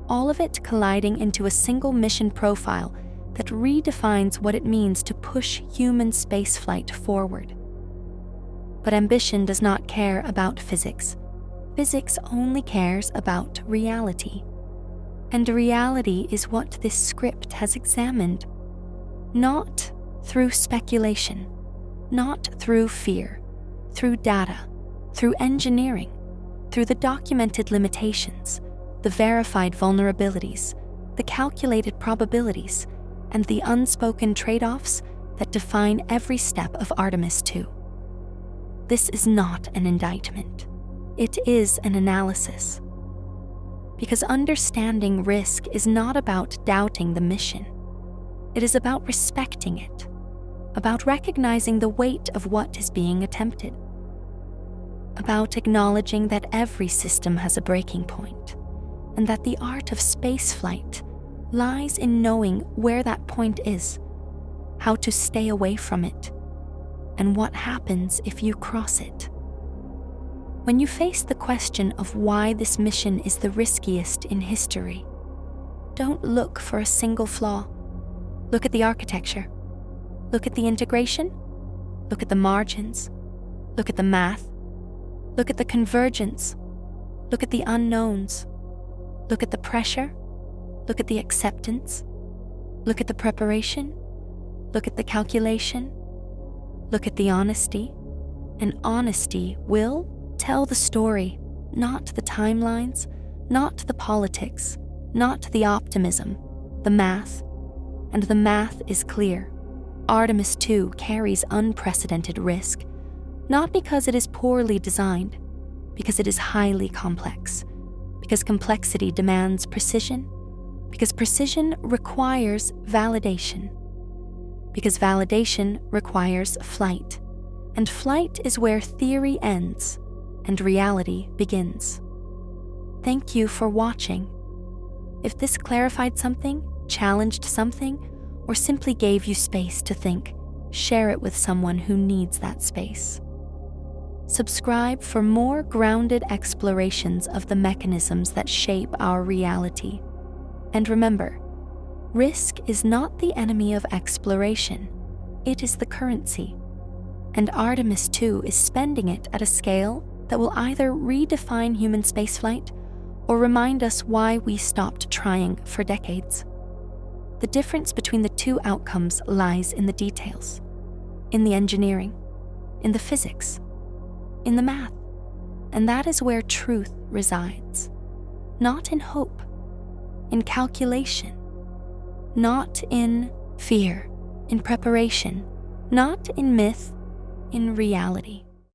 all of it colliding into a single mission profile that redefines what it means to push human spaceflight forward. But ambition does not care about physics. Physics only cares about reality. And reality is what this script has examined. Not through speculation, not through fear, through data, through engineering, through the documented limitations, the verified vulnerabilities, the calculated probabilities, and the unspoken trade-offs that define every step of Artemis II. This is not an indictment. It is an analysis. Because understanding risk is not about doubting the mission. It is about respecting it, about recognizing the weight of what is being attempted, about acknowledging that every system has a breaking point, and that the art of spaceflight lies in knowing where that point is, how to stay away from it, and what happens if you cross it. When you face the question of why this mission is the riskiest in history, don't look for a single flaw. Look at the architecture. Look at the integration. Look at the margins. Look at the math. Look at the convergence. Look at the unknowns. Look at the pressure. Look at the acceptance. Look at the preparation. Look at the calculation. Look at the honesty. And honesty will tell the story, not the timelines, not the politics, not the optimism, the math. And the math is clear. Artemis II carries unprecedented risk, not because it is poorly designed, because it is highly complex, because complexity demands precision, Because precision requires validation. Because validation requires flight. And flight is where theory ends and reality begins. Thank you for watching. If this clarified something, challenged something, or simply gave you space to think, share it with someone who needs that space. Subscribe for more grounded explorations of the mechanisms that shape our reality. And remember, risk is not the enemy of exploration, it is the currency. And Artemis II is spending it at a scale that will either redefine human spaceflight or remind us why we stopped trying for decades. The difference between the two outcomes lies in the details, in the engineering, in the physics, in the math. And that is where truth resides. Not in hope, in calculation, not in fear, in preparation, not in myth, in reality.